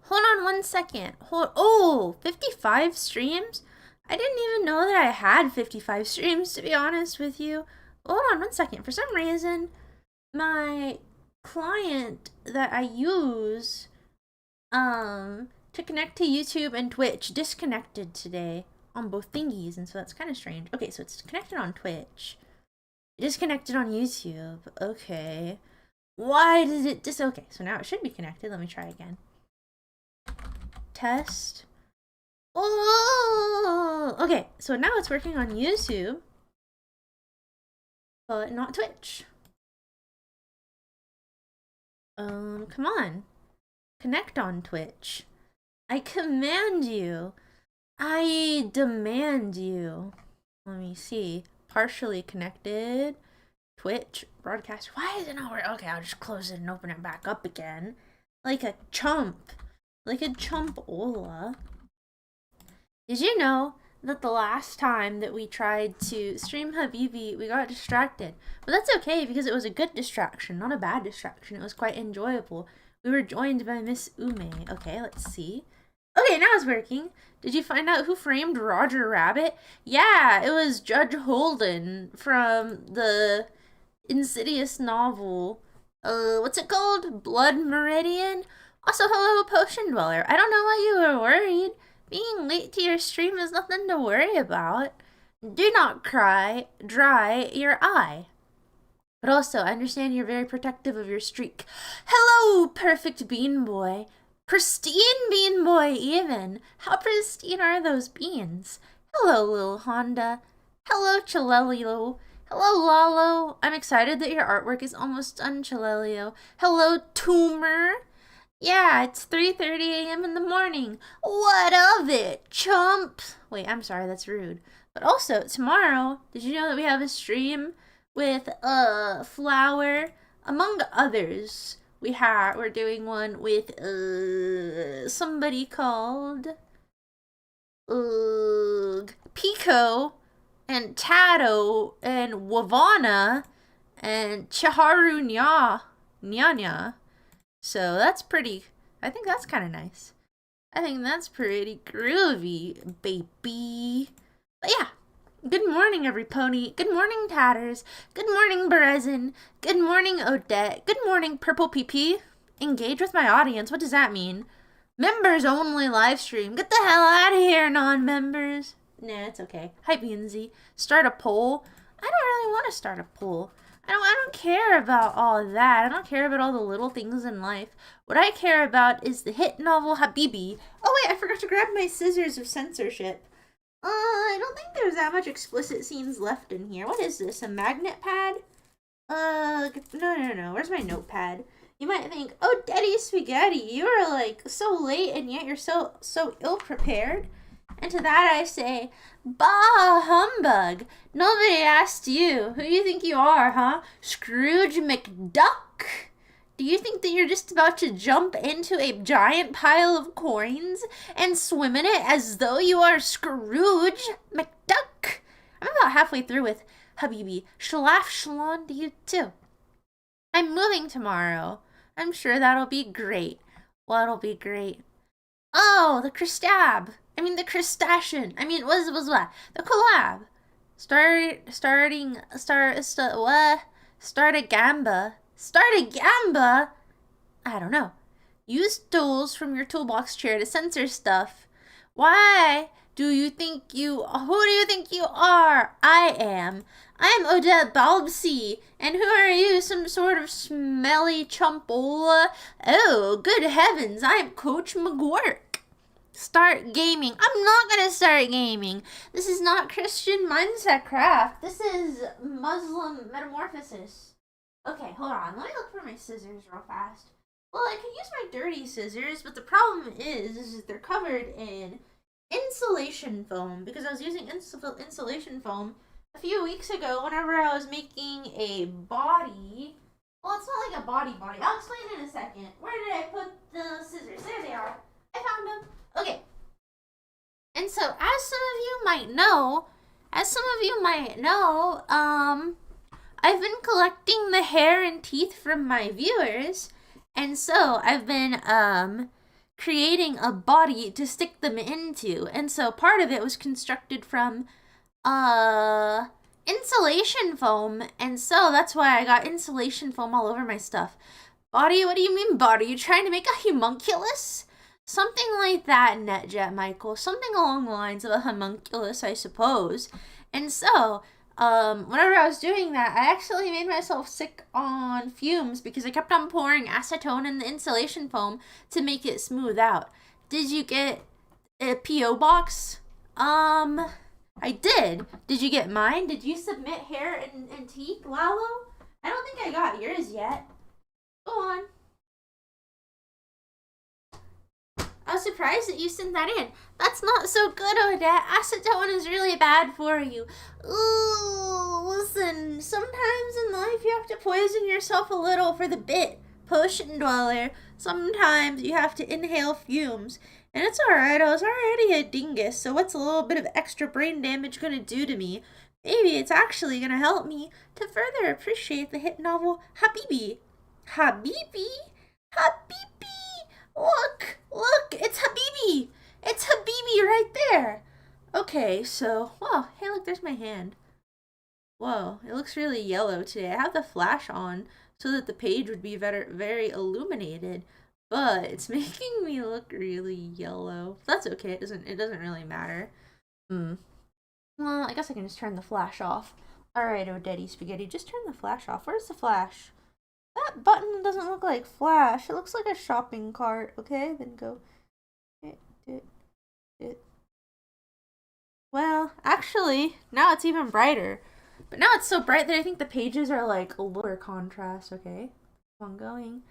Hold on 1 second. Oh, 55 streams? I didn't even know that I had 55 streams, to be honest with you. Hold on 1 second. For some reason, my client that I use to connect to YouTube and Twitch disconnected today on both thingies, and so that's kind of strange. Okay, so it's connected on Twitch. Disconnected on YouTube. Okay. Why did it okay, so now it should be connected. Let me try again. Test. Oh, okay, so now it's working on YouTube, but not Twitch. Come on. Connect on Twitch. I command you. I demand you. Let me see. Partially connected. Twitch broadcast. Why is it not working? Okay, I'll just close it and open it back up again. Like a chump. Like a chump-ola. Did you know that the last time that we tried to stream Habibi, we got distracted? But that's okay, because it was a good distraction, not a bad distraction. It was quite enjoyable. We were joined by Miss Ume. Okay, let's see. Okay, now it's working. Did you find out who framed Roger Rabbit? Yeah, it was Judge Holden from the Insidious novel. What's it called? Blood Meridian? Also, hello, Potion Dweller. I don't know why you were worried. Being late to your stream is nothing to worry about. Do not cry. Dry your eye. But also, I understand you're very protective of your streak. Hello, perfect bean boy. Pristine bean boy, even. How pristine are those beans? Hello, little Honda. Hello, Chilelio. Hello, Lalo. I'm excited that your artwork is almost done, Chilelio. Hello, Tumor. Yeah, it's 3:30 a.m. in the morning. What of it, chump? Wait, I'm sorry, that's rude. But also, tomorrow, did you know that we have a stream with Flower? Among others, we're doing one with somebody called Pico and Tato and Wavana and Chiharu Nya. So that's pretty, I think that's kind of nice. I think that's pretty groovy, baby. But yeah, good morning, everypony. Good morning, Tatters. Good morning, Berezin. Good morning, Odette. Good morning, Purple PP. Engage with my audience. What does that mean? Members only live stream. Get the hell out of here, non-members. Nah, it's okay. Hi, Beansy. Start a poll. I don't really want to start a poll. I don't care about all of that. I don't care about all the little things in life. What I care about is the hit novel Habibi. Oh wait, I forgot to grab my scissors of censorship. I don't think there's that much explicit scenes left in here. What is this, a magnet pad? No. Where's my notepad? You might think, oh, Daddy Spaghetti, you are like so late and yet you're so ill-prepared. And to that I say, bah humbug. Nobody asked you. Who you think you are, huh? Scrooge McDuck? Do you think that you're just about to jump into a giant pile of coins and swim in it as though you are Scrooge McDuck? I'm about halfway through with Habibi. Shalaf shalon to you too. I'm moving tomorrow. I'm sure that'll be great. What'll be great? Oh, the Christab. I mean the crustacean. I mean what? The collab. Start a gamba. I don't know. Use tools from your toolbox chair to censor stuff. Who do you think you are? I am Odette Balbsy. And who are you? Some sort of smelly chumpola? Oh, good heavens, I'm Coach McGuirk. Start gaming. I'm not gonna start gaming. This is not Christian mindset craft. This is Muslim metamorphosis. Okay, hold on. Let me look for my scissors real fast. Well, I could use my dirty scissors, but the problem is that they're covered in insulation foam, because I was using insulation foam a few weeks ago whenever I was making a body. Well, it's not like a body. I'll explain in a second. Where did I put the scissors? There they are. I found them. Okay. And so, as some of you might know, I've been collecting the hair and teeth from my viewers, and so I've been, creating a body to stick them into. And so part of it was constructed from insulation foam, and so that's why I got insulation foam all over my stuff. Body? What do you mean body? You trying to make a homunculus? Something like that, NetJet Michael. Something along the lines of a homunculus, I suppose. And so, whenever I was doing that, I actually made myself sick on fumes because I kept on pouring acetone in the insulation foam to make it smooth out. Did you get a P.O. box? I did. Did you get mine? Did you submit hair and antique, Lalo? I don't think I got yours yet. Go on. I was surprised that you sent that in. That's not so good, Odette. Acetone is really bad for you. Ooh, listen. Sometimes in life you have to poison yourself a little for the bit. Potion dweller. Sometimes you have to inhale fumes. And it's alright, I was already a dingus, so what's a little bit of extra brain damage gonna do to me? Maybe it's actually gonna help me to further appreciate the hit novel Habibi. Habibi? Habibi! Look! Look! It's Habibi! It's Habibi right there! Okay, so, whoa, hey look, there's my hand. Whoa, it looks really yellow today. I have the flash on so that the page would be very illuminated. But it's making me look really yellow. That's okay. It doesn't really matter. Well, I guess I can just turn the flash off. Alright, Odette Spaghetti, just turn the flash off. Where's the flash? That button doesn't look like flash. It looks like a shopping cart. Okay, then go. Well, actually, now it's even brighter. But now it's so bright that I think the pages are like a lower contrast. Okay, keep on going.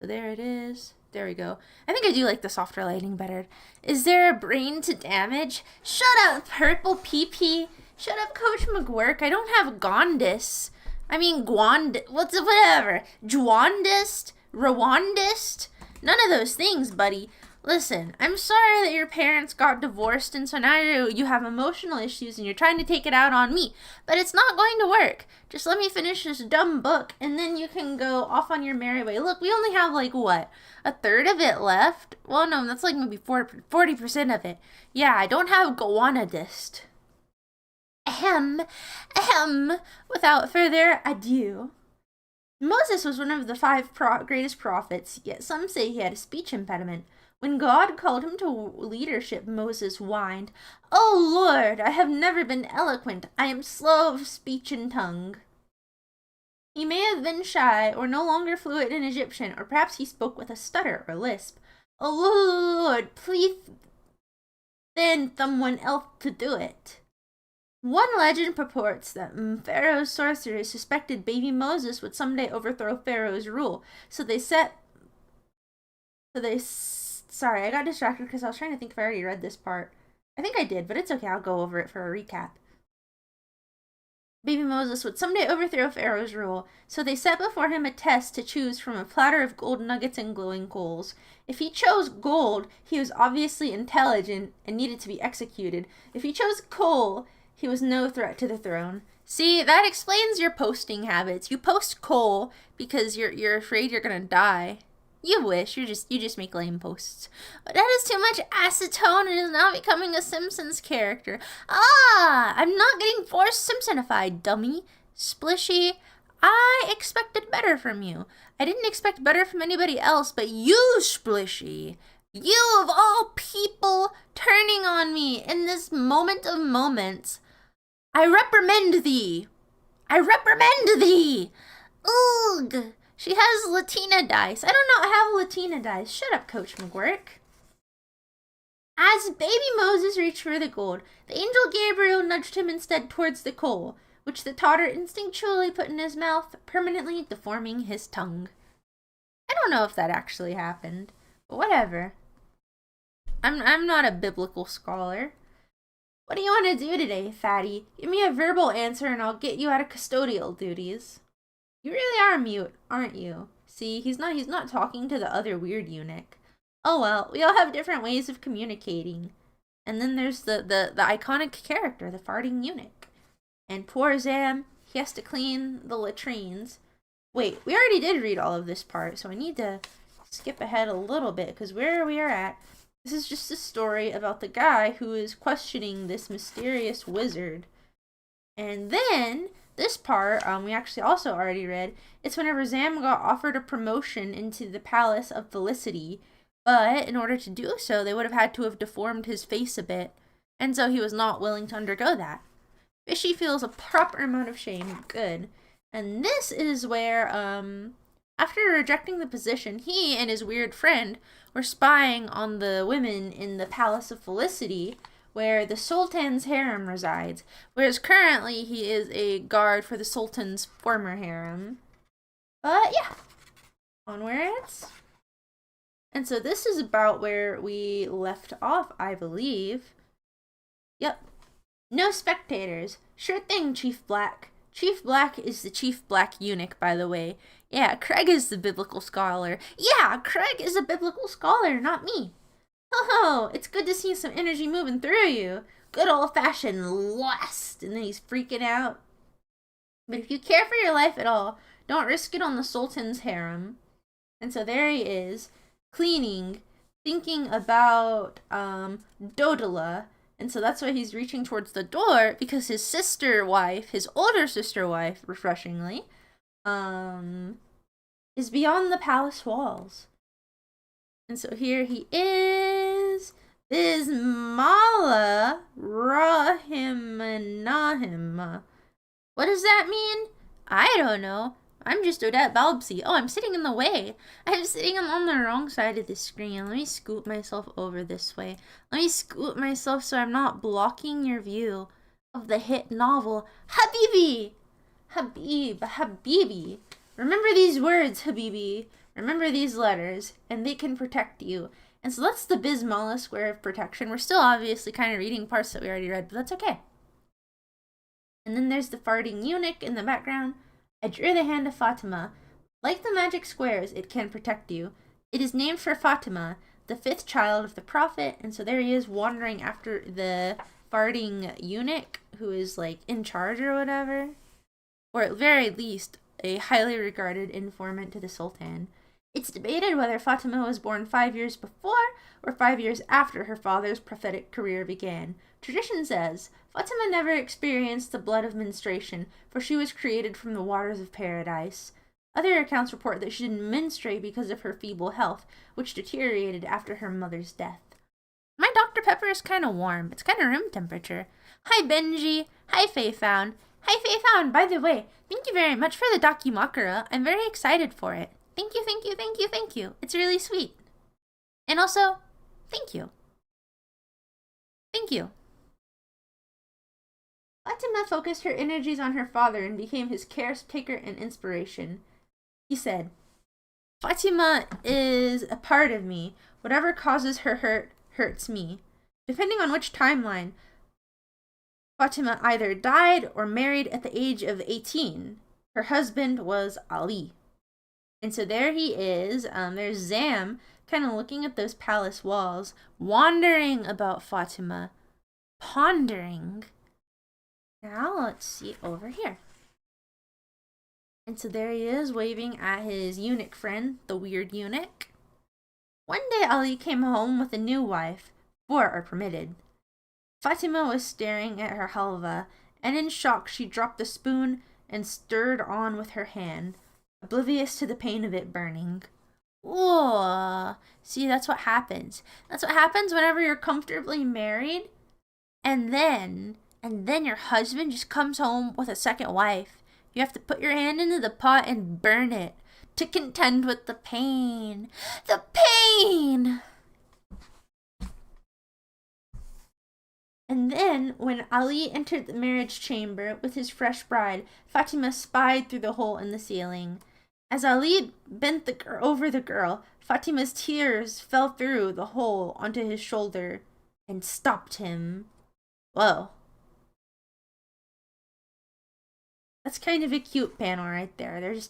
So there it is. There we go. I think I do like the softer lighting better. Is there a brain to damage? Shut up, Purple PP. Shut up, Coach McGuirk. I don't have Gondis. I mean, whatever. Juandist? Rwandist? None of those things, buddy. Listen, I'm sorry that your parents got divorced and so now you have emotional issues and you're trying to take it out on me. But it's not going to work. Just let me finish this dumb book and then you can go off on your merry way. Look, we only have like, what, a third of it left? Well, no, that's like maybe 40% of it. Yeah, I don't have Gowanadist. Without further ado. Moses was one of the 5 greatest prophets, yet some say he had a speech impediment. When God called him to leadership, Moses whined, "Oh Lord, I have never been eloquent. I am slow of speech and tongue." He may have been shy, or no longer fluent in Egyptian, or perhaps he spoke with a stutter or lisp. "Oh Lord, please send someone else to do it." One legend purports that Pharaoh's sorcerers suspected baby Moses would someday overthrow Pharaoh's rule, Sorry, I got distracted because I was trying to think if I already read this part. I think I did, but it's okay. I'll go over it for a recap. Baby Moses would someday overthrow Pharaoh's rule, so they set before him a test to choose from a platter of gold nuggets and glowing coals. If he chose gold, he was obviously intelligent and needed to be executed. If he chose coal, he was no threat to the throne. See, that explains your posting habits. You post coal because you're afraid you're gonna die. You wish. You just make lame posts. But that is too much acetone and is now becoming a Simpsons character. Ah! I'm not getting forced Simpsonified, dummy. Splishy. I expected better from you. I didn't expect better from anybody else, but you, Splishy. You, of all people, turning on me in this moment of moments. I reprimand thee. I reprimand thee. Ugh. She has Latina dice. I do not have Latina dice. Shut up, Coach McGuirk. As baby Moses reached for the gold, the angel Gabriel nudged him instead towards the coal, which the toddler instinctually put in his mouth, permanently deforming his tongue. I don't know if that actually happened, but whatever. I'm not a biblical scholar. What do you want to do today, fatty? Give me a verbal answer and I'll get you out of custodial duties. You really are mute, aren't you? See, he's not talking to the other weird eunuch. Oh well, we all have different ways of communicating. And then there's the iconic character, the farting eunuch. And poor Zam, he has to clean the latrines. Wait, we already did read all of this part, so I need to skip ahead a little bit, because where we are at, this is just a story about the guy who is questioning this mysterious wizard. And then this part, we actually also already read. It's whenever Zam got offered a promotion into the Palace of Felicity, but in order to do so, they would have had to have deformed his face a bit, and so he was not willing to undergo that. Fishy feels a proper amount of shame. Good. And this is where, after rejecting the position, he and his weird friend were spying on the women in the Palace of Felicity, where the Sultan's harem resides, whereas currently he is a guard for the Sultan's former harem. But yeah, onwards. And so this is about where we left off, I believe. Yep. No spectators. Sure thing, Chief Black. Chief Black is the Chief Black Eunuch, by the way. Yeah, Craig is the biblical scholar. Yeah, Craig is a biblical scholar, not me. Oh, it's good to see some energy moving through you. Good old-fashioned lust. And then he's freaking out. But if you care for your life at all, don't risk it on the Sultan's harem. And so there he is, cleaning, thinking about Dodala. And so that's why he's reaching towards the door, because his sister wife, his older sister wife, refreshingly, is beyond the palace walls. And so here he is, Bismillah Rahim. What does that mean? I don't know. I'm just Odette Balbsy. Oh, I'm sitting in the way. I'm sitting on the wrong side of the screen. Let me scoot myself over this way. Let me scoot myself so I'm not blocking your view of the hit novel, Habibi. Habibi. Remember these words, Habibi. Remember these letters, and they can protect you. And so that's the Bismillah square of protection. We're still obviously kind of reading parts that we already read, but that's okay. And then there's the farting eunuch in the background. I drew the hand of Fatima. Like the magic squares, it can protect you. It is named for Fatima, the 5th child of the Prophet, and so there he is wandering after the farting eunuch, who is like in charge or whatever. Or at very least, a highly regarded informant to the Sultan. It's debated whether Fatima was born 5 years before or 5 years after her father's prophetic career began. Tradition says Fatima never experienced the blood of menstruation, for she was created from the waters of paradise. Other accounts report that she didn't menstruate because of her feeble health, which deteriorated after her mother's death. My Dr. Pepper is kind of warm. It's kind of room temperature. Hi, Benji. Hi, Fayefound. Hi, Fayefound. By the way, thank you very much for the Dakimakura. I'm very excited for it. Thank you, thank you, thank you, thank you. It's really sweet. And also, thank you. Thank you. Fatima focused her energies on her father and became his caretaker and inspiration. He said, Fatima is a part of me. Whatever causes her hurt hurts me. Depending on which timeline, Fatima either died or married at the age of 18. Her husband was Ali. And so there he is. There's Zam kind of looking at those palace walls, wondering about Fatima, pondering. Now let's see over here. And so there he is, waving at his eunuch friend, the weird eunuch. One day Ali came home with a new wife. 4 are permitted. Fatima was staring at her halva, and in shock she dropped the spoon and stirred on with her hand, oblivious to the pain of it burning. Whoa. See, that's what happens. That's what happens whenever you're comfortably married, and then your husband just comes home with a second wife. You have to put your hand into the pot and burn it to contend with the pain. The pain! And then, when Ali entered the marriage chamber with his fresh bride, Fatima spied through the hole in the ceiling. As Ali bent over the girl, Fatima's tears fell through the hole onto his shoulder and stopped him. Whoa. That's kind of a cute panel right there. She's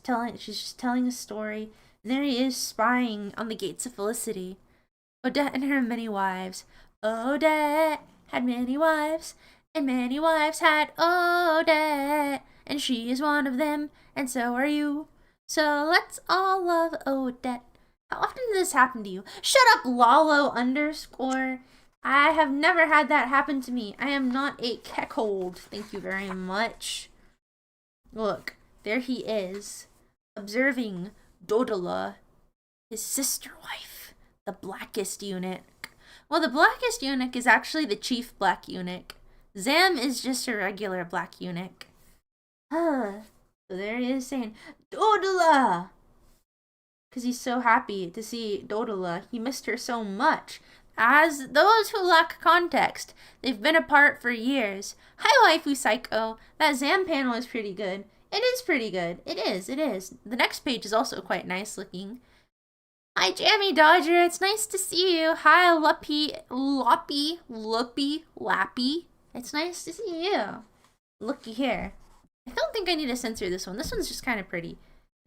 just telling a story, and there he is spying on the gates of Felicity. Odette and her many wives. Odette had many wives, and many wives had Odette, and she is one of them, and so are you. So let's all love Odette. How often does this happen to you? Shut up, Lalo underscore. I have never had that happen to me. I am not a keckhold. Thank you very much. Look, there he is, observing Dodala, his sister wife, the blackest eunuch. Well, the blackest eunuch is actually the chief black eunuch. Zam is just a regular black eunuch. So there he is saying, Dodala! Because he's so happy to see Dodala. He missed her so much. As those who lack context, they've been apart for years. Hi, Waifu Psycho. That Zam panel is pretty good. It is pretty good. It is. The next page is also quite nice looking. Hi, Jammy Dodger. It's nice to see you. Hi, Loppy. It's nice to see you. Looky here. I don't think I need to censor this one. This one's just kind of pretty.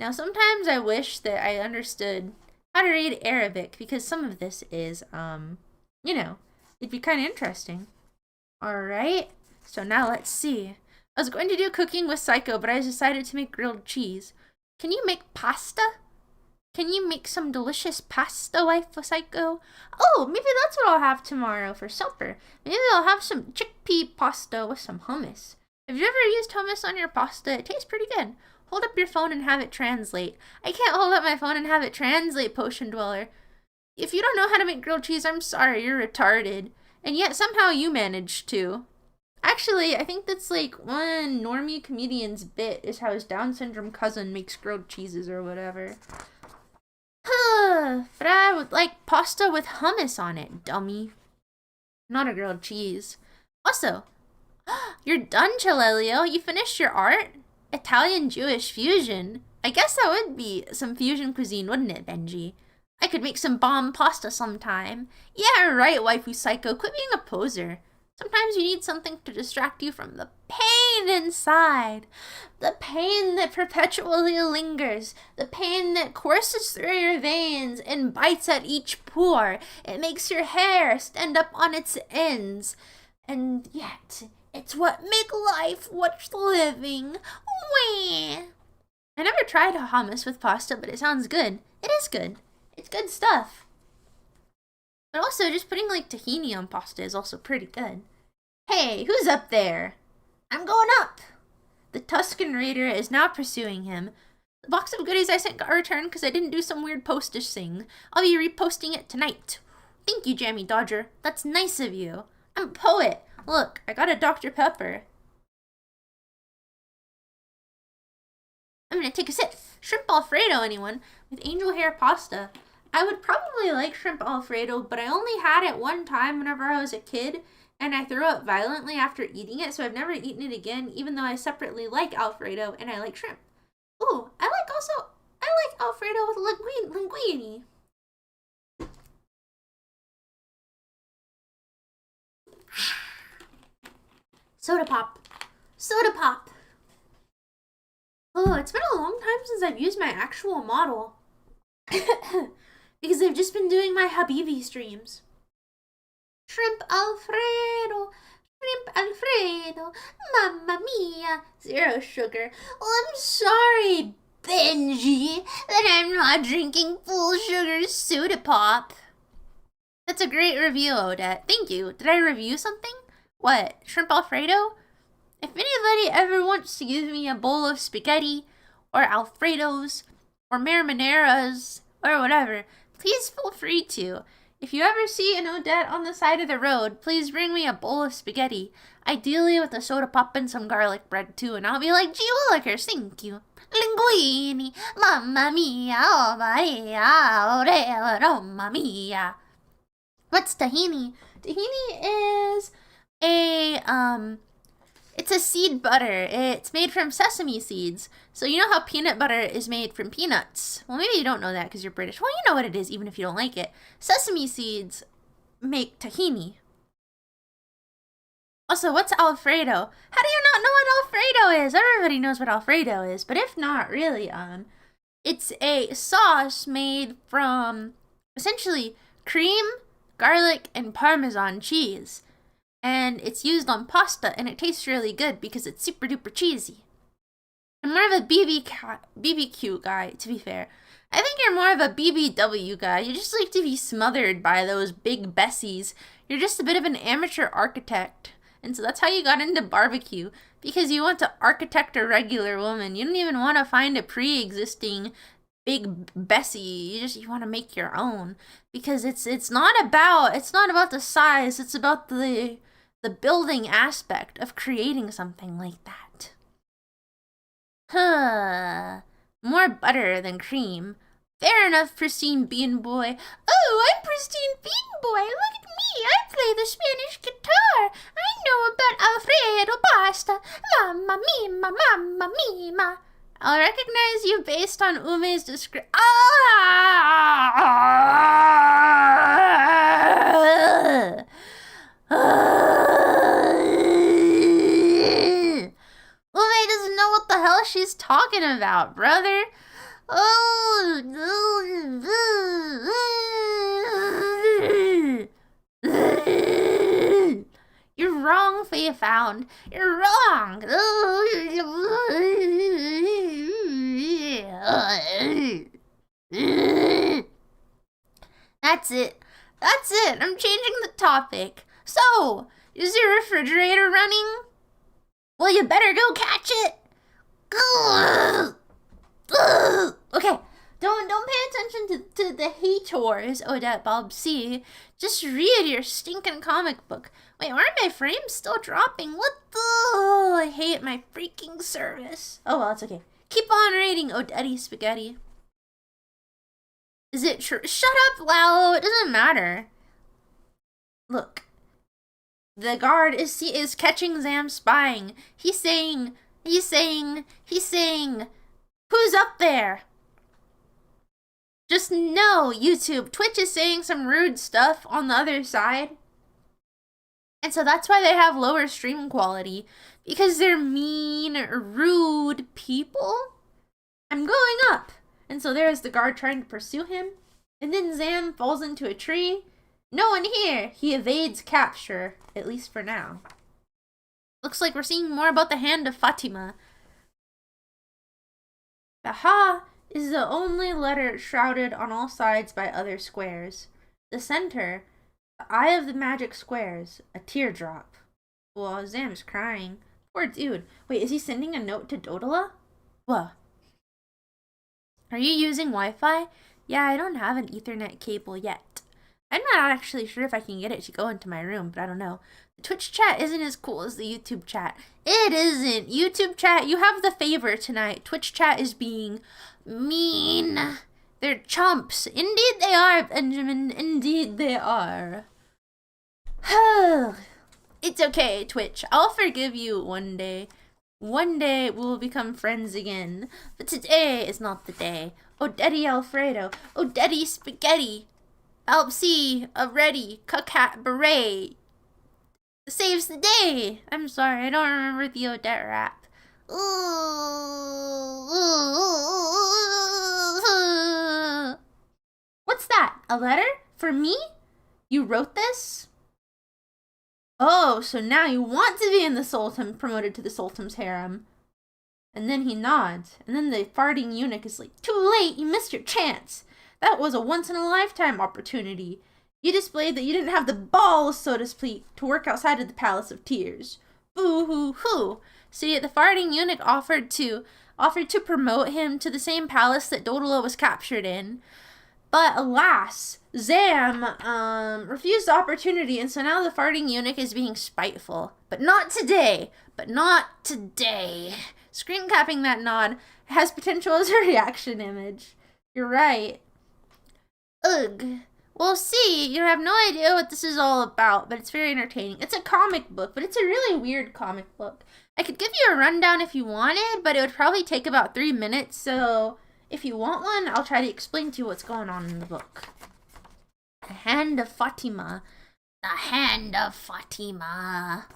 Now, sometimes I wish that I understood how to read Arabic, because some of this is, you know, it'd be kind of interesting. Alright, so now let's see. I was going to do cooking with Psycho, but I decided to make grilled cheese. Can you make pasta? Can you make some delicious pasta, wife of Psycho? Oh, maybe that's what I'll have tomorrow for supper. Maybe I'll have some chickpea pasta with some hummus. Have you ever used hummus on your pasta? It tastes pretty good. Hold up your phone and have it translate. I can't hold up my phone and have it translate, Potion Dweller. If you don't know how to make grilled cheese, I'm sorry, you're retarded. And yet somehow you managed to. Actually, I think that's like one normie comedian's bit is how his Down syndrome cousin makes grilled cheeses or whatever. But I would like pasta with hummus on it, dummy. Not a grilled cheese. Also, you're done, Chilelio. You finished your art? Italian-Jewish fusion. I guess that would be some fusion cuisine, wouldn't it, Benji? I could make some bomb pasta sometime. Yeah, right, Waifu Psycho. Quit being a poser. Sometimes you need something to distract you from the pain inside. The pain that perpetually lingers. The pain that courses through your veins and bites at each pore. It makes your hair stand up on its ends. And yet, it's what makes life worth living. Wah. I never tried hummus with pasta, but it sounds good. It is good. It's good stuff. But also, just putting like tahini on pasta is also pretty good. Hey, who's up there? I'm going up. The Tuscan Raider is now pursuing him. The box of goodies I sent got returned because I didn't do some weird postage thing. I'll be reposting it tonight. Thank you, Jammy Dodger. That's nice of you. I'm a poet. Look, I got a Dr. Pepper. I'm gonna take a sip. Shrimp Alfredo, anyone? With angel hair pasta. I would probably like shrimp Alfredo, but I only had it one time whenever I was a kid, and I threw up violently after eating it, so I've never eaten it again, even though I separately like Alfredo and I like shrimp. Ooh, I like Alfredo with linguine. Soda pop. Soda pop. Oh, it's been a long time since I've used my actual model. Because I've just been doing my Habibi streams. Shrimp Alfredo. Shrimp Alfredo. Mamma mia. 0 sugar. Oh, I'm sorry, Benji, that I'm not drinking full sugar soda pop. That's a great review, Odette. Thank you. Did I review something? What? Shrimp Alfredo? If anybody ever wants to give me a bowl of spaghetti, or Alfredos, or marinaras, or whatever, please feel free to. If you ever see an Odette on the side of the road, please bring me a bowl of spaghetti. Ideally with a soda pop and some garlic bread too, and I'll be like, gee willikers, thank you. Linguini, mamma mia, oh Maria, oh mamma mia. What's tahini? Tahini is it's a seed butter. It's made from sesame seeds. So you know how peanut butter is made from peanuts? Well, maybe you don't know that because you're British. Well, you know what it is, even if you don't like it. Sesame seeds make tahini. Also, what's Alfredo? How do you not know what Alfredo is? Everybody knows what Alfredo is, but if not, really, it's a sauce made from essentially cream, garlic, and Parmesan cheese. And it's used on pasta, and it tastes really good because it's super duper cheesy. I'm more of a BBQ guy, to be fair. I think you're more of a BBW guy. You just like to be smothered by those big Bessies. You're just a bit of an amateur architect. And so that's how you got into barbecue. Because you want to architect a regular woman. You don't even want to find a pre-existing big Bessie. You want to make your own. Because it's not about the size, it's about the building aspect of creating something like that. Huh. More butter than cream. Fair enough, Pristine Bean Boy. Oh, I'm Pristine Bean Boy. Look at me. I play the Spanish guitar. I know about Alfredo pasta. Mamma mia, mamma mia. I'll recognize you based on Ume's description. Ume doesn't know what the hell she's talking about, brother. You're wrong, Faye Found. You're wrong. That's it. That's it. I'm changing the topic. So, is your refrigerator running? Well, you better go catch it. Okay, don't pay attention to the haters, Odette Bob C. Just read your stinking comic book. Wait, aren't my frames still dropping? What the? I hate my freaking service. Oh well, it's okay. Keep on reading, Odette Spaghetti. Is it true? Shut up, Lalo. It doesn't matter. Look. The guard is catching Zam spying. He's saying, who's up there? Just know, YouTube, Twitch is saying some rude stuff on the other side. And so that's why they have lower stream quality. Because they're mean, rude people. I'm going up. And so there's the guard trying to pursue him. And then Zam falls into a tree. No one here. He evades capture, at least for now. Looks like we're seeing more about the hand of Fatima. The Ha is the only letter shrouded on all sides by other squares. The center, the eye of the magic squares, a teardrop. Well, Zam's crying. Poor dude. Wait, is he sending a note to Dodola? What? Are you using Wi-Fi? Yeah, I don't have an Ethernet cable yet. I'm not actually sure if I can get it to go into my room, but I don't know. The Twitch chat isn't as cool as the YouTube chat. It isn't. YouTube chat, you have the favor tonight. Twitch chat is being mean. They're chumps. Indeed they are, Benjamin. Indeed they are. It's okay, Twitch. I'll forgive you one day. One day we'll become friends again. But today is not the day. Odette Alfredo. Odette Spaghetti. Alpsy, a ready, cuckhat beret. Saves the day. I'm sorry, I don't remember the Odette rap. What's that? A letter? For me? You wrote this? Oh, so now you want to be in the Sultan, promoted to the Sultan's harem. And then he nods. And then the farting eunuch is like, too late, you missed your chance. That was a once-in-a-lifetime opportunity. You displayed that you didn't have the balls, so to speak, to work outside of the Palace of Tears. Boo-hoo-hoo. See, the farting eunuch offered to promote him to the same palace that Dodola was captured in. But alas, Zam refused the opportunity, and so now the farting eunuch is being spiteful. But not today. But not today. Screen capping that nod has potential as a reaction image. You're right. Ugh. Well, see, you have no idea what this is all about, but it's very entertaining. It's a comic book, but it's a really weird comic book. I could give you a rundown if you wanted, but it would probably take about 3 minutes, so if you want one, I'll try to explain to you what's going on in the book. The Hand of Fatima. The Hand of Fatima.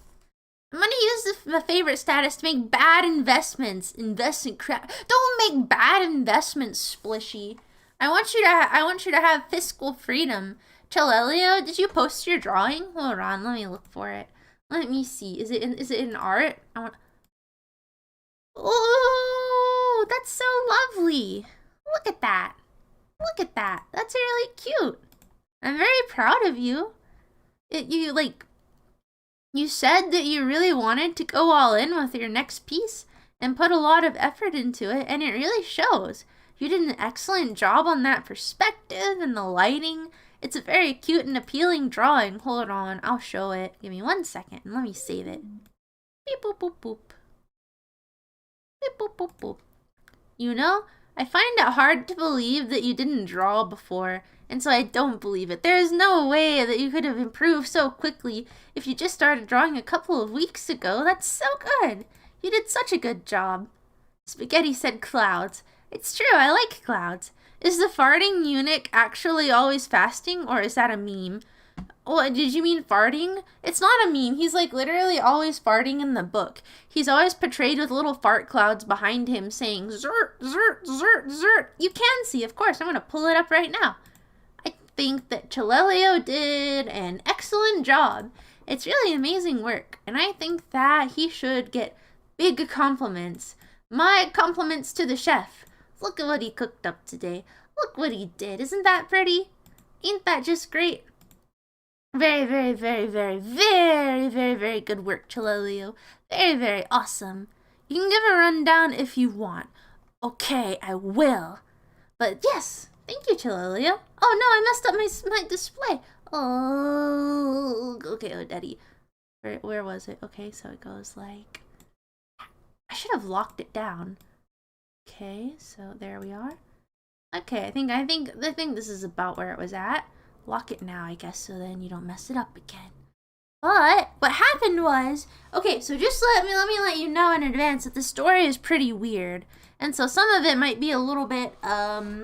I'm gonna use the favorite status to make bad investments. Invest in crap. Don't make bad investments, Splishy. I want you to have fiscal freedom. Chelelio, did you post your drawing? Hold on, let me look for it. Let me see. Is it in art? Oh, that's so lovely. Look at that. Look at that. That's really cute. I'm very proud of you. You said that you really wanted to go all in with your next piece and put a lot of effort into it, and it really shows. You did an excellent job on that perspective and the lighting. It's a very cute and appealing drawing. Hold on, I'll show it. Give me 1 second and let me save it. Beep boop boop boop. Beep boop boop boop. You know, I find it hard to believe that you didn't draw before, and so I don't believe it. There is no way that you could have improved so quickly if you just started drawing a couple of weeks ago. That's so good. You did such a good job. Spaghetti said clouds. It's true, I like clouds. Is the farting eunuch actually always fasting, or is that a meme? What, did you mean farting? It's not a meme. He's like literally always farting in the book. He's always portrayed with little fart clouds behind him saying zert, zert, zert, zert. You can see, of course. I'm going to pull it up right now. I think that Chilelio did an excellent job. It's really amazing work, and I think that he should get big compliments. My compliments to the chef. Look at what he cooked up today. Look what he did. Isn't that pretty? Ain't that just great? Very, very, very, very, very, very, very good work, Chilelio. Very, very awesome. You can give a rundown if you want. Okay, I will. But yes, thank you, Chilelio. Oh no, I messed up my display. Oh, okay, Odette. Where was it? Okay, so it goes like... I should have locked it down. Okay, so there we are. Okay, I think this is about where it was at. Lock it now, I guess, so then you don't mess it up again. But what happened was, okay, so just let me let you know in advance that the story is pretty weird, and so some of it might be a little bit disapprovable.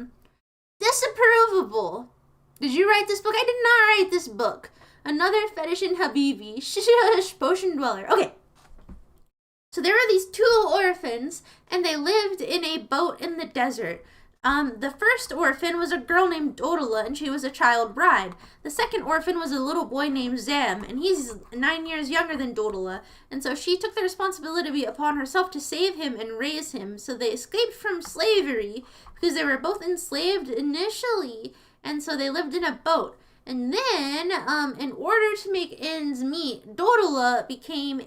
Did you write this book? I did not write this book. Another fetish in Habibi. Shush, potion dweller. Okay. So there were these two orphans, and they lived in a boat in the desert. The first orphan was a girl named Dodala, and she was a child bride. The second orphan was a little boy named Zam, and he's 9 years younger than Dodala. And so she took the responsibility upon herself to save him and raise him. So they escaped from slavery because they were both enslaved initially, and so they lived in a boat. And then, in order to make ends meet, Dodala became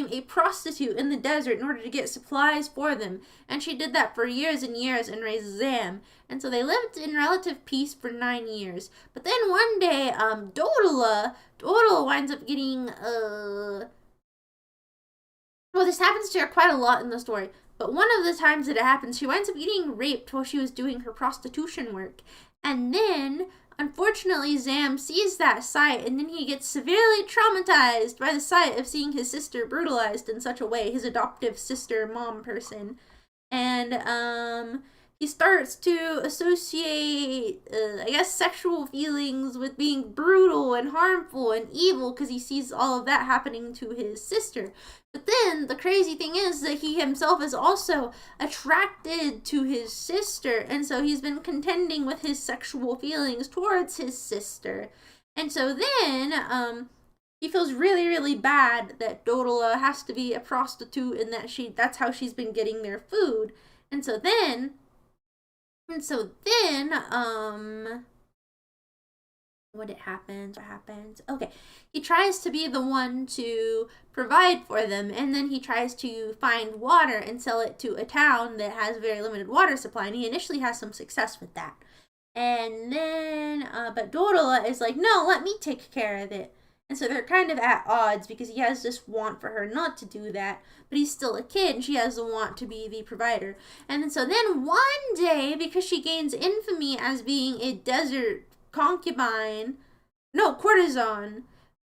a prostitute in the desert in order to get supplies for them. And she did that for years and years and raised Zam. And so they lived in relative peace for 9 years. But then one day, Dodala winds up getting, well, this happens to her quite a lot in the story. But one of the times that it happens, she winds up getting raped while she was doing her prostitution work. And then... unfortunately, Zam sees that sight, and then he gets severely traumatized by the sight of seeing his sister brutalized in such a way, his adoptive sister, mom person. And, he starts to associate, I guess, sexual feelings with being brutal and harmful and evil because he sees all of that happening to his sister. But then the crazy thing is that he himself is also attracted to his sister, and so he's been contending with his sexual feelings towards his sister. And so then he feels really, really bad that Dodala has to be a prostitute and that's how she's been getting their food. And so then what happens? Okay, he tries to be the one to provide for them, and then he tries to find water and sell it to a town that has very limited water supply, and he initially has some success with that. And then, but Dodala is like, no, let me take care of it. And so they're kind of at odds because he has this want for her not to do that, but he's still a kid and she has the want to be the provider. And so then one day, because she gains infamy as being a desert courtesan,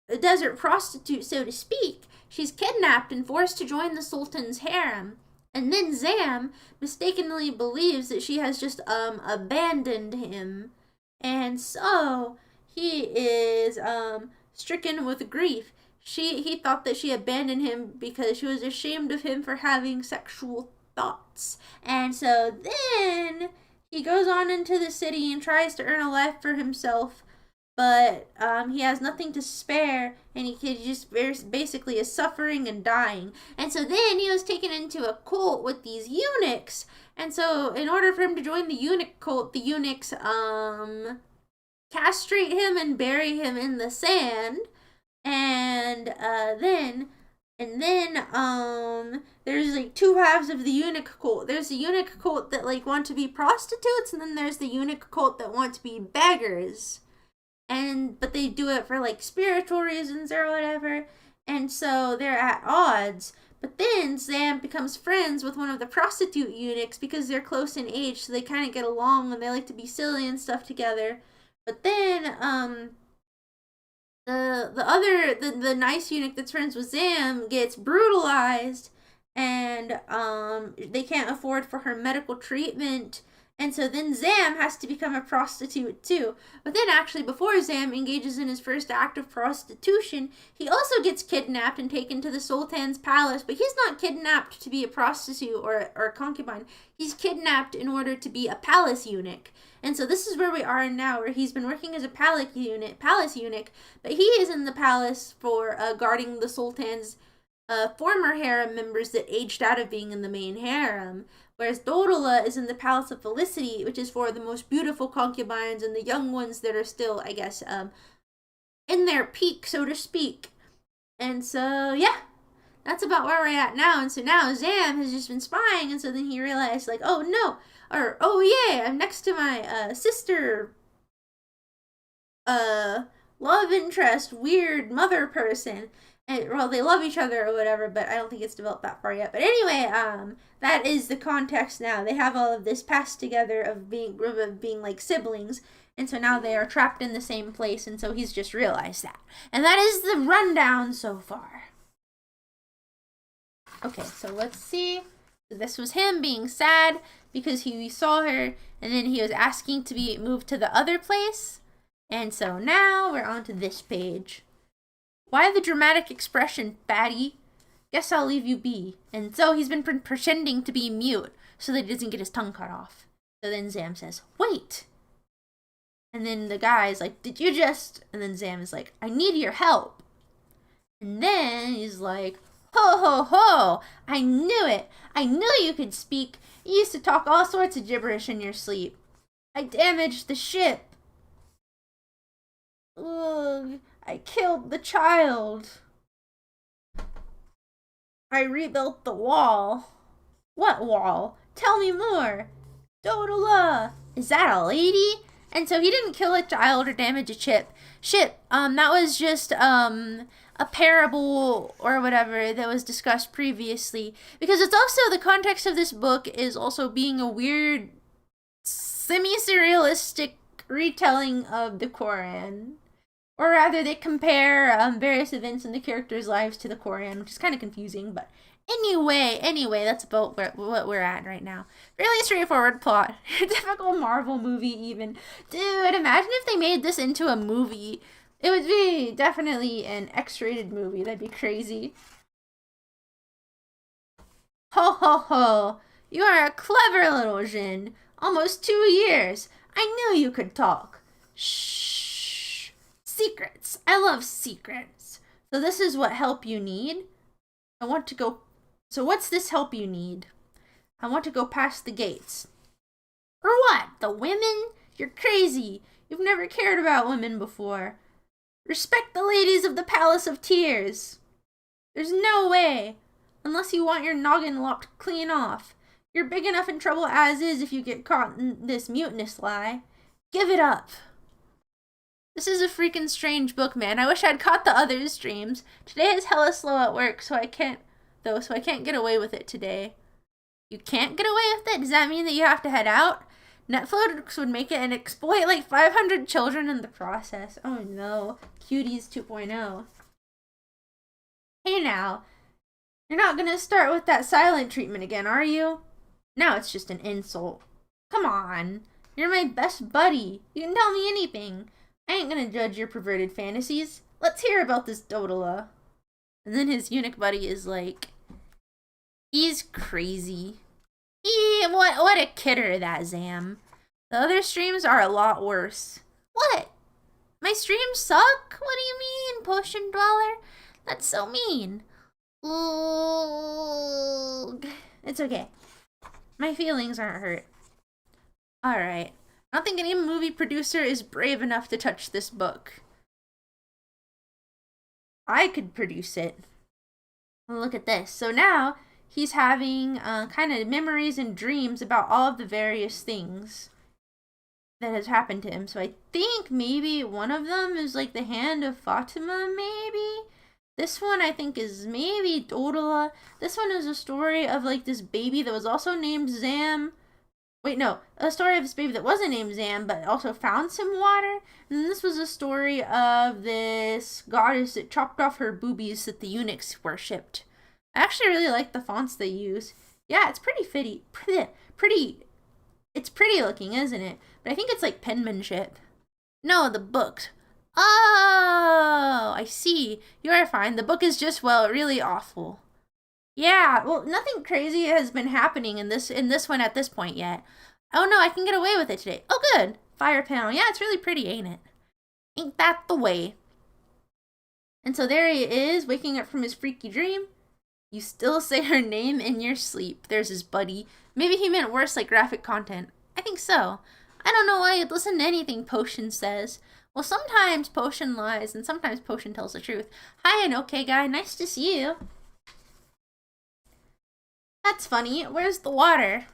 a desert prostitute, so to speak, she's kidnapped and forced to join the Sultan's harem. And then Zam mistakenly believes that she has just abandoned him. And so he is stricken with grief. He thought that she abandoned him because she was ashamed of him for having sexual thoughts. And so then he goes on into the city and tries to earn a life for himself. but he has nothing to spare, and he just basically is suffering and dying. And so then he was taken into a cult with these eunuchs, and so in order for him to join the eunuch cult, the eunuchs castrate him and bury him in the sand, and there's like two halves of the eunuch cult. There's the eunuch cult that like want to be prostitutes, and then there's the eunuch cult that want to be beggars. But they do it for like spiritual reasons or whatever, and so they're at odds. But then Zam becomes friends with one of the prostitute eunuchs because they're close in age, so they kind of get along and they like to be silly and stuff together. But then the nice eunuch that's friends with Zam gets brutalized, and they can't afford for her medical treatment, and so then Zam has to become a prostitute too. But then actually before Zam engages in his first act of prostitution, he also gets kidnapped and taken to the Sultan's palace. But he's not kidnapped to be a prostitute or a concubine. He's kidnapped in order to be a palace eunuch. And so this is where we are now, where he's been working as a palace eunuch, but he is in the palace for guarding the Sultan's former harem members that aged out of being in the main harem. Whereas Dorula is in the Palace of Felicity, which is for the most beautiful concubines and the young ones that are still, I guess, in their peak, so to speak. And so, yeah, that's about where we're at now. And so now Zam has just been spying, and so then he realized, like, oh no, or oh yeah, I'm next to my sister, love interest, weird mother person. And, well, they love each other or whatever, but I don't think it's developed that far yet. But anyway, that is the context now. They have all of this past together of being like siblings, and so now they are trapped in the same place, and so he's just realized that. And that is the rundown so far. Okay, so let's see. This was him being sad because he saw her, and then he was asking to be moved to the other place. And so now we're on to this page. Why the dramatic expression, fatty? Guess I'll leave you be. And so he's been pretending to be mute so that he doesn't get his tongue cut off. So then Zam says, wait. And then the guy's like, did you just... And then Zam is like, I need your help. And then he's like, ho ho ho, I knew it. I knew you could speak. You used to talk all sorts of gibberish in your sleep. I damaged the ship. Ugh. I killed the child. I rebuilt the wall. What wall? Tell me more. Dodala. Is that a lady? And so he didn't kill a child or damage a ship. That was just a parable or whatever that was discussed previously. Because it's also, the context of this book is also being a weird, semi-surrealistic retelling of the Quran. Or rather, they compare various events in the characters' lives to the Quran, which is kind of confusing. But anyway, that's about what we're at right now. Really straightforward plot. Typical Marvel movie even. Dude, imagine if they made this into a movie. It would be definitely an X-rated movie. That'd be crazy. Ho ho ho. You are a clever little Jin. Almost 2 years. I knew you could talk. Shh. Secrets. I love secrets. So this is what help you need. I want to go... So what's this help you need? I want to go past the gates. For what? The women? You're crazy. You've never cared about women before. Respect the ladies of the Palace of Tears. There's no way. Unless you want your noggin lopped clean off. You're big enough in trouble as is if you get caught in this mutinous lie. Give it up. This is a freaking strange book, man. I wish I'd caught the other streams. Today is hella slow at work, so I can't get away with it today. You can't get away with it? Does that mean that you have to head out? Netflix would make it and exploit like 500 children in the process. Oh no. Cuties 2.0. Hey now. You're not gonna start with that silent treatment again, are you? Now it's just an insult. Come on. You're my best buddy. You can tell me anything. I ain't gonna judge your perverted fantasies. Let's hear about this Dodala. And then his eunuch buddy is like, he's crazy. What a kidder, that Zam. The other streams are a lot worse. What? My streams suck? What do you mean, Potion Dweller? That's so mean. Ugh. It's okay. My feelings aren't hurt. Alright. I don't think any movie producer is brave enough to touch this book. I could produce it. Look at this. So now he's having kind of memories and dreams about all of the various things that has happened to him. So I think maybe one of them is like the hand of Fatima, maybe? This one I think is maybe Dodola. This one is a story of like this baby that was also named Zam. Wait, no. A story of this baby that wasn't named Zam, but also found some water. And then this was a story of this goddess that chopped off her boobies that the eunuchs worshipped. I actually really like the fonts they use. Yeah, it's pretty it's pretty looking, isn't it? But I think it's like penmanship. No, the book. Oh, I see. You are fine. The book is just, well, really awful. Yeah, well, nothing crazy has been happening in this one at this point yet. Oh no, I can get away with it today. Oh good. Fire panel. Yeah, it's really pretty, ain't it? Ain't that the way? And so there he is, waking up from his freaky dream. You still say her name in your sleep. There's his buddy. Maybe he meant worse, like graphic content. I think so. I don't know why you'd listen to anything Potion says. Well, sometimes Potion lies, and sometimes Potion tells the truth. Hi, an okay guy. Nice to see you. That's funny. Where's the water?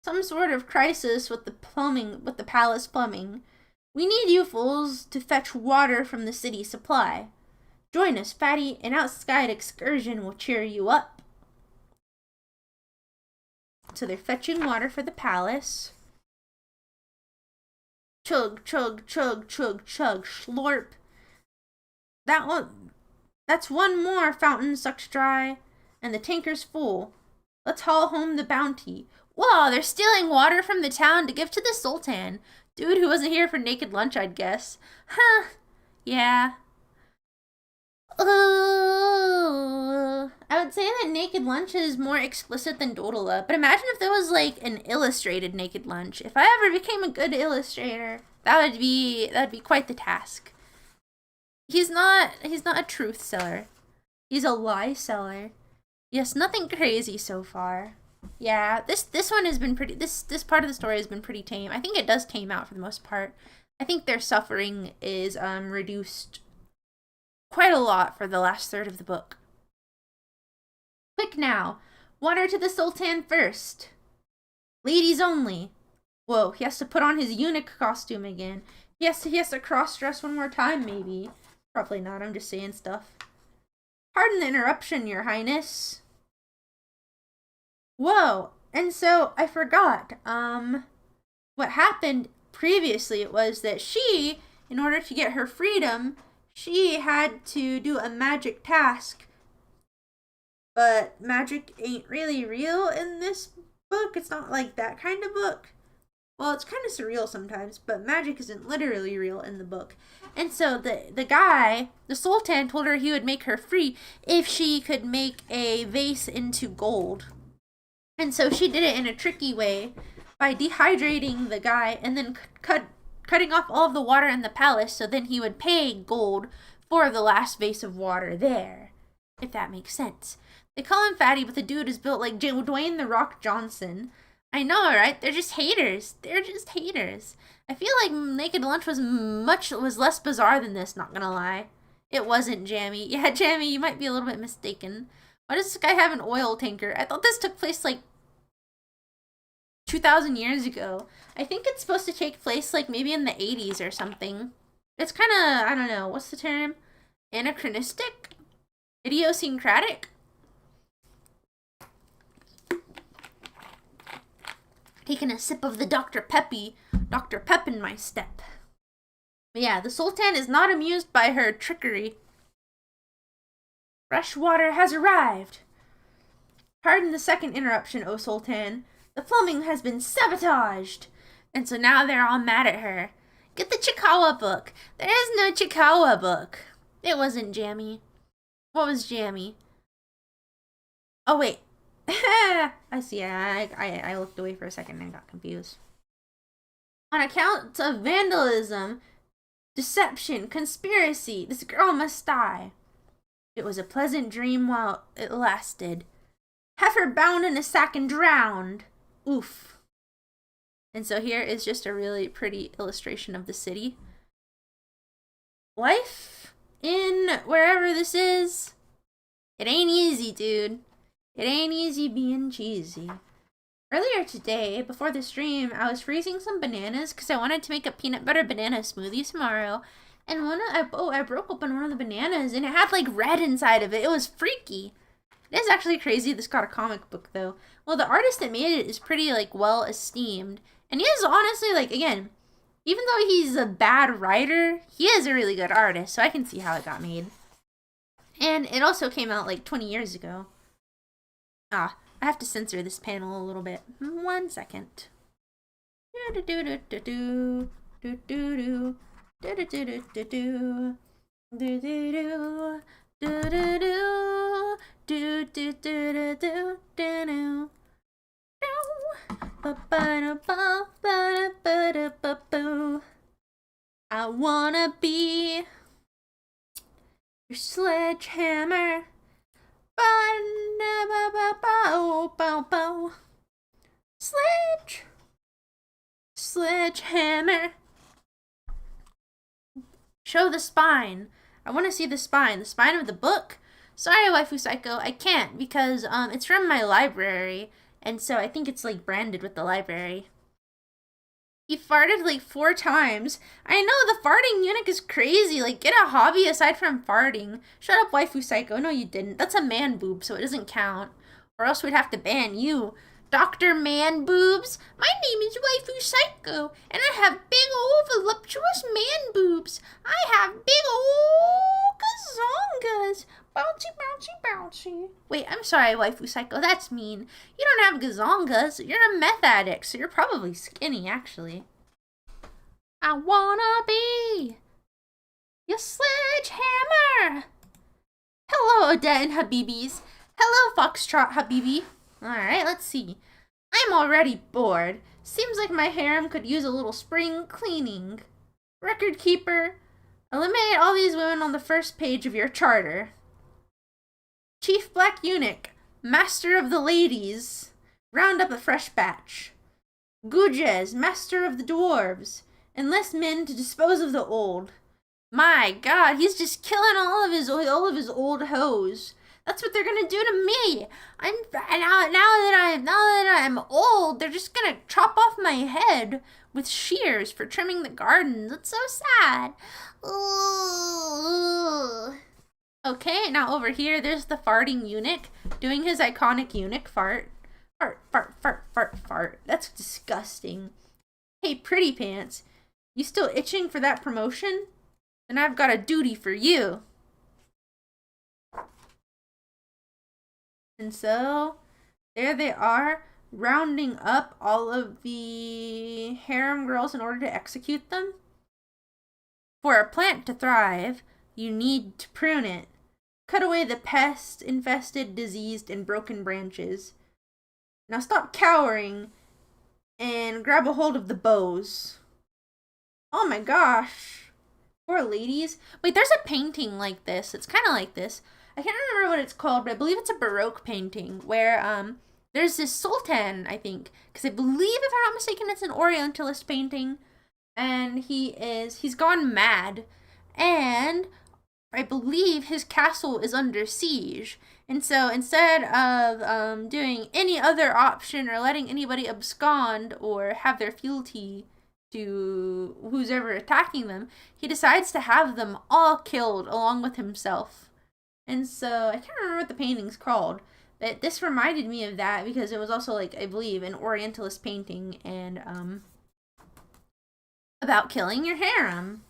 Some sort of crisis with the plumbing, with the palace plumbing. We need you fools to fetch water from the city supply. Join us, Fatty. An outside excursion will cheer you up. So they're fetching water for the palace. Chug, chug, chug, chug, chug, slurp. That's one more fountain sucked dry, and the tanker's full. Let's haul home the bounty. Whoa, they're stealing water from the town to give to the Sultan. Dude who wasn't here for naked lunch, I'd guess. Huh. Yeah. I would say that naked lunch is more explicit than Dodola, but imagine if there was like an illustrated naked lunch. If I ever became a good illustrator, that'd be quite the task. He's not a truth seller. He's a lie seller. Yes, nothing crazy so far. Yeah, this one has been pretty, this part of the story has been pretty tame. I think it does tame out for the most part. I think their suffering is reduced quite a lot for the last third of the book. Quick now, water to the Sultan first. Ladies only. Whoa, he has to put on his eunuch costume again. He has to cross-dress one more time, maybe. Probably not, I'm just saying stuff. Pardon the interruption, your highness. Whoa, and so I forgot, what happened previously was that she, in order to get her freedom, she had to do a magic task. But magic ain't really real in this book. It's not like that kind of book. Well, it's kind of surreal sometimes, but magic isn't literally real in the book. And so the guy, the Sultan, told her he would make her free if she could make a vase into gold. And so she did it in a tricky way by dehydrating the guy and then cutting off all of the water in the palace, so then he would pay gold for the last vase of water there, if that makes sense. They call him Fatty, but the dude is built like Dwayne The Rock Johnson. I know, right? They're just haters. They're just haters. I feel like Naked Lunch was less bizarre than this, not gonna lie. It wasn't, Jammy. Yeah, Jammy, you might be a little bit mistaken. Why does this guy have an oil tanker? I thought this took place like 2,000 years ago. I think it's supposed to take place like maybe in the 80s or something. It's kind of, I don't know, what's the term? Anachronistic? Idiosyncratic? Taking a sip of the Dr. Pep in my step. But yeah, the Sultan is not amused by her trickery. Fresh water has arrived. Pardon the second interruption, O Sultan. The plumbing has been sabotaged. And so now they're all mad at her. Get the Chikawa book. There is no Chikawa book. It wasn't Jammy. What was Jammy? Oh, wait. I see. I looked away for a second and got confused. On account of vandalism, Deception, conspiracy, this girl must die. It was a pleasant dream while it lasted. Have her bound in a sack and drowned. Oof. And so here is just a really pretty illustration of the city. Life in wherever this is, it ain't easy, dude. It ain't easy being cheesy. Earlier today, before the stream, I was freezing some bananas because I wanted to make a peanut butter banana smoothie tomorrow. And I broke open one of the bananas and it had like red inside of it. It was freaky. It is actually crazy this got a comic book though. Well, the artist that made it is pretty like well esteemed. And he is honestly like, again, even though he's a bad writer, he is a really good artist. So I can see how it got made. And it also came out like 20 years ago. I have to censor this panel a little bit. 1 second. I wanna be your sledgehammer. Sledgehammer. Show the spine. I want to see the spine. The spine of the book? Sorry, Waifu Psycho, I can't because it's from my library, and so I think it's like branded with the library. He farted like 4 times. I know, the farting eunuch is crazy. Like, get a hobby aside from farting. Shut up, Waifu Psycho. No, you didn't. That's a man boob, so it doesn't count. Or else we'd have to ban you. Dr. Man Boobs. My name is Waifu Psycho, and I have big old voluptuous man boobs. I have big old gazongas. Bouncy, bouncy, bouncy. Wait, I'm sorry, Waifu Psycho. That's mean. You don't have gazongas. You're a meth addict, so you're probably skinny, actually. I wanna be your sledgehammer. Hello, Odette and Habibis. Hello, Foxtrot Habibi. Alright, let's see. I'm already bored. Seems like my harem could use a little spring cleaning. Record keeper, eliminate all these women on the first page of your charter. Chief Black Eunuch, master of the ladies, round up a fresh batch. Gujes, master of the dwarves, enlist men to dispose of the old. My God, he's just killing all of his old hoes. That's what they're gonna do to me. Now that I'm old, they're just gonna chop off my head with shears for trimming the gardens. It's so sad. Ooh. Okay, now over here, there's the farting eunuch doing his iconic eunuch fart. Fart, fart, fart, fart, fart. That's disgusting. Hey, Pretty Pants, you still itching for that promotion? Then I've got a duty for you. And so, there they are, rounding up all of the harem girls in order to execute them. For a plant to thrive, you need to prune it. Cut away the pest-infested, diseased, and broken branches. Now stop cowering and grab a hold of the bows. Oh my gosh. Poor ladies. Wait, there's a painting like this. It's kind of like this. I can't remember what it's called, but I believe it's a Baroque painting where there's this sultan, I think, because I believe, if I'm not mistaken, it's an Orientalist painting, and he's gone mad, and I believe his castle is under siege, and so instead of doing any other option or letting anybody abscond or have their fealty to who's ever attacking them, he decides to have them all killed along with himself. And so, I can't remember what the painting's called, but this reminded me of that because it was also, like, I believe, an Orientalist painting and, about killing your harem.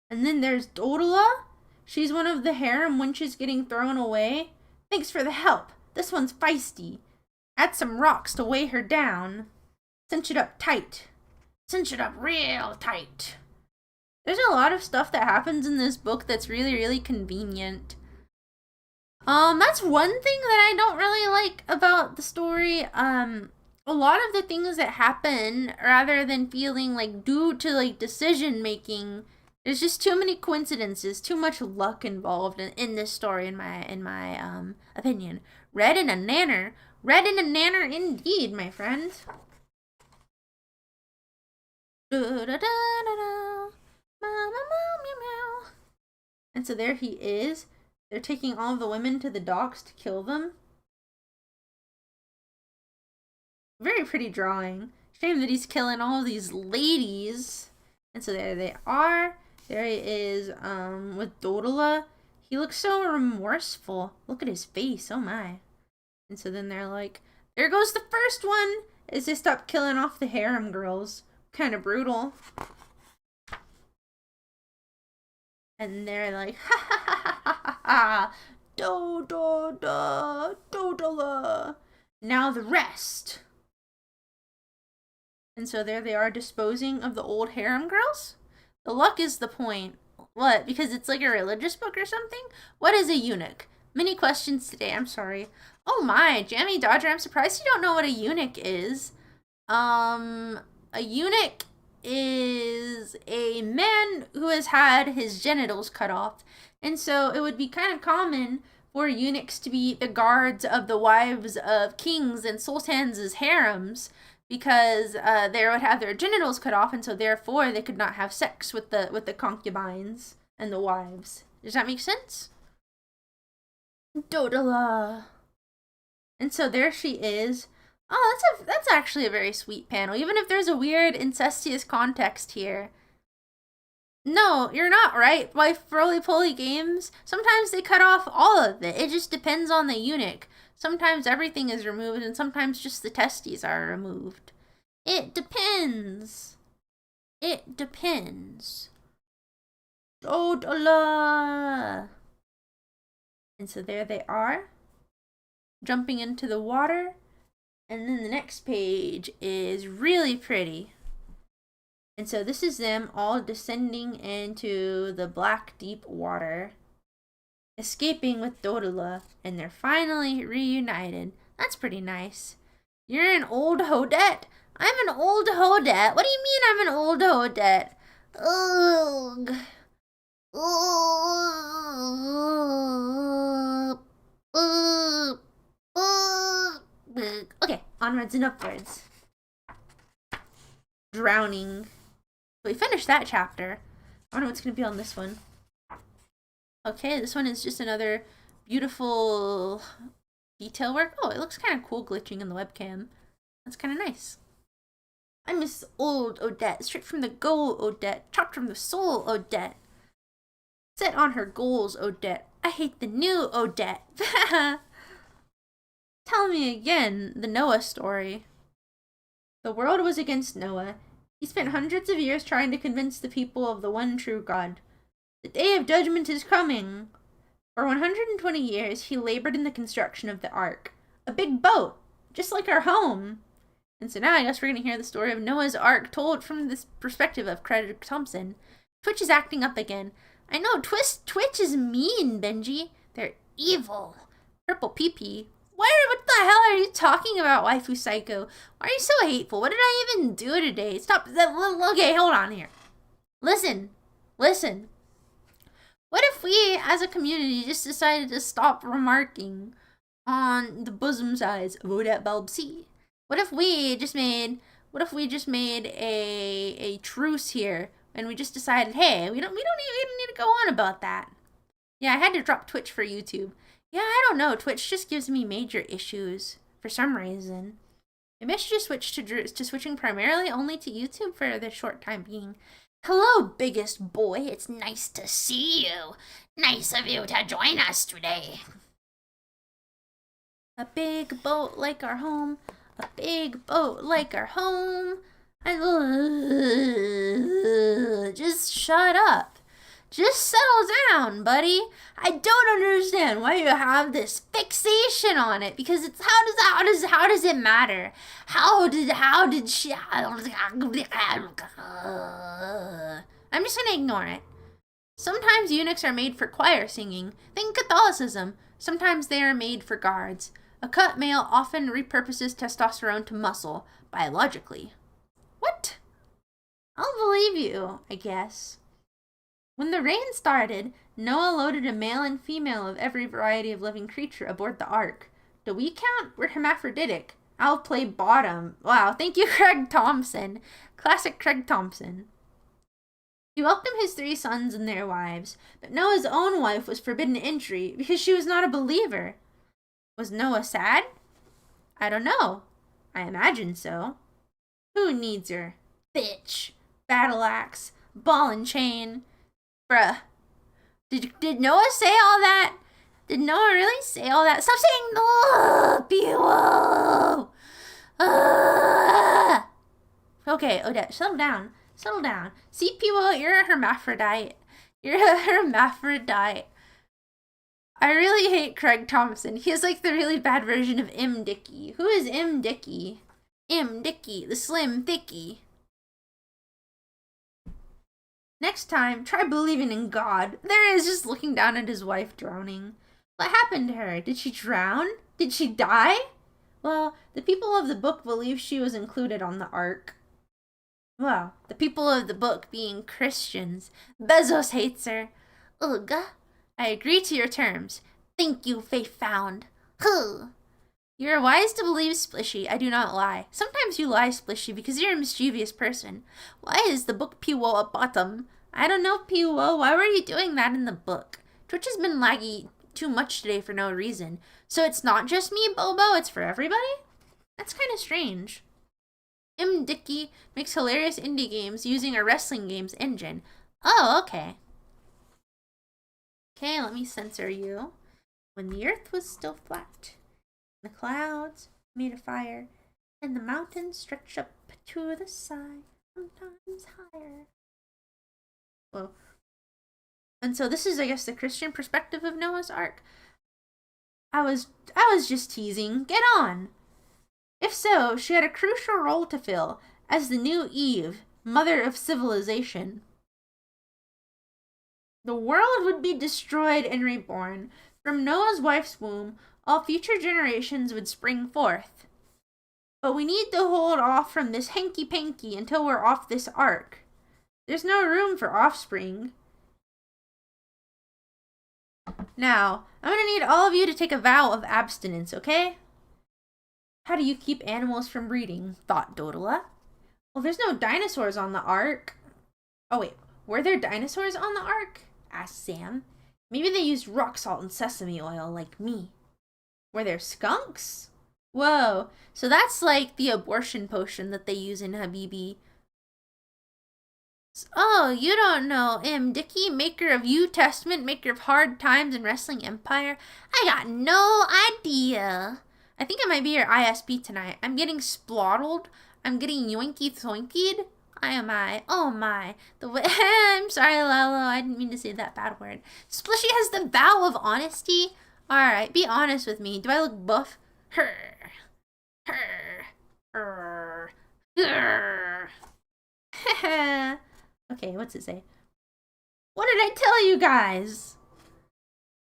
And then there's Dodola. She's one of the harem wenches getting thrown away. Thanks for the help. This one's feisty. Add some rocks to weigh her down. Cinch it up tight. Cinch it up real tight. There's a lot of stuff that happens in this book that's really, really convenient. That's one thing that I don't really like about the story. a lot of the things that happen, rather than feeling like due to like decision making, there's just too many coincidences, too much luck involved in this story, in my opinion. Red and a nanner. Red and a nanner indeed, my friend. And so there he is. They're taking all of the women to the docks to kill them. Very pretty drawing. Shame that he's killing all of these ladies. And so there they are. There he is with Dodala. He looks so remorseful. Look at his face. Oh my. And so then they're like, there goes the first one. As they stop killing off the harem girls. Kind of brutal. And they're like, ha ha ha ha ha ha. Dodala. Now the rest. And so there they are disposing of the old harem girls? The luck is the point. What? Because it's like a religious book or something? What is a eunuch? Many questions today, I'm sorry. Oh my, Jammy Dodger, I'm surprised you don't know what a eunuch is. A eunuch is a man who has had his genitals cut off. And so it would be kind of common for eunuchs to be the guards of the wives of kings and sultans' harems, because they would have their genitals cut off, and so therefore they could not have sex with the concubines and the wives. Does that make sense? Dodala. And so there she is. Oh, that's actually a very sweet panel, even if there's a weird incestuous context here. No, you're not right. Why roly-poly games? Sometimes they cut off all of it. It just depends on the eunuch. Sometimes everything is removed, and sometimes just the testes are removed. It depends. It depends. Dodala. And so there they are, jumping into the water. And then the next page is really pretty. And so this is them all descending into the black deep water, escaping with Dodala, and they're finally reunited. That's pretty nice. You're an old Hodette? I'm an old Hodette? What do you mean I'm an old Hodette? Ugh. Okay, onwards and upwards. Drowning. We finished that chapter. I wonder what's going to be on this one. Okay, this one is just another beautiful detail work. Oh, it looks kind of cool glitching in the webcam. That's kind of nice. I miss old Odette, straight from the goal, Odette, chopped from the soul, Odette. Set on her goals, Odette. I hate the new Odette. Tell me again the Noah story. The world was against Noah. He spent hundreds of years trying to convince the people of the one true God. The day of judgment is coming. For 120 years, he labored in the construction of the ark. A big boat, just like our home. And so now I guess we're going to hear the story of Noah's ark told from this perspective of Craig Thompson. Twitch is acting up again. I know, Twitch is mean, Benji. They're evil. Purple pee-pee. What the hell are you talking about, Waifu Psycho? Why are you so hateful? What did I even do today? Stop. Okay, hold on here. Listen. What if we, as a community, just decided to stop remarking on the bosom size of Odette Balbsi? What if we just made a truce here, and we just decided, hey, we don't need to go on about that. Yeah, I had to drop Twitch for YouTube. Yeah, I don't know. Twitch just gives me major issues for some reason. Maybe I should just switch to switching primarily only to YouTube for the short time being. Hello, biggest boy. It's nice to see you. Nice of you to join us today. A big boat like our home. A big boat like our home. Just shut up. Just settle down, buddy. I don't understand why you have this fixation on it, because it's how does it matter? How did she? I'm just gonna ignore it. Sometimes eunuchs are made for choir singing. Think Catholicism. Sometimes they are made for guards. A cut male often repurposes testosterone to muscle, biologically. What? I'll believe you, I guess. When the rain started, Noah loaded a male and female of every variety of living creature aboard the ark. Do we count? We're hermaphroditic. I'll play bottom. Wow, thank you, Craig Thompson. Classic Craig Thompson. He welcomed his 3 sons and their wives, but Noah's own wife was forbidden entry because she was not a believer. Was Noah sad? I don't know. I imagine so. Who needs her? Bitch. Battle axe. Ball and chain. Bruh. Did Noah say all that? Did Noah really say all that? Stop saying no, P.O. Okay, Odette, settle down. Settle down. See, P.O., you're a hermaphrodite. You're a hermaphrodite. I really hate Craig Thompson. He is like the really bad version of M. Dickey. Who is M. Dickey? M. Dickey, the slim thickie. Next time, try believing in God. There he is, just looking down at his wife drowning. What happened to her? Did she drown? Did she die? Well, the people of the book believe she was included on the ark. Well, the people of the book being Christians. Bezos hates her. Ugh. I agree to your terms. Thank you, faith found. Huh. You are wise to believe, Splishy. I do not lie. Sometimes you lie, Splishy, because you're a mischievous person. Why is the book P.O. a bottom? I don't know, P.O. Why were you doing that in the book? Twitch has been laggy too much today for no reason. So it's not just me, Bobo, it's for everybody? That's kind of strange. M. Dickey makes hilarious indie games using a wrestling games engine. Oh, okay. Okay, let me censor you. When the earth was still flat, the clouds made a fire, and the mountains stretched up to the sky, sometimes higher. Whoa. And so this is, I guess, the Christian perspective of Noah's Ark. I was just teasing. Get on! If so, she had a crucial role to fill as the new Eve, mother of civilization. The world would be destroyed and reborn. From Noah's wife's womb, all future generations would spring forth. But we need to hold off from this hanky-panky until we're off this ark. There's no room for offspring. Now, I'm gonna need all of you to take a vow of abstinence, okay? How do you keep animals from breeding? Thought Dodala. Well, there's no dinosaurs on the ark. Oh wait, were there dinosaurs on the ark? Asked Sam. Maybe they used rock salt and sesame oil like me. Were there skunks? Whoa, so that's like the abortion potion that they use in Habibi. Oh, you don't know M. Dickey, maker of U Testament, maker of Hard Times and Wrestling Empire? I got no idea. I think I might be your ISP tonight. I'm getting splottled. I'm getting yoinky thoinkied. Oh my. I'm sorry, Lalo. I didn't mean to say that bad word. Splishy has the vow of honesty. Alright, be honest with me. Do I look buff? Okay, what's it say? What did I tell you guys?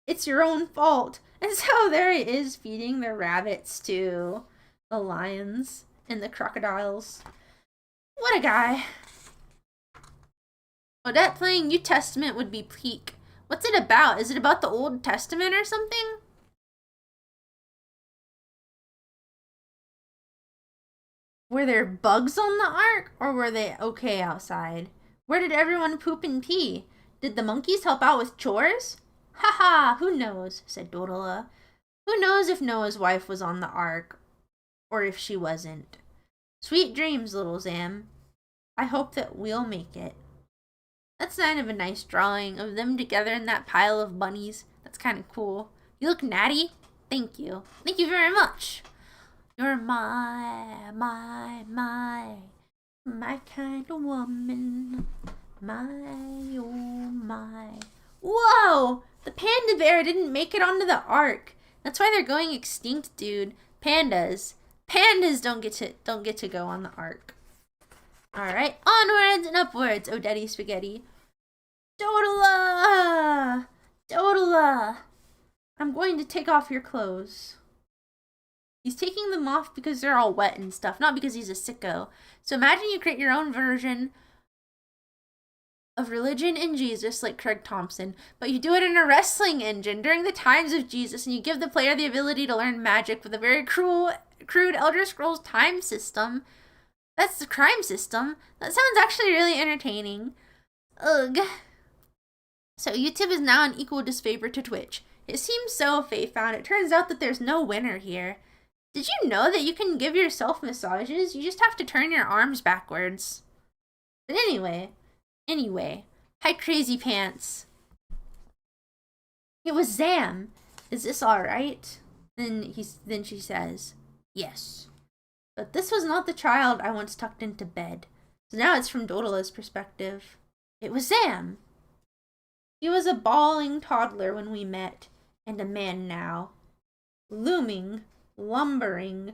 It's your own fault. And so there he is feeding the rabbits to the lions and the crocodiles. What a guy. Odette playing New Testament would be peak. What's it about? Is it about the Old Testament or something? Were there bugs on the ark, or were they okay outside? Where did everyone poop and pee? Did the monkeys help out with chores? Ha, who knows, said Dodala. Who knows if Noah's wife was on the ark, or if she wasn't. Sweet dreams, little Zam. I hope that we'll make it. That's kind of a nice drawing of them together in that pile of bunnies. That's kind of cool. You look natty. Thank you. Thank you very much. You're my kind of woman. Oh my. Whoa! The panda bear didn't make it onto the ark. That's why they're going extinct, dude. Pandas don't get to go on the ark. Alright, onwards and upwards, Odette Spaghetti. Dodala! I'm going to take off your clothes. He's taking them off because they're all wet and stuff, not because he's a sicko. So imagine you create your own version of religion and Jesus like Craig Thompson, but you do it in a wrestling engine during the times of Jesus, and you give the player the ability to learn magic with a very crude Elder Scrolls time system. That's the crime system. That sounds actually really entertaining. Ugh. So YouTube is now in equal disfavor to Twitch. It seems so faith-bound. It turns out that there's no winner here. Did you know that you can give yourself massages? You just have to turn your arms backwards. But anyway, hi Crazy Pants. It was Zam. Is this alright? Then she says, yes. But this was not the child I once tucked into bed. So now it's from Dodola's perspective. It was Zam. He was a bawling toddler when we met, and a man now. Looming, lumbering,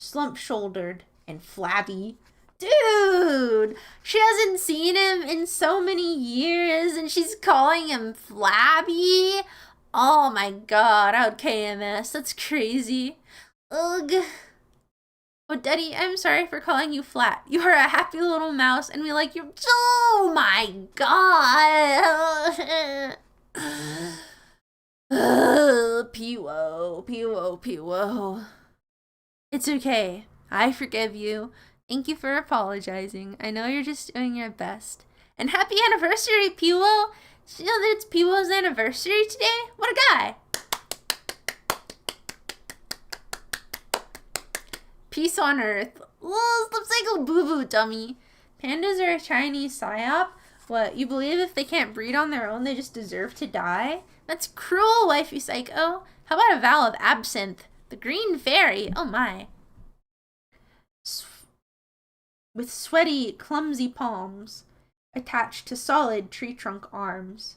slump-shouldered, and flabby. Dude! She hasn't seen him in so many years, and she's calling him flabby? Oh my god, out KMS, that's crazy. Ugh. Oh, Daddy, I'm sorry for calling you flat. You are a happy little mouse, and we like you. Oh my god! P-wo. It's okay. I forgive you. Thank you for apologizing. I know you're just doing your best. And happy anniversary, P-wo! Did you know that it's P-wo's anniversary today? What a guy! Peace on Earth. Looks like a boo-boo, dummy. Pandas are a Chinese psyop? What, you believe if they can't breed on their own, they just deserve to die? That's cruel, wifey psycho. How about a vow of absinthe? The green fairy. Oh my. With sweaty, clumsy palms attached to solid tree trunk arms.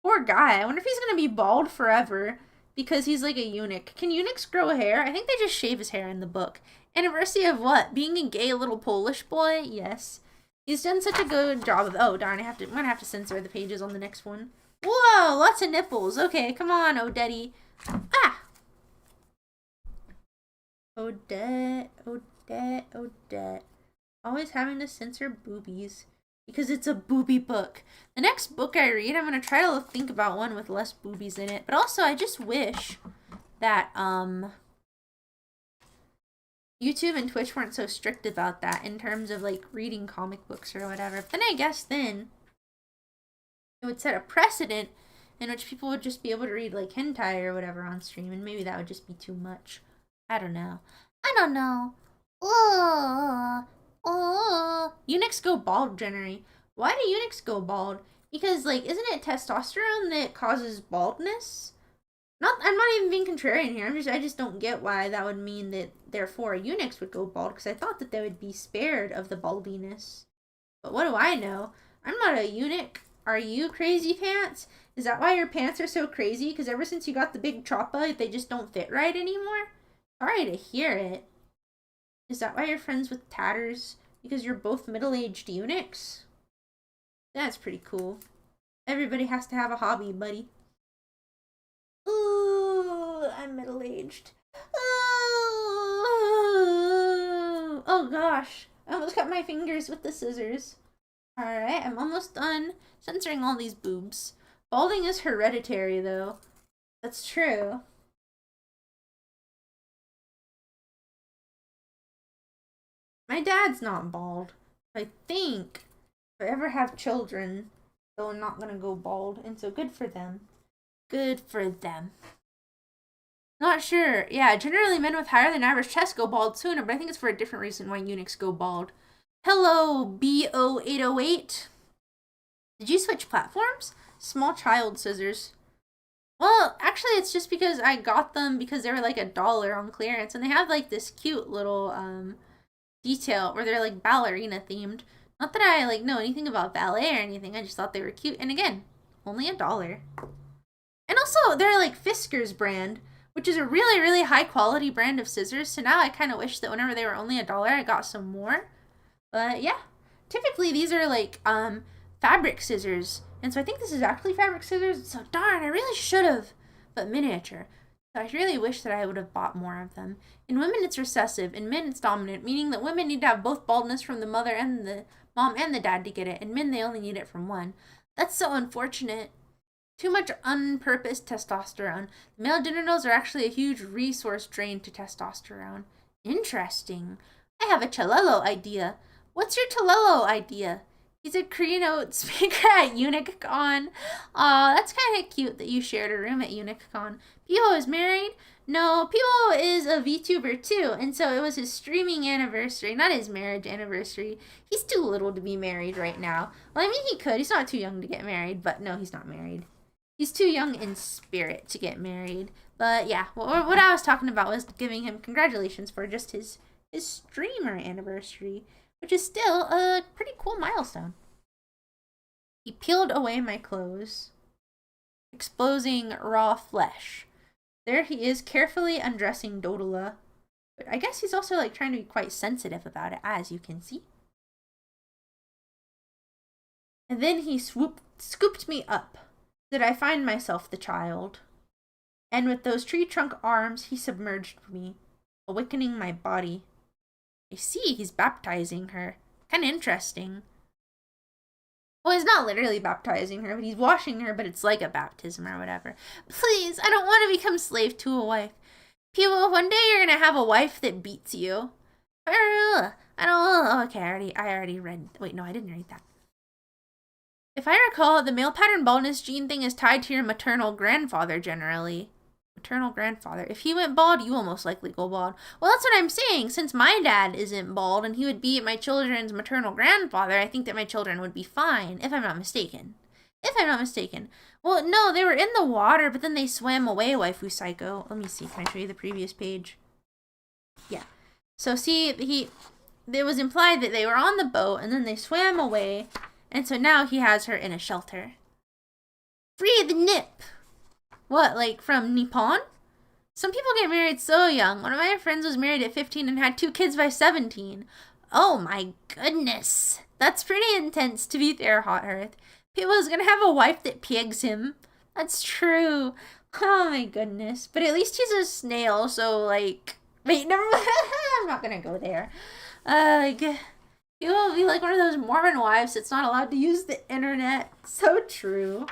Poor guy. I wonder if he's gonna be bald forever because he's like a eunuch. Can eunuchs grow hair? I think they just shave his hair in the book. Anniversary of what? Being a gay little Polish boy? Yes. He's done such a good job of... Oh, darn. I'm gonna have to censor the pages on the next one. Whoa! Lots of nipples. Okay, come on, Odette. Ah! Odette. Always having to censor boobies. Because it's a booby book. The next book I read, I'm going to try to think about one with less boobies in it. But also, I just wish that YouTube and Twitch weren't so strict about that in terms of, like, reading comic books or whatever. But then I guess then it would set a precedent in which people would just be able to read, like, hentai or whatever on stream. And maybe that would just be too much. I don't know. Eunuchs go bald generally. Why do eunuchs go bald? Because, like, isn't it testosterone that causes baldness? I'm not even being contrarian here. I just don't get why that would mean that, therefore, eunuchs would go bald. Because I thought that they would be spared of the baldiness. But what do I know? I'm not a eunuch. Are you, Crazy Pants? Is that why your pants are so crazy? Because ever since you got the big choppa, they just don't fit right anymore? Sorry to hear it. Is that why you're friends with tatters? Because you're both middle-aged eunuchs? That's pretty cool. Everybody has to have a hobby, buddy. Ooh, I'm middle-aged. Oh gosh. I almost cut my fingers with the scissors. Alright, I'm almost done censoring all these boobs. Balding is hereditary, though. That's true. My dad's not bald. I think if I ever have children, they're not gonna go bald, and so good for them. Good for them. Not sure. Yeah, generally men with higher than average chests go bald sooner, but I think it's for a different reason why eunuchs go bald. Hello, BO808. Did you switch platforms? Small child scissors. Well, actually, it's just because I got them because they were like $1 on clearance, and they have like this cute little detail where they're like ballerina themed. Not that I like know anything about ballet or anything. I just thought they were cute, and again, only $1. And also, they're like Fisker's brand, which is a really, really high quality brand of scissors. So now I kind of wish that whenever they were only $1, I got some more. But yeah, typically these are like fabric scissors. And so I think this is actually fabric scissors. So darn, I really should have. But miniature. So I really wish that I would have bought more of them. In women, it's recessive. In men, it's dominant, meaning that women need to have both baldness from the mother and the mom and the dad to get it. In men, they only need it from one. That's so unfortunate. Too much unpurposed testosterone. The male genitals are actually a huge resource drain to testosterone. Interesting. I have a Chalelo idea. What's your Chalelo idea? He's a keynote speaker at UniCon. Aw, that's kind of cute that you shared a room at UniCon. Pivo is married? No, Pivo is a VTuber too, and so it was his streaming anniversary, not his marriage anniversary. He's too little to be married right now. Well, I mean, he could. He's not too young to get married, but no, he's not married. He's too young in spirit to get married. But yeah, what I was talking about was giving him congratulations for just his streamer anniversary, which is still a pretty cool milestone. He peeled away my clothes, exposing raw flesh. There he is, carefully undressing Dodola. But I guess he's also like trying to be quite sensitive about it, as you can see. And then he scooped me up. Did I find myself the child? And with those tree trunk arms, he submerged me, awakening my body. I see, he's baptizing her. Kind of interesting. Well, he's not literally baptizing her, but he's washing her, but it's like a baptism or whatever. Please, I don't want to become slave to a wife. People, one day you're going to have a wife that beats you. I don't, okay, I already read, wait, no, I didn't read that. If I recall, the male pattern baldness gene thing is tied to your maternal grandfather generally. Maternal grandfather. If he went bald, you will most likely go bald. Well, that's what I'm saying. Since my dad isn't bald and he would be my children's maternal grandfather, I think that my children would be fine, if I'm not mistaken. Well, no, they were in the water, but then they swam away, waifu psycho. Let me see. Can I show you the previous page? Yeah. So see, it was implied that they were on the boat and then they swam away, and so now he has her in a shelter. Free the nip! What, like from Nippon? Some people get married so young. One of my friends was married at 15 and had 2 kids by 17. Oh my goodness. That's pretty intense, to be fair, Hot Earth. People is gonna have a wife that pegs him. That's true. Oh my goodness. But at least he's a snail, so like... Wait, never mind. I'm not gonna go there. He will be like one of those Mormon wives that's not allowed to use the internet. So true.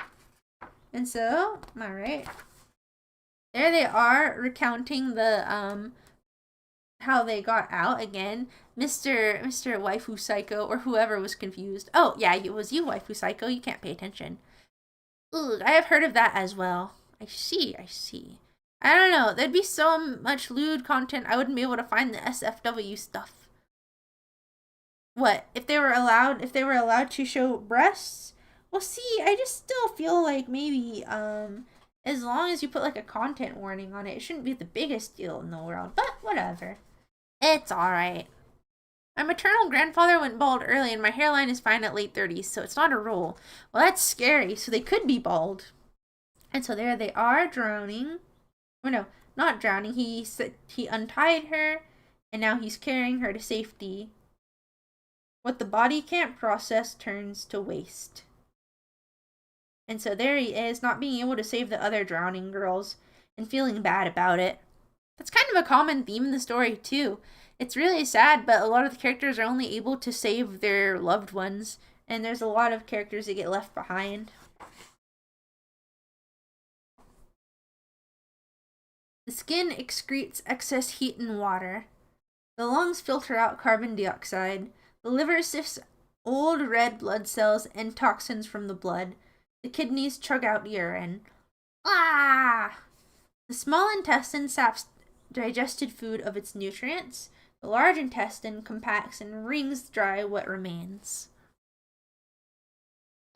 And so, alright. There they are, recounting the, how they got out again. Mr. Waifu Psycho, or whoever was confused. Oh, yeah, it was you, Waifu Psycho. You can't pay attention. Ugh, I have heard of that as well. I see. I don't know. There'd be so much lewd content, I wouldn't be able to find the SFW stuff. What? If they were allowed to show breasts? Well, see, I just still feel like maybe, as long as you put, like, a content warning on it, it shouldn't be the biggest deal in the world. But, whatever. It's alright. My maternal grandfather went bald early, and my hairline is fine at late 30s, so it's not a rule. Well, that's scary, so they could be bald. And so there they are, drowning. Or no, not drowning. He untied her, and now he's carrying her to safety. What the body can't process turns to waste. And so there he is, not being able to save the other drowning girls and feeling bad about it. That's kind of a common theme in the story, too. It's really sad, but a lot of the characters are only able to save their loved ones, and there's a lot of characters that get left behind. The skin excretes excess heat and water. The lungs filter out carbon dioxide. The liver sifts old red blood cells and toxins from the blood. The kidneys chug out urine. Ah! The small intestine saps digested food of its nutrients. The large intestine compacts and wrings dry what remains.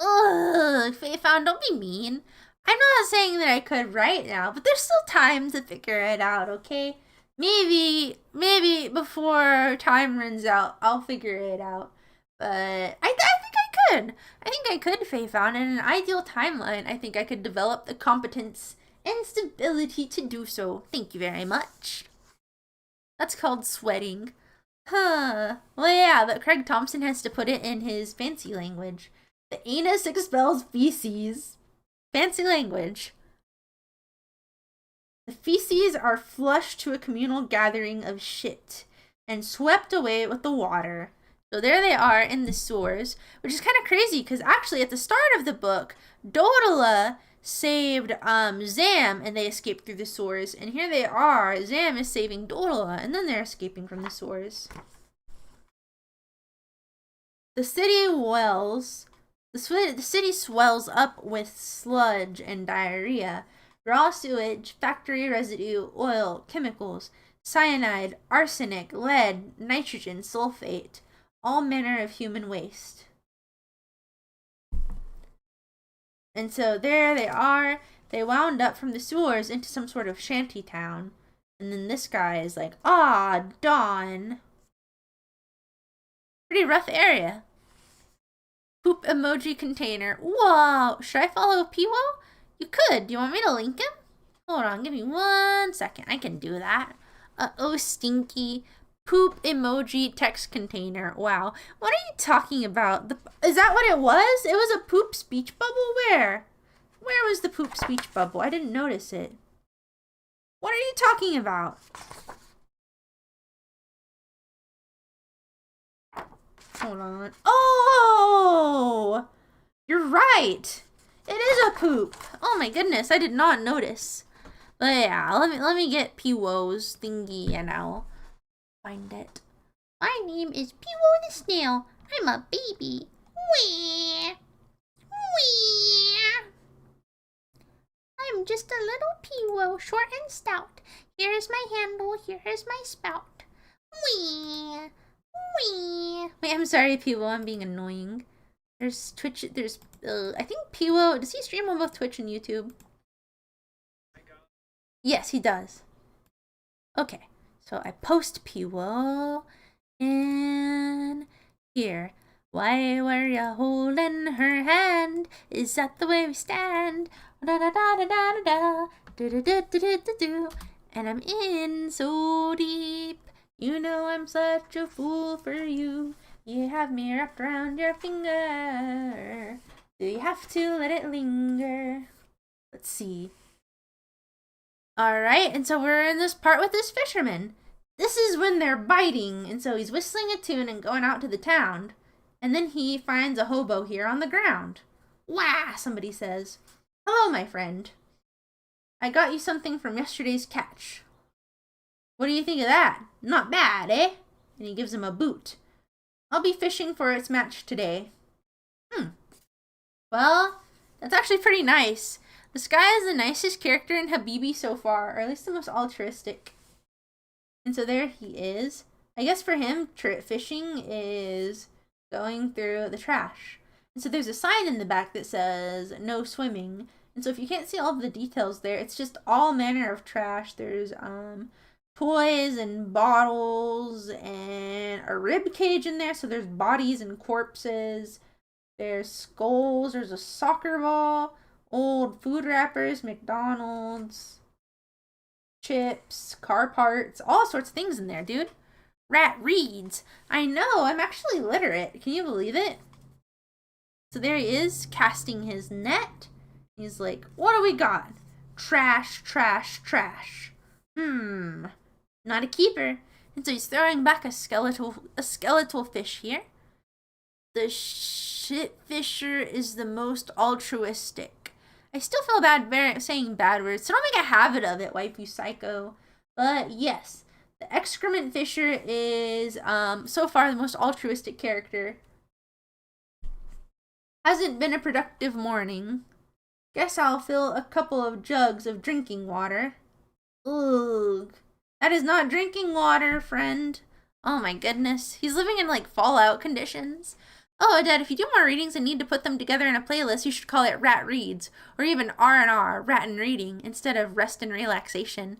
Ugh, Faye-Found, don't be mean. I'm not saying that I could right now, but there's still time to figure it out, okay? Maybe before time runs out, I'll figure it out. But I think I could. I think I could, Faye-Found. In an ideal timeline, I think I could develop the competence and stability to do so. Thank you very much. That's called sweating. Huh. Well, yeah, but Craig Thompson has to put it in his fancy language. The anus expels feces. Fancy language. The feces are flushed to a communal gathering of shit and swept away with the water. So there they are in the sewers, which is kind of crazy because actually at the start of the book, Dodala saved Zam and they escaped through the sewers. And here they are. Zam is saving Dodala and then they're escaping from the sewers. The city wells. The city swells up with sludge and diarrhea, raw sewage, factory residue, oil, chemicals, cyanide, arsenic, lead, nitrogen, sulfate, all manner of human waste. And so there they are. They wound up from the sewers into some sort of shanty town. And then this guy is like, ah, dawn. Pretty rough area. Poop emoji container. Whoa, should I follow Piwo? You could. Do you want me to link him? Hold on, give me 1 second. I can do that. Oh, stinky. Poop emoji text container. Wow. What are you talking about? Is that what it was? It was a poop speech bubble? Where? Where was the poop speech bubble? I didn't notice it. What are you talking about? Hold on. Oh! You're right. It is a poop. Oh my goodness, I did not notice. But yeah, let me get Piwo's thingy and I'll find it. My name is Piwo the snail. I'm a baby. Wee. Wee. I'm just a little Piwo, short and stout. Here is my handle, here is my spout. Wee. Wee. Wait, I'm sorry, Piwo, I'm being annoying. There's Twitch, there's, I think Piwo, does he stream on both Twitch and YouTube? Yes, he does. Okay, so I post Piwo, and here. Why were you holding her hand? Is that the way we stand? Da da da da da da da da da da da da. And I'm in so deep. You know I'm such a fool for you. You have me wrapped around your finger. Do you have to let it linger? Let's see. Alright, and so we're in this part with this fisherman. This is when they're biting, and so he's whistling a tune and going out to the town. And then he finds a hobo here on the ground. Wah, somebody says. Hello, my friend. I got you something from yesterday's catch. What do you think of that? Not bad, eh? And he gives him a boot. I'll be fishing for its match today. Well, that's actually pretty nice. This guy is the nicest character in Habibi so far, or at least the most altruistic. And so there he is. I guess for him, fishing is going through the trash. And so there's a sign in the back that says, no swimming. And so if you can't see all of the details there, it's just all manner of trash. There's, toys and bottles and a rib cage in there. So there's bodies and corpses. There's skulls. There's a soccer ball. Old food wrappers. McDonald's. Chips. Car parts. All sorts of things in there, dude. Rat reads. I know. I'm actually literate. Can you believe it? So there he is casting his net. He's like, what do we got? Trash, trash, trash. Not a keeper. And so he's throwing back a skeletal fish here. The shit fisher is the most altruistic. I still feel bad saying bad words, so don't make a habit of it, waifu psycho. But yes, the excrement fisher is so far the most altruistic character. Hasn't been a productive morning. Guess I'll fill a couple of jugs of drinking water. Ugh. That is not drinking water, friend. Oh my goodness. He's living in like Fallout conditions. Oh, Dad, if you do more readings and need to put them together in a playlist, you should call it Rat Reads, or even R&R, Rat and Reading, instead of Rest and Relaxation.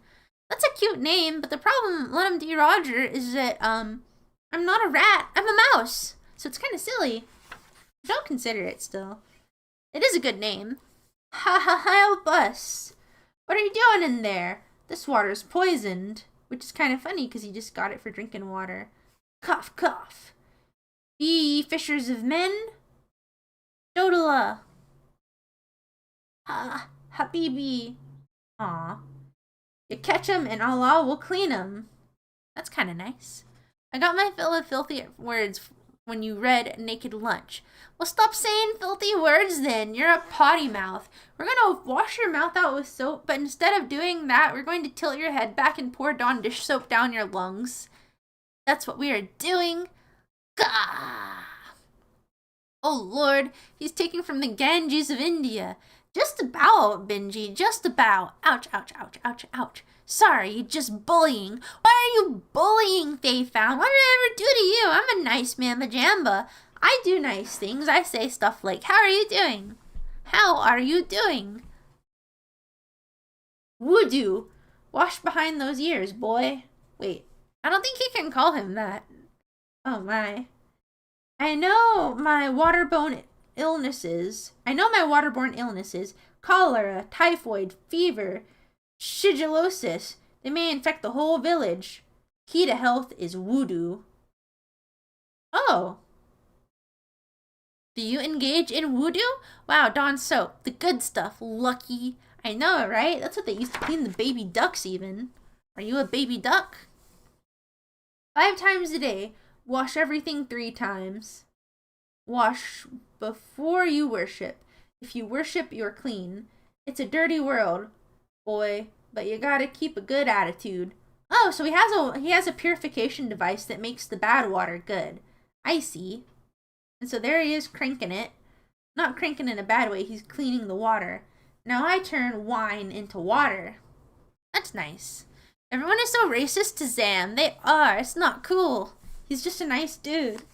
That's a cute name, but the problem, let him D. Roger, is that, I'm not a rat, I'm a mouse. So it's kind of silly. Don't consider it still. It is a good name. Ha ha, help us. What are you doing in there? This water's poisoned. Which is kind of funny because he just got it for drinking water. Cough, cough. Be ye fishers of men? Dodala. Habibi. Aw. You catch 'em and Allah will clean 'em. That's kind of nice. I got my fill of filthy words when you read Naked Lunch. Well, stop saying filthy words then. You're a potty mouth. We're gonna wash your mouth out with soap, but instead of doing that, we're going to tilt your head back and pour Dawn dish soap down your lungs. That's what we are doing. Gah! Oh Lord, he's taking from the Ganges of India. Just about, Benji, just about. Ouch, ouch, ouch, ouch, ouch. Sorry, just bullying. Why are you bullying, Faye Found? What did I ever do to you? I'm a nice mamma jamba. I do nice things. I say stuff like, how are you doing? How are you doing? Voodoo. Wash behind those ears, boy. Wait, I don't think he can call him that. Oh my. I know my waterborne illnesses. Cholera, typhoid, fever, shigellosis. They may infect the whole village. Key to health is voodoo. Oh. Do you engage in voodoo? Wow, Dawn soap. The good stuff. Lucky. I know, right? That's what they used to clean the baby ducks even. Are you a baby duck? 5 times a day. Wash everything 3 times. Wash before you worship. If you worship, you're clean. It's a dirty world, boy, but you gotta keep a good attitude. Oh, so he has a purification device that makes the bad water good. I see. And so there he is cranking it. Not cranking in a bad way, he's cleaning the water. Now I turn wine into water. That's nice. Everyone is so racist to Zam. They are. It's not cool. He's just a nice dude.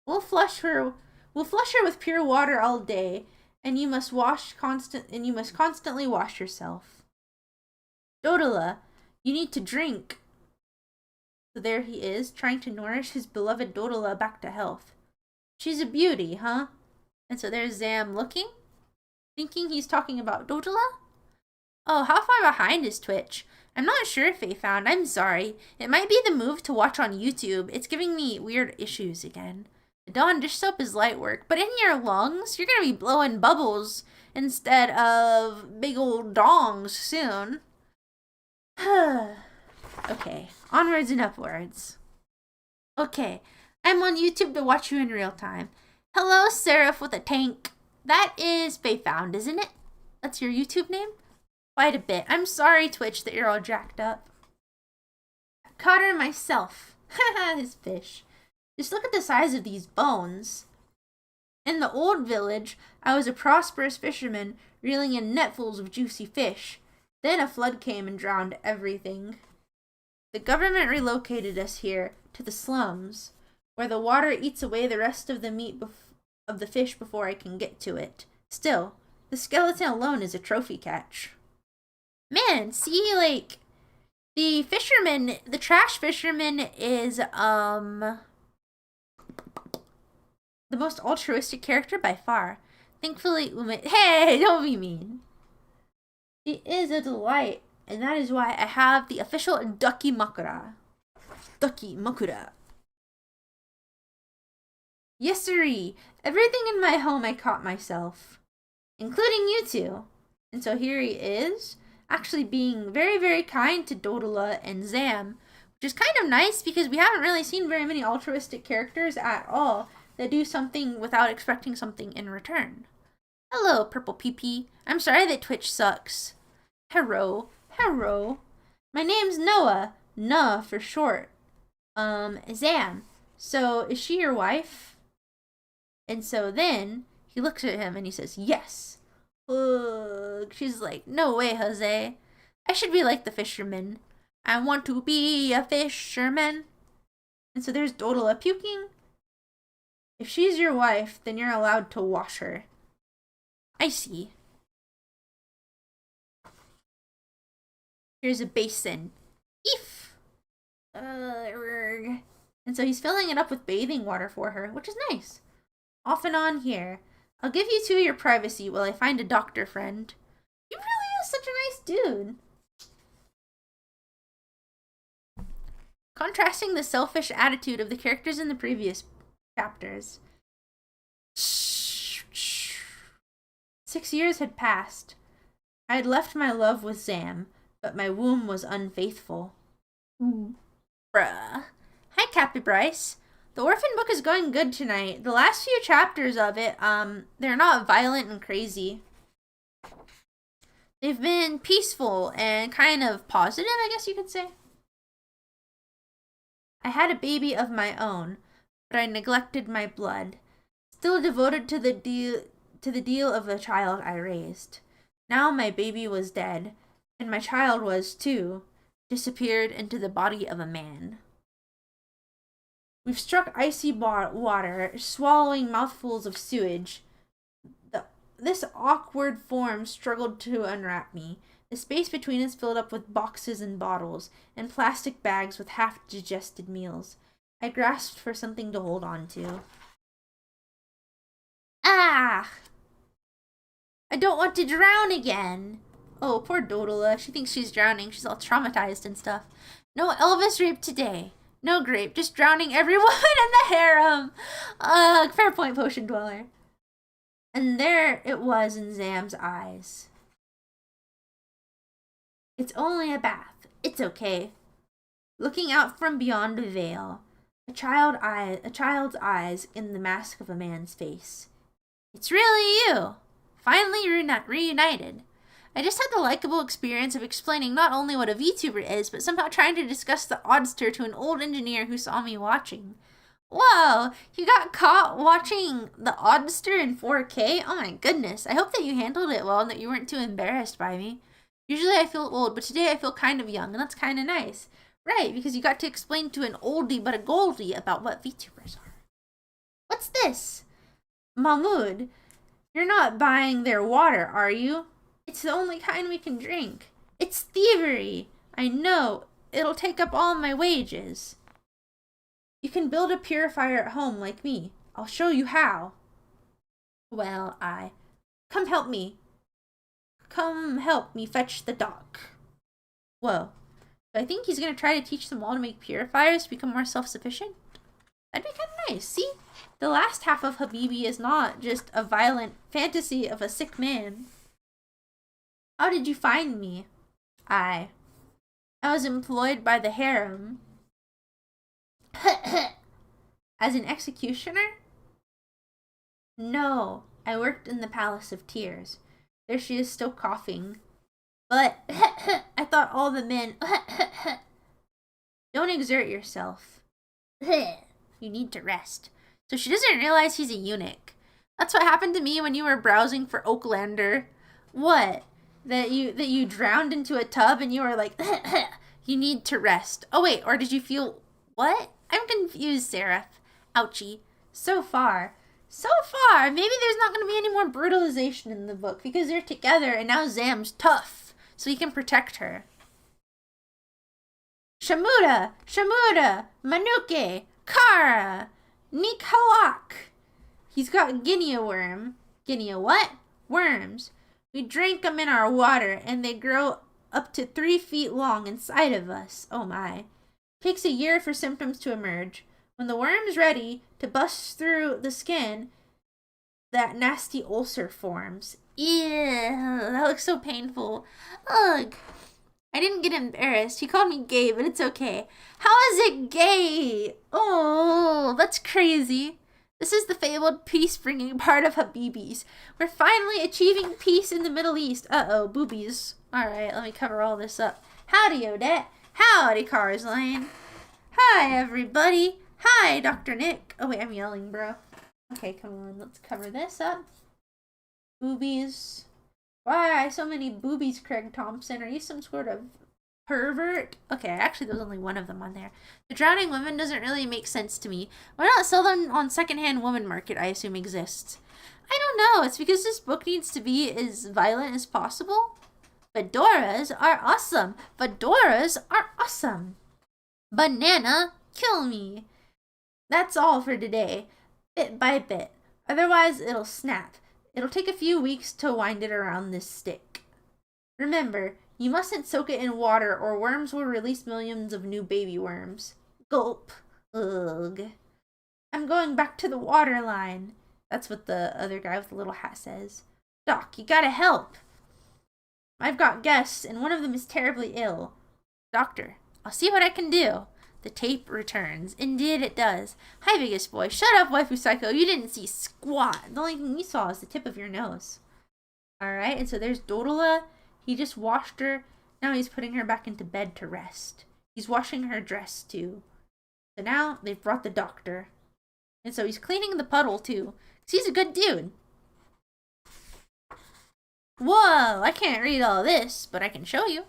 We'll flush her with pure water all day, and you must constantly wash yourself. Dodola, you need to drink. So there he is, trying to nourish his beloved Dodola back to health. She's a beauty, huh? And so there's Zam looking, thinking he's talking about Dodola. Oh, how far behind is Twitch? I'm not sure if they found. I'm sorry. It might be the move to watch on YouTube. It's giving me weird issues again. The Dawn dish soap is light work, but in your lungs, you're gonna be blowing bubbles instead of big old dongs soon. Okay, onwards and upwards. Okay, I'm on YouTube to watch you in real time. Hello, Seraph with a tank. That is Faye Found, isn't it? That's your YouTube name? Quite a bit. I'm sorry, Twitch, that you're all jacked up. Caught her myself. Haha, his fish. Just look at the size of these bones. In the old village, I was a prosperous fisherman, reeling in netfuls of juicy fish. Then a flood came and drowned everything. The government relocated us here, to the slums, where the water eats away the rest of the meat of the fish before I can get to it. Still, the skeleton alone is a trophy catch. Man, see, like, the trash fisherman is, the most altruistic character by far. Thankfully, hey, don't be mean. She is a delight, and that is why I have the official Ducky Makura. Ducky Makura. Yes, sirree. Everything in my home I caught myself, including you two. And so here he is, actually being very, very kind to Dodola and Zam, which is kind of nice because we haven't really seen very many altruistic characters at all that do something without expecting something in return. Hello, Purple PP. I'm sorry that Twitch sucks. Hello. My name's Noah. Nuh for short. Zam. So, is she your wife? And so then, he looks at him and he says, yes. Ugh. She's like, no way, Jose. I should be like the fisherman. I want to be a fisherman. And so there's Dodola puking. If she's your wife, then you're allowed to wash her. I see. Here's a basin. Eef! And so he's filling it up with bathing water for her, which is nice. Off and on here. I'll give you two your privacy while I find a doctor friend. He really is such a nice dude. Contrasting the selfish attitude of the characters in the previous chapters. 6 years had passed. I had left my love with Zam, but my womb was unfaithful. Bruh. Hi, Cappy Bryce. The orphan book is going good tonight. The last few chapters of it, they're not violent and crazy. They've been peaceful and kind of positive, I guess you could say. I had a baby of my own, but I neglected my blood. Still devoted to the deal of the child I raised. Now my baby was dead, and my child was too, disappeared into the body of a man. We've struck icy water, swallowing mouthfuls of sewage. This awkward form struggled to unwrap me. The space between us filled up with boxes and bottles, and plastic bags with half-digested meals. I grasped for something to hold on to. Ah! I don't want to drown again. Oh, poor Dodola. She thinks she's drowning. She's all traumatized and stuff. No Elvis rape today. No grape. Just drowning everyone in the harem. Fair point, potion dweller. And there it was in Zam's eyes. It's only a bath. It's okay. Looking out from beyond a veil, a child's eyes in the mask of a man's face. It's really you. Finally reunited. I just had the likable experience of explaining not only what a VTuber is, but somehow trying to discuss the oddster to an old engineer who saw me watching. Whoa, you got caught watching the oddster in 4K? Oh my goodness, I hope that you handled it well and that you weren't too embarrassed by me. Usually I feel old, but today I feel kind of young, and that's kind of nice. Right, because you got to explain to an oldie but a goldie about what VTubers are. What's this? Mahmoud, you're not buying their water, are you? It's the only kind we can drink. It's thievery. I know. It'll take up all my wages. You can build a purifier at home like me. I'll show you how. Well, Come help me. Come help me fetch the dock. Whoa. So I think he's going to try to teach them all to make purifiers to become more self-sufficient. That'd be kind of nice. See? The last half of Habibi is not just a violent fantasy of a sick man. How did you find me? I was employed by the harem. As an executioner? No, I worked in the Palace of Tears. There she is, still coughing. But I thought all the men... Don't exert yourself. You need to rest. So she doesn't realize he's a eunuch. That's what happened to me when you were browsing for Oaklander. What? That you drowned into a tub and you were like, you need to rest. Oh wait, or did you feel... What? I'm confused, Seraph. Ouchie. So far, maybe there's not going to be any more brutalization in the book because they're together and now Zam's tough, so he can protect her. Shamuda, Manuke, Kara, Nikhawak. He's got guinea worm. Guinea what? Worms. We drank them in our water and they grow up to 3 feet long inside of us. Oh my. Takes a year for symptoms to emerge. When the worm's ready to bust through the skin, that nasty ulcer forms. Ew, that looks so painful. Ugh. I didn't get embarrassed. He called me gay, but it's okay. How is it gay? Oh, that's crazy. This is the fabled peace-bringing part of Habibis. We're finally achieving peace in the Middle East. Uh-oh, boobies. All right, let me cover all this up. Howdy, Odette. Howdy, Cars Lane. Hi, everybody. Hi, Dr. Nick. Oh, wait, I'm yelling, bro. Okay, come on. Let's cover this up. Boobies. Why so many boobies, Craig Thompson? Are you some sort of pervert? Okay, actually, there was only one of them on there. The drowning women doesn't really make sense to me. Why not sell them on secondhand woman market, I assume exists? I don't know. It's because this book needs to be as violent as possible. Fedoras are awesome. Fedoras are awesome. Banana, kill me. That's all for today. Bit by bit. Otherwise, it'll snap. It'll take a few weeks to wind it around this stick. Remember, you mustn't soak it in water or worms will release millions of new baby worms. Gulp. Ugh. I'm going back to the water line. That's what the other guy with the little hat says. Doc, you gotta help. I've got guests, and one of them is terribly ill. Doctor, I'll see what I can do. The tape returns. Indeed it does. Hi, biggest boy. Shut up, waifu psycho. You didn't see squat. The only thing you saw is the tip of your nose. Alright, and so there's Dodola. He just washed her. Now he's putting her back into bed to rest. He's washing her dress, too. So now they've brought the doctor. And so he's cleaning the puddle, too. Because he's a good dude. Whoa, I can't read all this, but I can show you.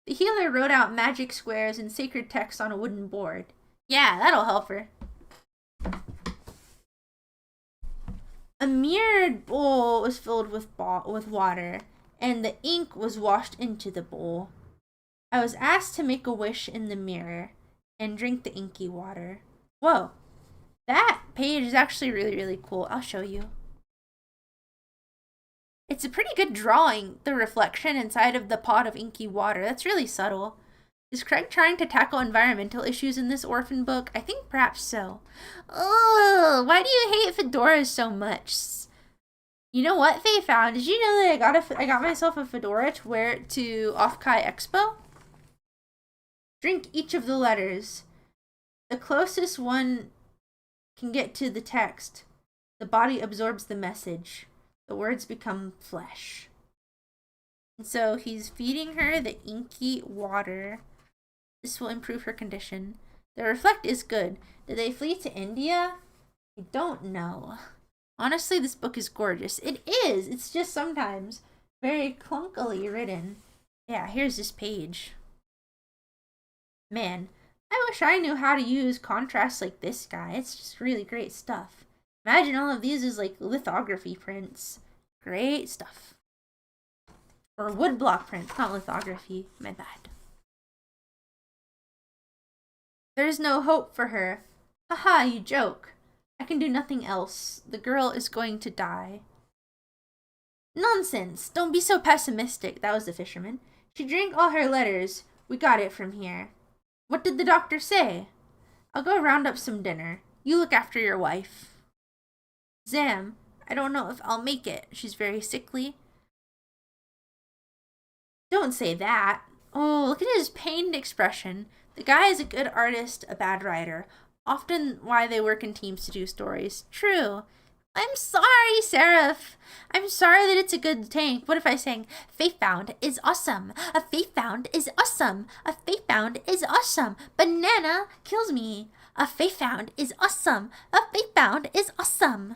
The healer wrote out magic squares and sacred texts on a wooden board. Yeah, that'll help her. A mirrored bowl was filled with water, and the ink was washed into the bowl. I was asked to make a wish in the mirror and drink the inky water. Whoa, that page is actually really, really cool. I'll show you. It's a pretty good drawing, the reflection inside of the pot of inky water. That's really subtle. Is Craig trying to tackle environmental issues in this orphan book? I think perhaps so. Ugh, why do you hate fedoras so much? You know what, Faye Found? Did you know that I got myself a fedora to wear to Off-Kai Expo? Drink each of the letters. The closest one can get to the text. The body absorbs the message. The words become flesh. And so he's feeding her the inky water. This will improve her condition. The reflect is good. Did they flee to India? I don't know. Honestly, this book is gorgeous. It is. It's just sometimes very clunkily written. Yeah, here's this page. Man, I wish I knew how to use contrast like this guy. It's just really great stuff. Imagine all of these as like lithography prints. Great stuff. Or woodblock prints, not lithography. My bad. There's no hope for her. Haha, you joke. I can do nothing else. The girl is going to die. Nonsense. Don't be so pessimistic. That was the fisherman. She drank all her letters. We got it from here. What did the doctor say? I'll go round up some dinner. You look after your wife. Zam, I don't know if I'll make it. She's very sickly. Don't say that. Oh, look at his pained expression. The guy is a good artist, a bad writer. Often why they work in teams to do stories. True. I'm sorry, Seraph. I'm sorry that it's a good tank. What if I sang, Faith Found is awesome. A Faith Found is awesome. A Faith Found is awesome. Banana kills me. A Faith Found is awesome. A Faith Found is awesome.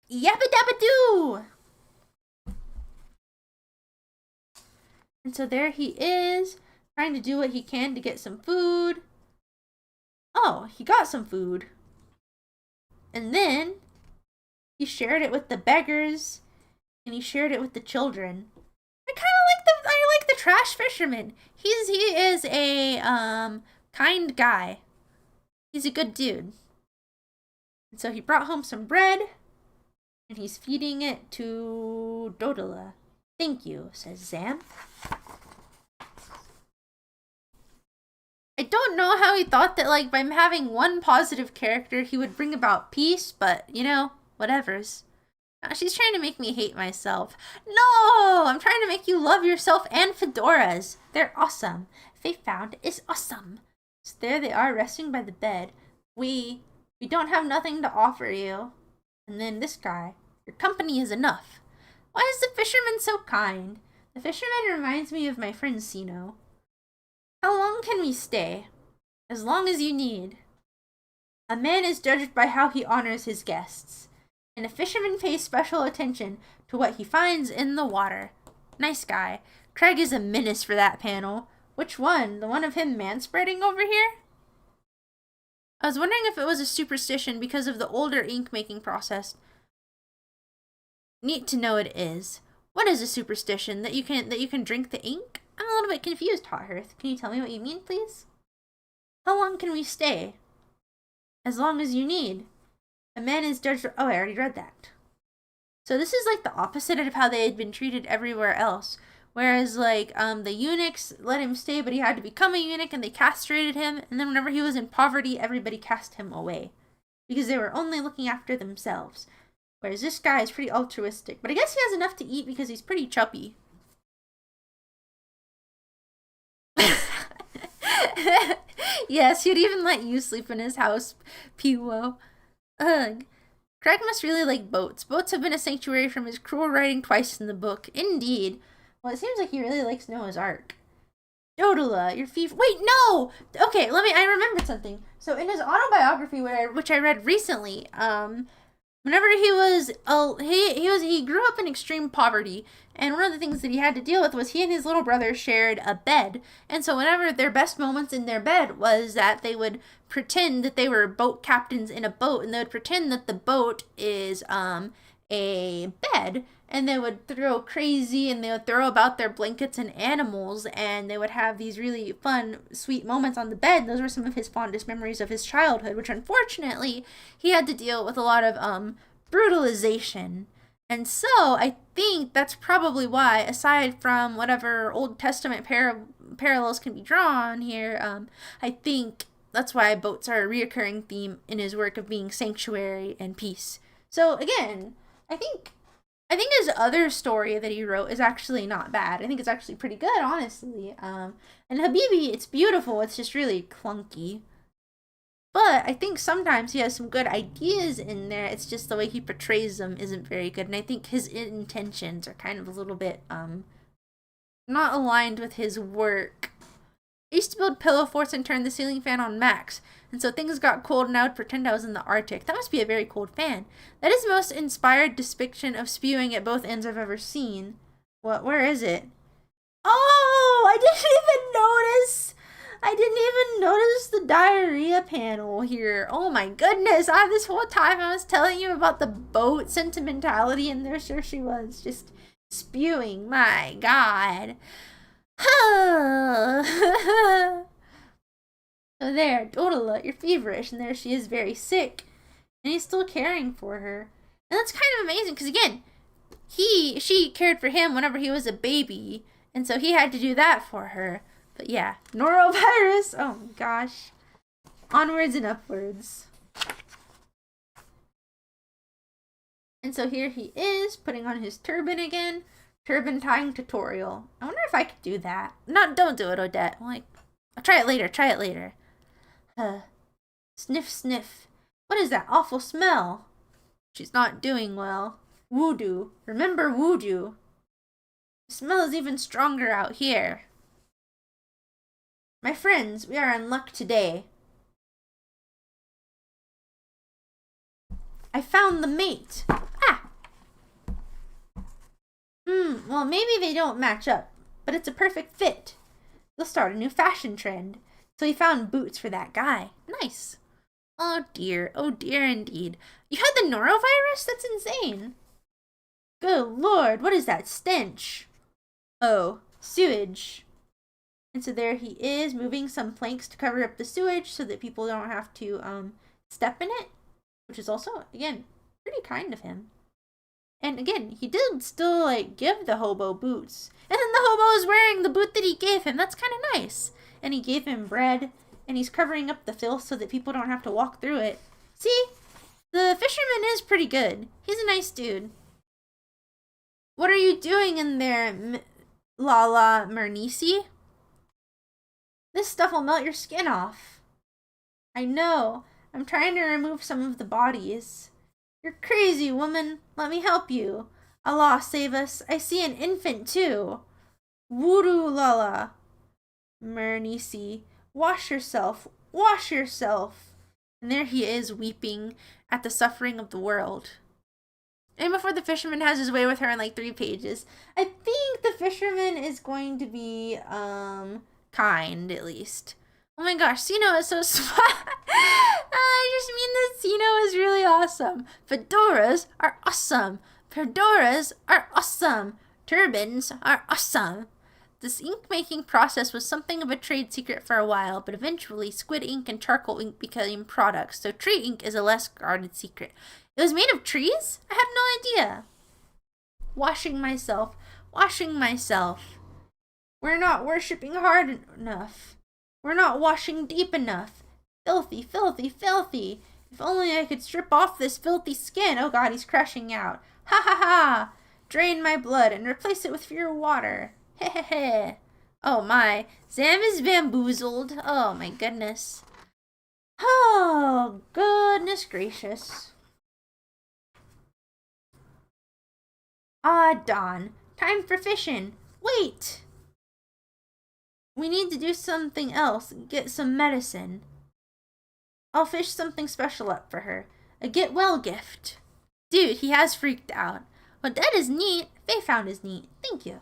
Yabba dabba doo! And so there he is, trying to do what he can to get some food. Oh, he got some food. And then he shared it with the beggars, and he shared it with the children. I like the trash fisherman. He is a kind guy. He's a good dude. And so he brought home some bread, and he's feeding it to Dodola. Thank you, says Zam. I don't know how he thought that, like, by having one positive character, he would bring about peace, but, you know, whatevers. She's trying to make me hate myself. No! I'm trying to make you love yourself and fedoras. They're awesome. Faith Found is awesome. So there they are, resting by the bed. We don't have nothing to offer you. And then this guy, your company is enough. Why is the fisherman so kind? The fisherman reminds me of my friend Sino. How long can we stay? As long as you need. A man is judged by how he honors his guests, and a fisherman pays special attention to what he finds in the water. Nice guy. Craig is a menace for that panel. Which one? The one of him manspreading over here? I was wondering if it was a superstition because of the older ink making process. Neat to know it is. What is a superstition? That you can drink the ink? I'm a little bit confused, Hot Hearth. Can you tell me what you mean, please? How long can we stay? As long as you need. A man is judged. Oh, I already read that. So this is like the opposite of how they had been treated everywhere else. Whereas like the eunuchs let him stay, but he had to become a eunuch and they castrated him. And then whenever he was in poverty, everybody cast him away. Because they were only looking after themselves. Whereas this guy is pretty altruistic. But I guess he has enough to eat because he's pretty chubby. Yes, he'd even let you sleep in his house, Piwo. Ugh. Craig must really like boats. Boats have been a sanctuary from his cruel writing twice in the book. Indeed. Well, it seems like he really likes Noah's Ark. Jodela, your fever. Wait, no! Okay, I remembered something. So in his autobiography, which I read recently, whenever he grew up in extreme poverty, and one of the things that he had to deal with was he and his little brother shared a bed. And so whenever their best moments in their bed was that they would pretend that they were boat captains in a boat, and they would pretend that the boat is a bed, and they would throw crazy, and they would throw about their blankets and animals, and they would have these really fun, sweet moments on the bed. Those were some of his fondest memories of his childhood, which unfortunately he had to deal with a lot of brutalization. And so I think that's probably why, aside from whatever Old Testament parallels can be drawn here, I think that's why boats are a reoccurring theme in his work of being sanctuary and peace. So again, I think his other story that he wrote is actually not bad. I think it's actually pretty good, honestly. And Habibi, it's beautiful. It's just really clunky. But I think sometimes he has some good ideas in there. It's just the way he portrays them isn't very good. And I think his intentions are kind of a little bit not aligned with his work. I used to build pillow forts and turn the ceiling fan on max. And so things got cold and I would pretend I was in the Arctic. That must be a very cold fan. That is the most inspired depiction of spewing at both ends I've ever seen. Where is it? Oh, I didn't even notice the diarrhea panel here. Oh my goodness. This whole time I was telling you about the boat sentimentality, and there she was, just spewing. My God. So there, Jodela, you're feverish, and there she is, very sick. And he's still caring for her. And that's kind of amazing, because again, she cared for him whenever he was a baby, and so he had to do that for her. But yeah, norovirus, oh my gosh. Onwards and upwards. And so here he is, putting on his turban again. Turban tying tutorial. I wonder if I could do that. Don't do it, Odette. I'll try it later. Sniff, sniff. What is that awful smell? She's not doing well. Voodoo. Remember voodoo. The smell is even stronger out here. My friends, we are in luck today. I found the mate. Well, maybe they don't match up, but it's a perfect fit. They'll start a new fashion trend. So he found boots for that guy. Nice. Oh dear indeed. You had the norovirus? That's insane. Good Lord, what is that stench? Oh, sewage. And so there he is, moving some planks to cover up the sewage so that people don't have to step in it, which is also, again, pretty kind of him. And again, he did still give the hobo boots. And then the hobo is wearing the boot that he gave him. That's kind of nice. And he gave him bread, and he's covering up the filth so that people don't have to walk through it. See? The fisherman is pretty good. He's a nice dude. What are you doing in there, Lala Mernisi? This stuff will melt your skin off. I know. I'm trying to remove some of the bodies. You're crazy, woman. Let me help you. Allah save us. I see an infant, too. Voodoo Lala. Mernisi. Wash yourself. Wash yourself. And there he is, weeping at the suffering of the world. And before the fisherman has his way with her in 3 pages, I think the fisherman is going to be, kind, at least. Oh my gosh, Sino is so smart. I just mean that Sino is really awesome. Fedoras are awesome. Fedoras are awesome. Turbans are awesome. This ink-making process was something of a trade secret for a while, but eventually squid ink and charcoal ink became products, so tree ink is a less guarded secret. It was made of trees? I had no idea. Washing myself. We're not worshipping hard enough. We're not washing deep enough. Filthy. If If only I could strip off this filthy skin. Oh god, he's crashing out. Ha ha ha! Drain my blood and replace it with pure water. Heh heh heh. Oh my. Zam is bamboozled. Oh my goodness. Oh, goodness gracious. Ah, Dawn. Time for fishing. Wait! We need to do something else. Get some medicine. I'll fish something special up for her. A get well gift. Dude, he has freaked out. Well, that is neat. Faye found is neat. Thank you.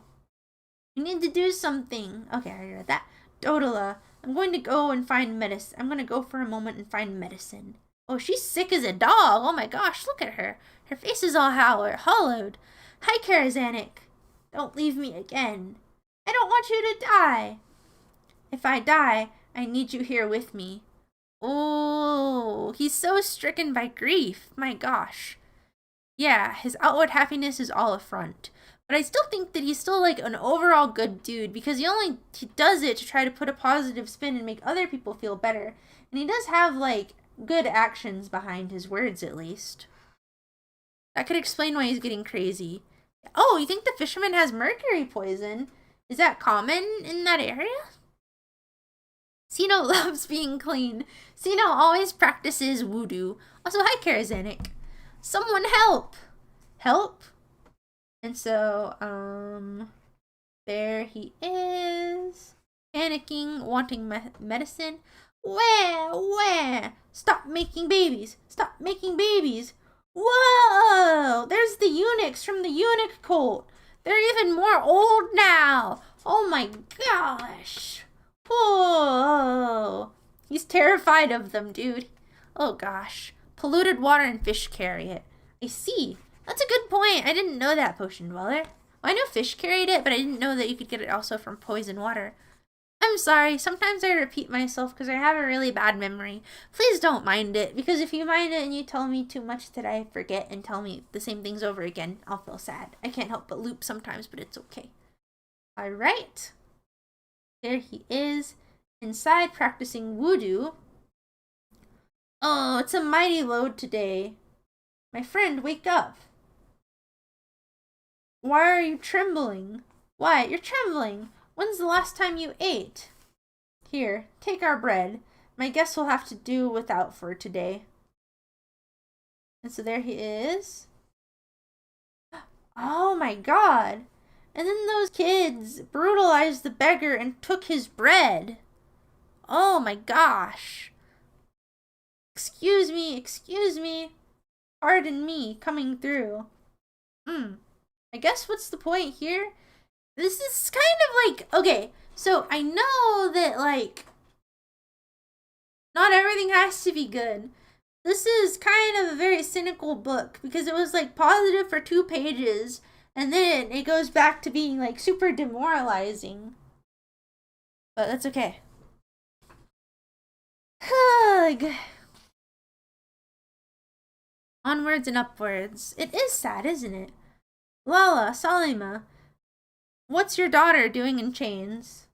We need to do something. Okay, I already read that. Dodola, I'm going to go and find medicine. I'm going to go for a moment and find medicine. Oh, she's sick as a dog. Oh my gosh, look at her. Her face is all hollowed. Hi, Karazanik. Don't leave me again. I don't want you to die. If I die, I need you here with me. Oh, he's so stricken by grief. My gosh. Yeah, his outward happiness is all a front. But I still think that he's still like an overall good dude because he does it to try to put a positive spin and make other people feel better. And he does have like good actions behind his words at least. That could explain why he's getting crazy. Oh, you think the fisherman has mercury poison? Is that common in that area? Sino loves being clean. Sino always practices voodoo. Also, hi, Karazanik. Someone help! Help? And so, there he is. Panicking, wanting medicine. Where? Stop making babies. Stop making babies. Whoa! There's the eunuchs from the eunuch cult. They're even more old now. Oh my gosh. Whoa! He's terrified of them, dude. Oh gosh. Polluted water and fish carry it. I see. That's a good point. I didn't know that, Potion Dweller. Well, I know fish carried it, but I didn't know that you could get it also from poison water. I'm sorry. Sometimes I repeat myself because I have a really bad memory. Please don't mind it, because if you mind it and you tell me too much that I forget and tell me the same things over again, I'll feel sad. I can't help but loop sometimes, but it's okay. All right. There he is, inside practicing voodoo. Oh, it's a mighty load today. My friend, wake up. Why are you trembling? Why, you're trembling. When's the last time you ate? Here, take our bread. My guess will have to do without for today. And so there he is. Oh my god. And then those kids brutalized the beggar and took his bread. Oh my gosh. Excuse me. Pardon me coming through. I guess what's the point here? This is kind of like, okay, so I know that like, not everything has to be good. This is kind of a very cynical book because it was like positive for 2 pages and then it goes back to being like super demoralizing. But that's okay. Hug. Onwards and upwards. It is sad, isn't it? Lala, Salima, what's your daughter doing in chains?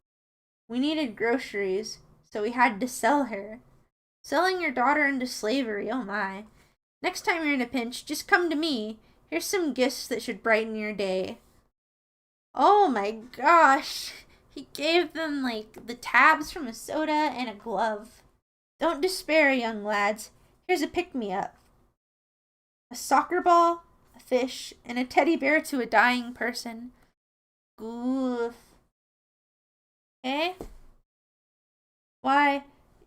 We needed groceries, so we had to sell her. Selling your daughter into slavery, oh my. Next time you're in a pinch, just come to me. Here's some gifts that should brighten your day. Oh my gosh. He gave them like the tabs from a soda and a glove. Don't despair, young lads. Here's a pick-me-up. A soccer ball, a fish, and a teddy bear to a dying person. Goof. Eh? Why,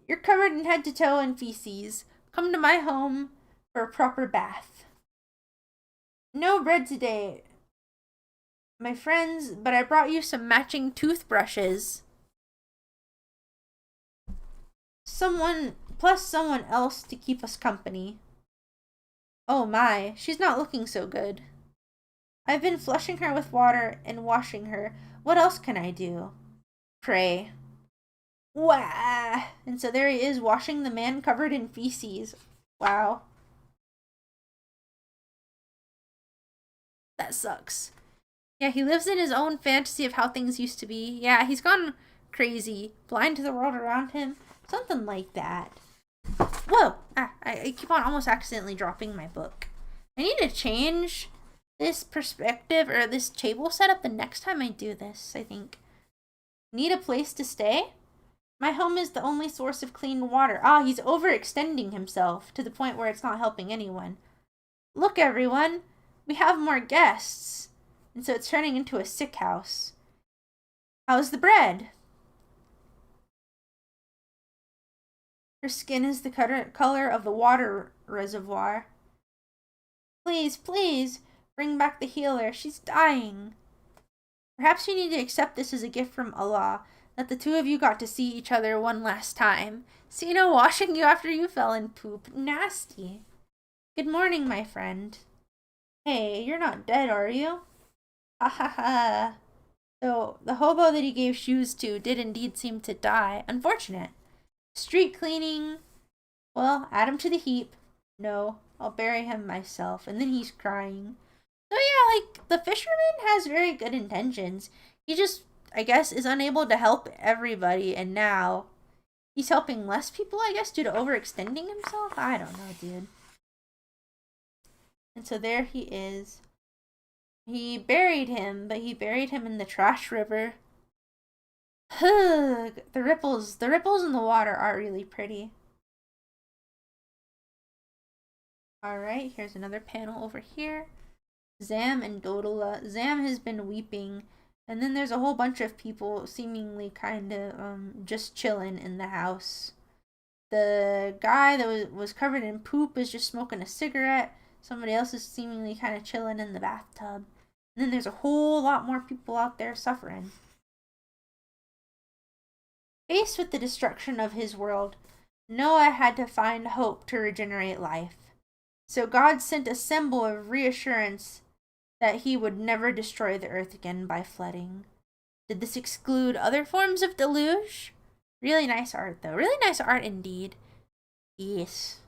you're covered in head to toe in feces. Come to my home for a proper bath. No bread today, my friends, but I brought you some matching toothbrushes. Someone else to keep us company. Oh my, she's not looking so good. I've been flushing her with water and washing her. What else can I do? Pray. Wah! And so there he is, washing the man covered in feces. Wow. That sucks. Yeah, he lives in his own fantasy of how things used to be. Yeah, he's gone crazy. Blind to the world around him. Something like that. Whoa! Ah, I keep on almost accidentally dropping my book. I need to change this perspective or this table setup the next time I do this, I think. Need a place to stay? My home is the only source of clean water. Ah, he's overextending himself to the point where it's not helping anyone. Look, everyone, we have more guests. And so it's turning into a sick house. How's the bread? Her skin is the color of the water reservoir. Please, please, bring back the healer. She's dying. Perhaps you need to accept this as a gift from Allah, that the two of you got to see each other one last time. See no washing you after you fell in poop. Nasty. Good morning, my friend. Hey, you're not dead, are you? Ha ha ha. So, the hobo that he gave shoes to did indeed seem to die. Unfortunate. Street cleaning. Well, add him to the heap. No, I'll bury him myself. And then he's crying. So yeah, like, the fisherman has very good intentions. He just, I guess, is unable to help everybody, and now he's helping less people, I guess, due to overextending himself? I don't know, dude. And so there he is. He buried him, but he buried him in the trash river. The ripples in the water are really pretty. Alright, here's another panel over here. Zam and Dodala. Zam has been weeping, and then there's a whole bunch of people seemingly kind of just chilling in the house. The guy that was covered in poop is just smoking a cigarette. Somebody else is seemingly kind of chilling in the bathtub. And then there's a whole lot more people out there suffering. Faced with the destruction of his world, Noah had to find hope to regenerate life. So God sent a symbol of reassurance that he would never destroy the earth again by flooding. Did this exclude other forms of deluge? Really nice art, though. Really nice art indeed. Yes.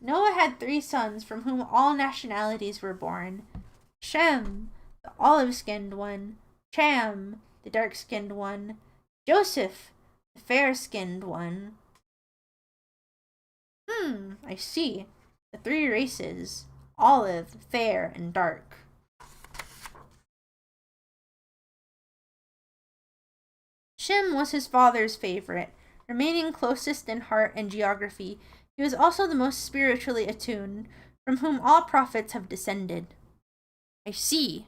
Noah had 3 sons from whom all nationalities were born. Shem, the olive-skinned one. Cham, the dark-skinned one. Joseph, the fair-skinned one. I see. The 3 races. Olive, fair, and dark. Shem was his father's favorite, remaining closest in heart and geography. He was also the most spiritually attuned, from whom all prophets have descended. I see.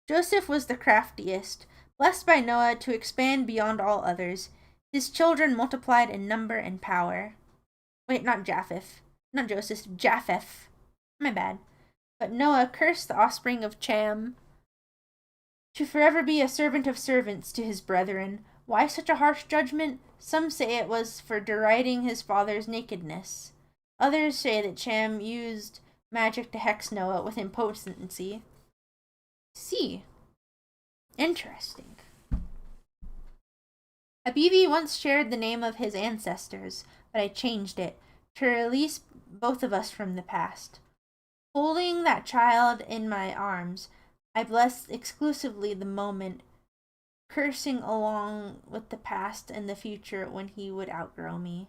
Joseph was the craftiest, blessed by Noah to expand beyond all others. His children multiplied in number and power. Wait, not Japheth. Not Joseph, Japheth. My bad. But Noah cursed the offspring of Cham to forever be a servant of servants to his brethren. Why such a harsh judgment? Some say it was for deriding his father's nakedness. Others say that Cham used magic to hex Noah with impotency. See. Interesting. Habibi once shared the name of his ancestors, but I changed it to release both of us from the past. Holding that child in my arms, I blessed exclusively the moment, cursing along with the past and the future when he would outgrow me.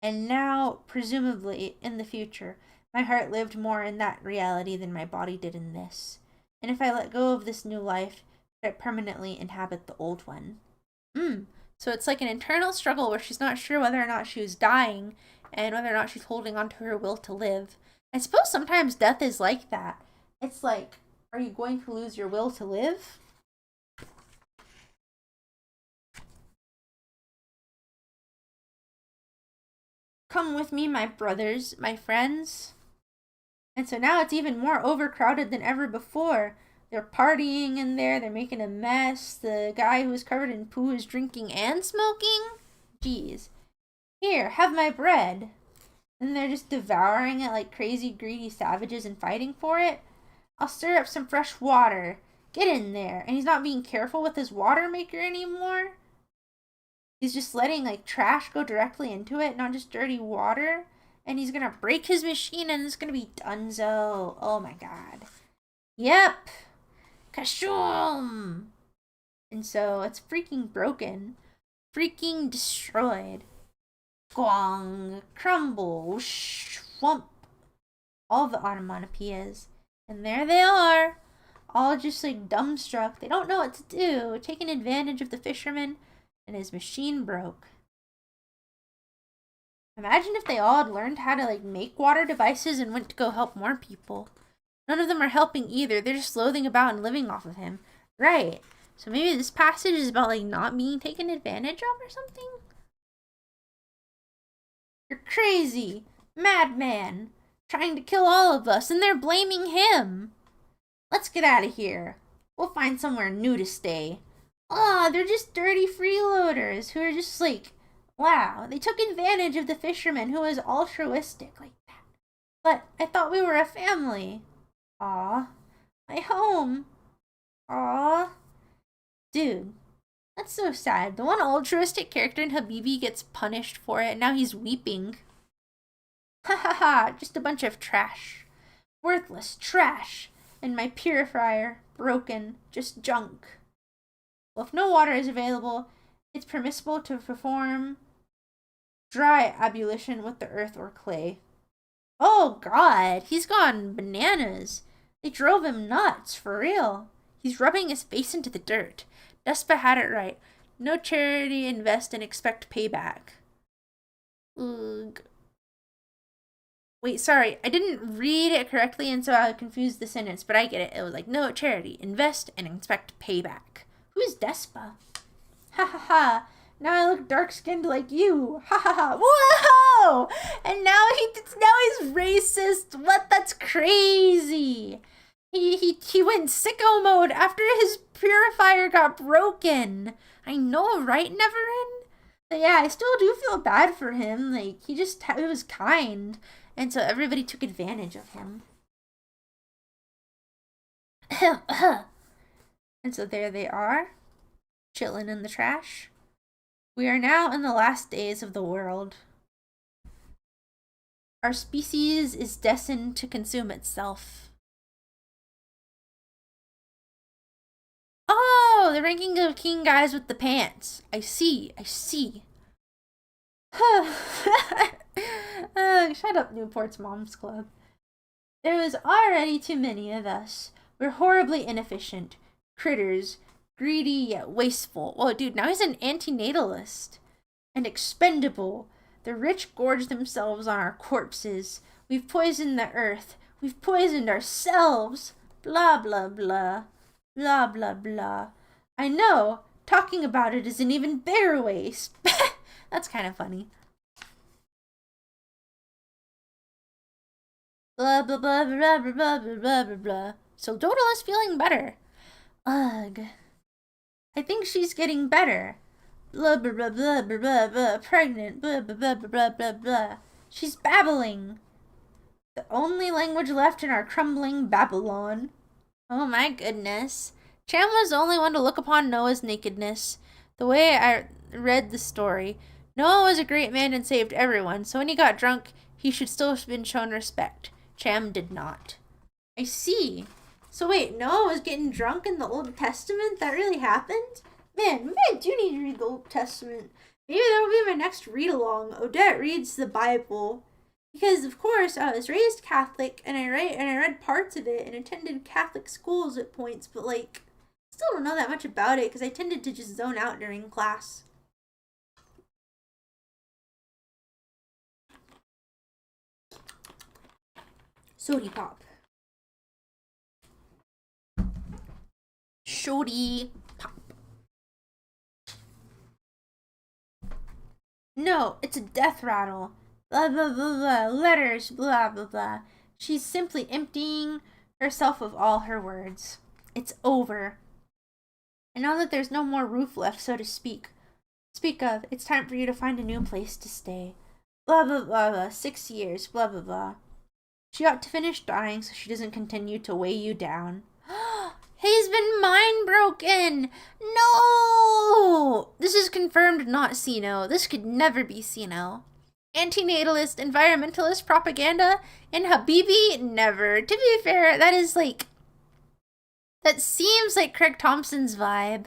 And now, presumably, in the future, my heart lived more in that reality than my body did in this. And if I let go of this new life, I permanently inhabit the old one. So it's like an internal struggle where she's not sure whether or not she was dying and whether or not she's holding on to her will to live. I suppose sometimes death is like that. It's like, are you going to lose your will to live? Come with me, my brothers, my friends. And so now it's even more overcrowded than ever before. They're partying in there, they're making a mess. The guy who's covered in poo is drinking and smoking? Jeez. Here, have my bread. And they're just devouring it like crazy, greedy savages and fighting for it. I'll stir up some fresh water. Get in there. And he's not being careful with his water maker anymore. He's just letting like trash go directly into it, not just dirty water. And he's gonna break his machine and it's gonna be donezo. Oh my god. Yep. Kashoom! And so it's freaking broken. freaking destroyed. Gong, crumble, swamp. All the onomatopoeias. And there they are. All just like dumbstruck. They don't know what to do. Taking advantage of the fisherman, and his machine broke. Imagine if they all had learned how to like make water devices and went to go help more people. None of them are helping either. They're just loathing about and living off of him. Right. So maybe this passage is about like not being taken advantage of or something? You're crazy. Madman. Trying to kill all of us, and they're blaming him. Let's get out of here. We'll find somewhere new to stay. Aw, they're just dirty freeloaders who are just like, wow, they took advantage of the fisherman who was altruistic like that. But I thought we were a family. Aw, my home. Aw. Dude, that's so sad. The one altruistic character in Habibi gets punished for it, and now he's weeping. Ha ha ha, just a bunch of trash. Worthless trash. And my purifier, broken, just junk. Well, if no water is available, it's permissible to perform dry ablution with the earth or clay. Oh god, he's gone bananas. They drove him nuts, for real. He's rubbing his face into the dirt. Despa had it right. No charity, invest, and expect payback. Ugh. Wait, sorry, I didn't read it correctly, and so I confused the sentence, but I get it. It was like, no charity, invest, and expect payback. Who's Despa? Ha ha ha, now I look dark-skinned like you. Ha ha ha, whoa! And now he's racist. What? That's crazy. He went sicko mode after his purifier got broken. I know, right, Neverin? But yeah, I still do feel bad for him. Like, he was kind. And so everybody took advantage of him. And so there they are, chilling in the trash. We are now in the last days of the world. Our species is destined to consume itself. Oh, the ranking of king guys with the pants. I see. Shut up, Newport's Mom's Club. There was already too many of us. We're horribly inefficient. Critters. Greedy yet wasteful. Whoa, dude, now he's an antinatalist. And expendable. The rich gorge themselves on our corpses. We've poisoned the earth. We've poisoned ourselves. Blah, blah, blah. Blah, blah, blah. I know. Talking about it is an even bigger waste. That's kind of funny. Blah, blah, blah, blah, blah, blah, blah, blah, blah. So Dodal is feeling better. Ugh. I think she's getting better. Blah, blah, blah, blah, blah, blah, blah. Pregnant. Blah, blah, blah, blah, blah, blah, blah. She's babbling. The only language left in our crumbling Babylon. Oh my goodness. Cham was the only one to look upon Noah's nakedness. The way I read the story, Noah was a great man and saved everyone, so when he got drunk, he should still have been shown respect. Cham did not. I see. So wait, Noah was getting drunk in the Old Testament? That really happened? Man, maybe I do need to read the Old Testament. Maybe that'll be my next read-along. Odette reads the Bible. Because, of course, I was raised Catholic, and I read parts of it and attended Catholic schools at points, but, like, still don't know that much about it because I tended to just zone out during class. Sody pop. Sody pop. No, it's a death rattle. Blah, blah, blah, blah. Letters, blah, blah, blah. She's simply emptying herself of all her words. It's over. And now that there's no more roof left, so to speak of, it's time for you to find a new place to stay. Blah, blah, blah, blah. 6 years, blah, blah, blah. She ought to finish dying so she doesn't continue to weigh you down. He's been mind broken! No! This is confirmed not Sino. This could never be Sino. Antinatalist, environmentalist propaganda, and Habibi? Never. To be fair, that seems like Craig Thompson's vibe.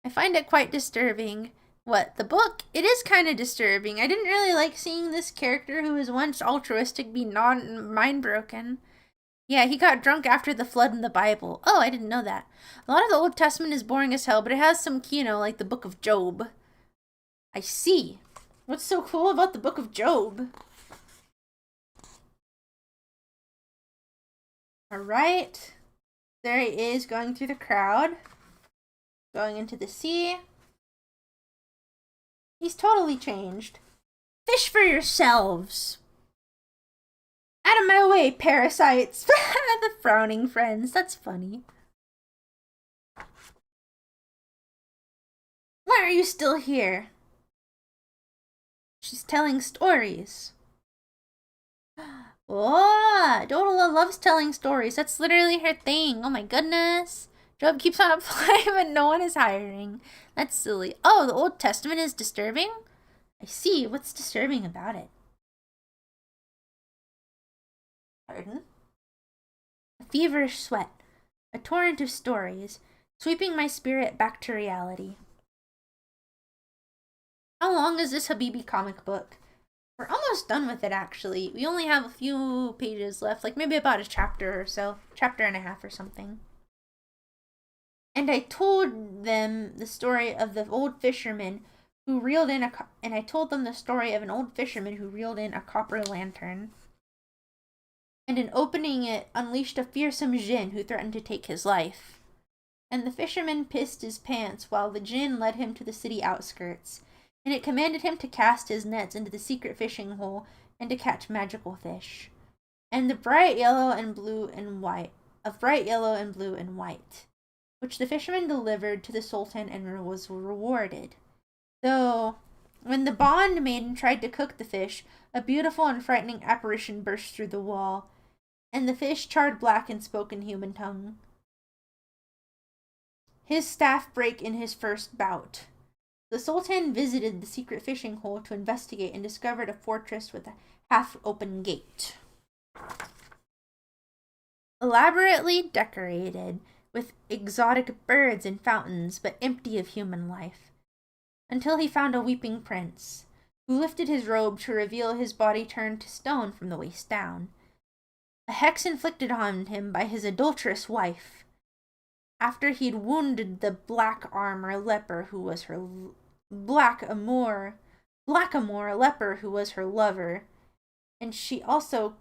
I find it quite disturbing. What, the book? It is kind of disturbing. I didn't really like seeing this character who was once altruistic be mind broken. Yeah, he got drunk after the flood in the Bible. Oh, I didn't know that. A lot of the Old Testament is boring as hell, but it has some, like the Book of Job. I see. What's so cool about the Book of Job? Alright. There he is, going through the crowd. Going into the sea. He's totally changed. Fish for yourselves. Out of my way, parasites. The frowning friends. That's funny. Why are you still here? She's telling stories. Oh, Dodola loves telling stories. That's literally her thing. Oh my goodness. Job keeps on applying, but no one is hiring. That's silly. Oh, the Old Testament is disturbing? I see. What's disturbing about it? Pardon? A feverish sweat. A torrent of stories, sweeping my spirit back to reality. How long is this Habibi comic book? We're almost done with it, actually. We only have a few pages left, like maybe about a chapter or so. Chapter and a half or something. And I told them the story of the old fisherman who reeled in I told them the story of an old fisherman who reeled in a copper lantern. And in opening it, unleashed a fearsome djinn who threatened to take his life. And the fisherman pissed his pants while the djinn led him to the city outskirts. And it commanded him to cast his nets into the secret fishing hole and to catch magical fish. And of bright yellow and blue and white, which the fisherman delivered to the sultan and was rewarded. Though, when the bond maiden tried to cook the fish, a beautiful and frightening apparition burst through the wall, and the fish charred black and spoke in human tongue. His staff brake in his first bout. The Sultan visited the secret fishing hole to investigate and discovered a fortress with a half-open gate. Elaborately decorated with exotic birds and fountains, but empty of human life. Until he found a weeping prince, who lifted his robe to reveal his body turned to stone from the waist down. A hex inflicted on him by his adulterous wife, after he'd wounded the blackamoor leper who was her leper who was her lover, and she also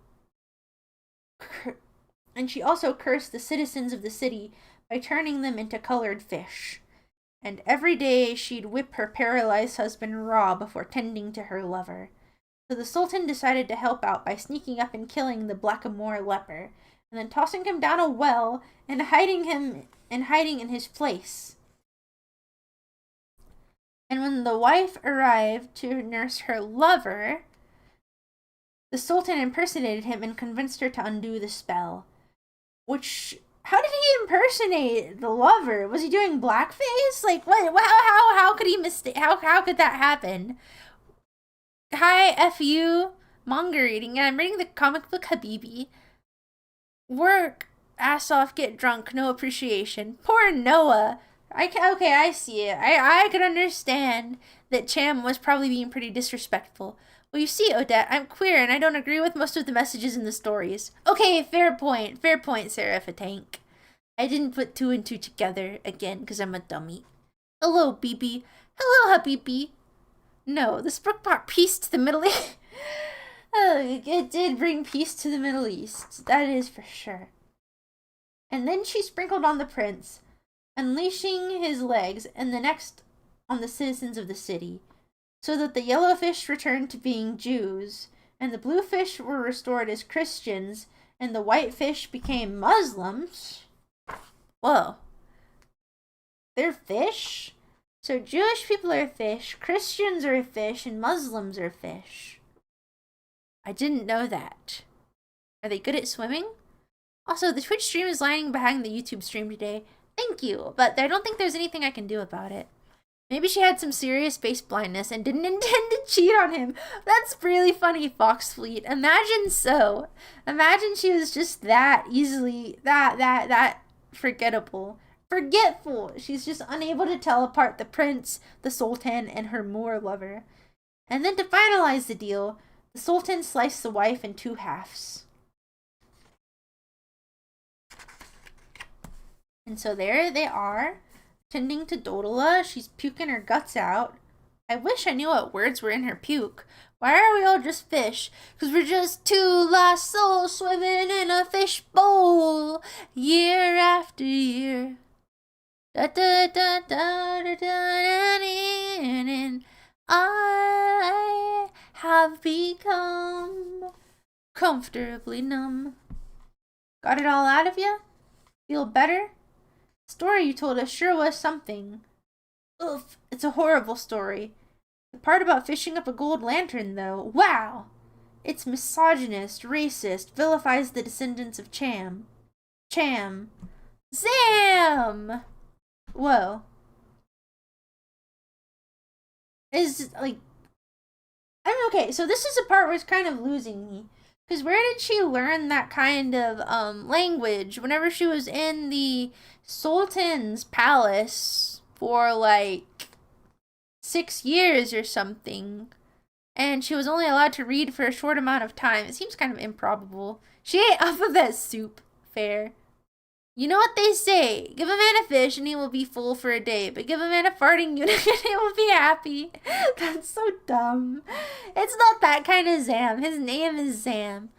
cursed the citizens of the city by turning them into colored fish. And every day she'd whip her paralyzed husband raw before tending to her lover. So the Sultan decided to help out by sneaking up and killing the blackamoor leper, and then tossing him down a well and hiding in his place. And when the wife arrived to nurse her lover, the Sultan impersonated him and convinced her to undo the spell. How did he impersonate the lover? Was he doing blackface? Like, what? How could he how could that happen? Hi, F.U. Manga reading, and I'm reading the comic book Habibi. Work, ass off, get drunk, no appreciation. Poor Noah. Okay, I see it. I could understand that Cham was probably being pretty disrespectful. Well, you see, Odette, I'm queer and I don't agree with most of the messages in the stories. Okay, fair point, Seraphatank. I didn't put two and two together again because I'm a dummy. Hello, BB. Hello, Habibi. No, this book brought peace to the Middle East. Oh, it did bring peace to the Middle East. That is for sure. And then she sprinkled on the prince, unleashing his legs and the next on the citizens of the city, so that the yellow fish returned to being Jews, and the blue fish were restored as Christians, and the white fish became Muslims. Whoa. They're fish? So Jewish people are fish, Christians are fish, and Muslims are fish. I didn't know that. Are they good at swimming? Also, the Twitch stream is lying behind the YouTube stream today. Thank you, but I don't think there's anything I can do about it. Maybe she had some serious face blindness and didn't intend to cheat on him. That's really funny, Foxfleet. Imagine so. Imagine she was just that easily, that forgettable. forgetful. She's just unable to tell apart the prince, the sultan, and her Moor lover. And then to finalize the deal, the sultan sliced the wife in 2 halves. And so there they are, tending to Dodola. She's puking her guts out. I wish I knew what words were in her puke. Why are we all just fish? 'Cause we're just 2 lost souls swimming in a fish bowl, year after year. Da da da da da da, and I have become comfortably numb. Got it all out of you? Feel better? The story you told us sure was something. Oof, it's a horrible story. The part about fishing up a gold lantern, though, wow! It's misogynist, racist, vilifies the descendants of Cham. Zam! Whoa. Is, like... I'm okay, so this is the part where it's kind of losing me. Because where did she learn that kind of language? Whenever she was in the Sultan's palace for like 6 years or something, and she was only allowed to read for a short amount of time. It seems kind of improbable. She ate alphabet soup. Fair. You know what they say, give a man a fish and he will be full for a day, but give a man a farting eunuch and he will be happy. That's so dumb. It's not that kind of Zam. His name is Zam.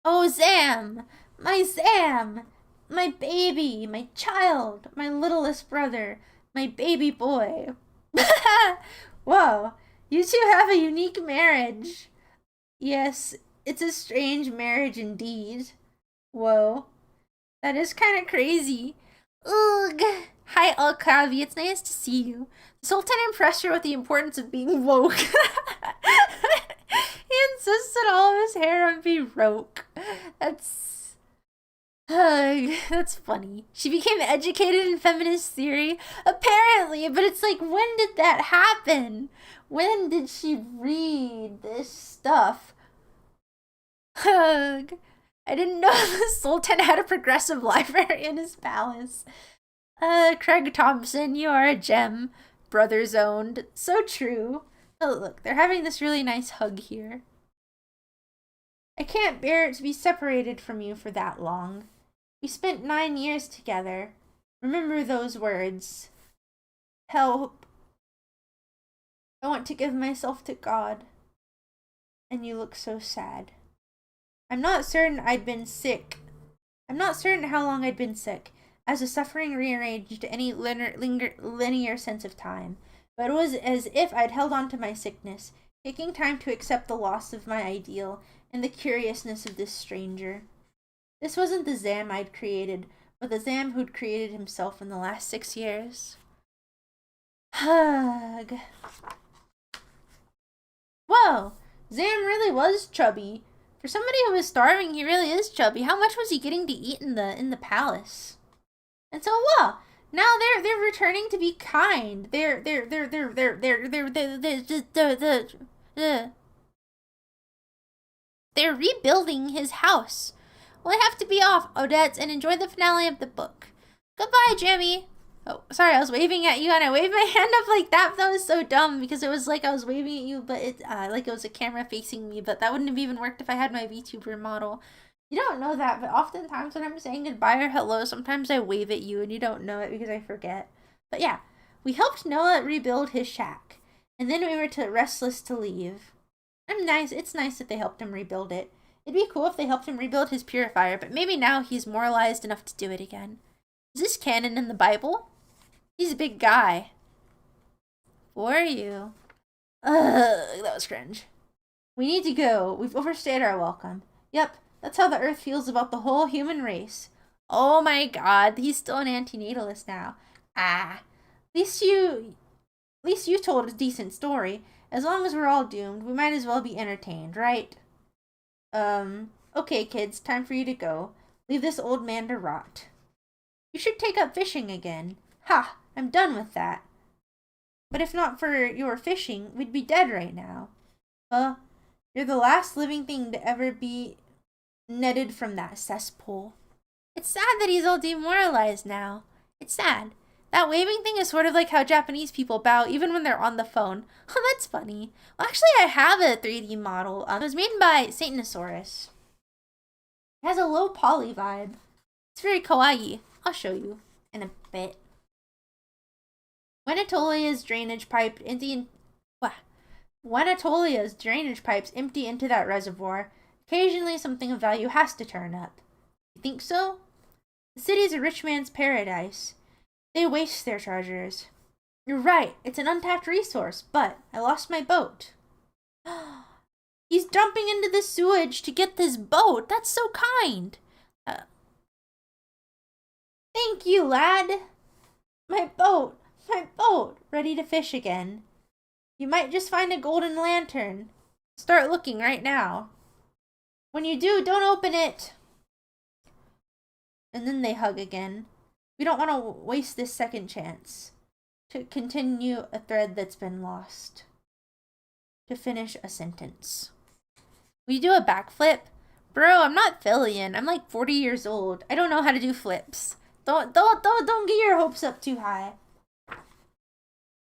Oh, Zam! My baby, my child, my littlest brother, my baby boy. Whoa, you two have a unique marriage. Yes, it's a strange marriage indeed. Whoa. That is kind of crazy. Ugh. Hi, Al-Kavi. It's nice to see you. The Sultan impressed her with the importance of being woke. He insisted all of his harem be roke. That's funny. She became educated in feminist theory, apparently, but it's like, when did that happen? When did she read this stuff? I didn't know the Sultan had a progressive library in his palace. Craig Thompson, you are a gem. Brothers owned. So true. Oh, look, they're having this really nice hug here. I can't bear it to be separated from you for that long. We spent 9 years together. Remember those words. Help. I want to give myself to God. And you look so sad. I'm not certain I'd been sick. I'm not certain how long I'd been sick, as the suffering rearranged any linear sense of time. But it was as if I'd held on to my sickness, taking time to accept the loss of my ideal and the curiousness of this stranger. This wasn't the Zam I'd created, but the Zam who'd created himself in the last 6 years. Hug. Whoa, Zam really was chubby. For somebody who was starving, he really is chubby. How much was he getting to eat in the palace? And so, well, now they're returning to be kind. They're rebuilding his house. Well, I have to be off, Odette, and enjoy the finale of the book. Goodbye, Jimmy. Oh, sorry, I was waving at you and I waved my hand up like that. That was so dumb because it was like I was waving at you, but it like it was a camera facing me. But that wouldn't have even worked if I had my VTuber model. You don't know that, but oftentimes when I'm saying goodbye or hello, sometimes I wave at you and you don't know it because I forget. But yeah, we helped Noah rebuild his shack, and then we were restless to leave. It's nice that they helped him rebuild it. It'd be cool if they helped him rebuild his purifier, but maybe now he's moralized enough to do it again. Is this canon in the Bible? He's a big guy. For you. Ugh, that was cringe. We need to go. We've overstayed our welcome. Yep, that's how the Earth feels about the whole human race. Oh my god, he's still an antinatalist now. At least you told a decent story. As long as we're all doomed, we might as well be entertained, right? Okay, kids, time for you to go. Leave this old man to rot. You should take up fishing again. Ha! I'm done with that. But if not for your fishing, we'd be dead right now. You're the last living thing to ever be netted from that cesspool. It's sad that he's all demoralized now. It's sad. That waving thing is sort of like how Japanese people bow even when they're on the phone. Oh, that's funny. Well, actually, I have a 3D model. It was made by Satanosaurus. It has a low poly vibe. It's very kawaii. I'll show you in a bit. When Anatolia's drainage pipes empty into that reservoir, occasionally something of value has to turn up. You think so? The city's a rich man's paradise. They waste their treasures. You're right, it's an untapped resource, but I lost my boat. He's dumping into the sewage to get this boat. That's so kind. Thank you, lad. My boat, ready to fish again. You might just find a golden lantern. Start looking right now. When you do, don't open it. And then they hug again. We don't want to waste this second chance to continue a thread that's been lost. To finish a sentence. Will you do a backflip? Bro, I'm not Phillian. I'm like 40 years old. I don't know how to do flips. Don't get your hopes up too high.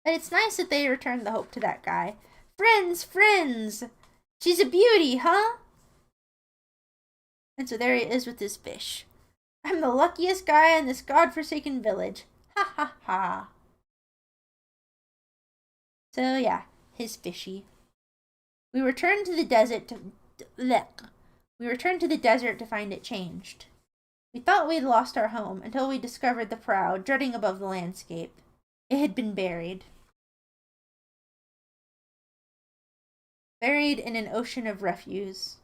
And it's nice that they returned the hope to that guy. Friends! She's a beauty, huh? And so there he is with his fish. I'm the luckiest guy in this godforsaken village. Ha ha ha. So yeah, his fishy. We returned to the desert to find it changed. We thought we'd lost our home until we discovered the prow jutting above the landscape. It had been buried. Buried in an ocean of refuse.